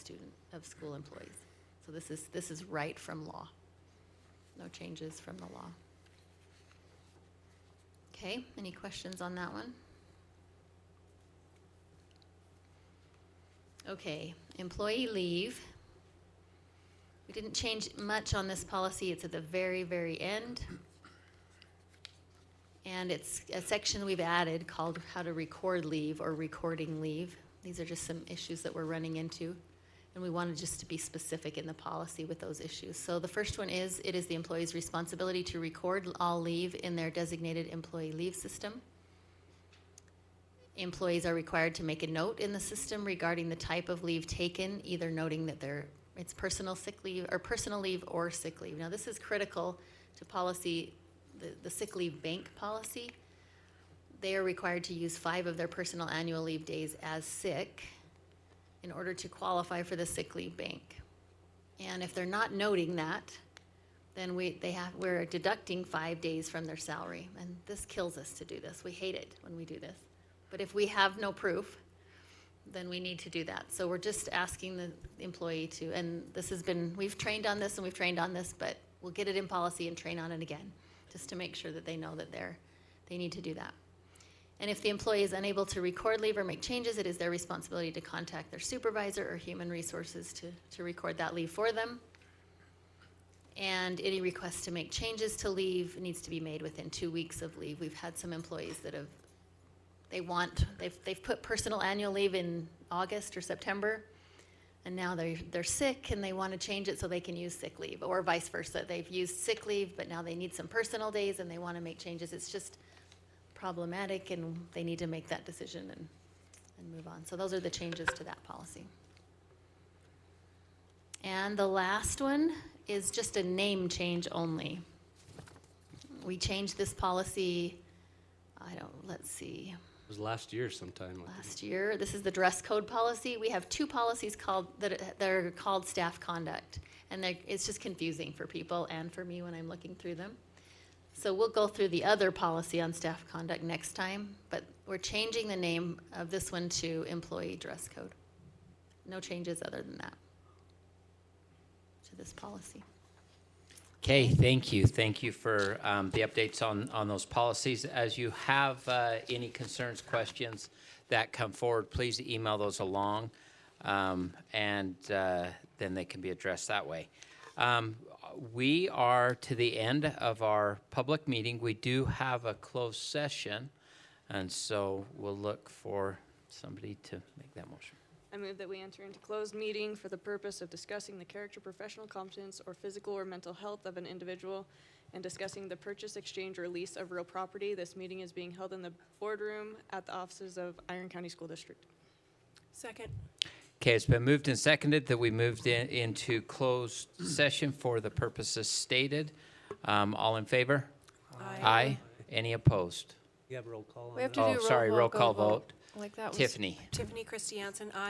N: school employees. So this is right from law. No changes from the law. Okay, any questions on that one? Okay, employee leave. We didn't change much on this policy. It's at the very, very end. And it's a section we've added called how to record leave or recording leave. These are just some issues that we're running into. And we wanted just to be specific in the policy with those issues. So the first one is, it is the employee's responsibility to record all leave in their designated employee leave system. Employees are required to make a note in the system regarding the type of leave taken, either noting that it's personal sick leave or personal leave or sick leave. Now this is critical to policy, the sick leave bank policy. They are required to use 5 of their personal annual leave days as sick in order to qualify for the sick leave bank. And if they're not noting that, then we're deducting 5 days from their salary. And this kills us to do this. We hate it when we do this. But if we have no proof, then we need to do that. So we're just asking the employee to, and this has been, we've trained on this and we've trained on this, but we'll get it in policy and train on it again, just to make sure that they know that they need to do that. And if the employee is unable to record leave or make changes, it is their responsibility to contact their supervisor or human resources to record that leave for them. And any request to make changes to leave needs to be made within 2 weeks of leave. We've had some employees that they've put personal annual leave in August or September, and now they're sick and they want to change it so they can use sick leave, or vice versa. They've used sick leave, but now they need some personal days and they want to make changes. It's just problematic, and they need to make that decision and move on. So those are the changes to that policy. And the last one is just a name change only. We changed this policy, let's see.
D: It was last year sometime.
N: Last year. This is the dress code policy. We have 2 policies that are called staff conduct, and it's just confusing for people and for me when I'm looking through them. So we'll go through the other policy on staff conduct next time, but we're changing the name of this one to employee dress code. No changes other than that to this policy.
C: Okay, thank you. Thank you for the updates on those policies. As you have any concerns, questions that come forward, please email those along, and then they can be addressed that way. We are to the end of our public meeting. We do have a closed session, and so we'll look for somebody to make that motion.
K: I move that we enter into closed meeting for the purpose of discussing the character, professional competence, or physical or mental health of an individual and discussing the purchase, exchange, or lease of real property. This meeting is being held in the boardroom at the offices of Iron County School District.
I: Second.
C: Okay, it's been moved and seconded that we moved into closed session for the purposes stated. All in favor? Aye. Any opposed?
H: You have roll call on
G: We have
H: that?
G: to do
C: Oh, sorry, roll call
G: go
C: vote.
G: Like that was
C: Tiffany?
I: Tiffany Christiansen, aye.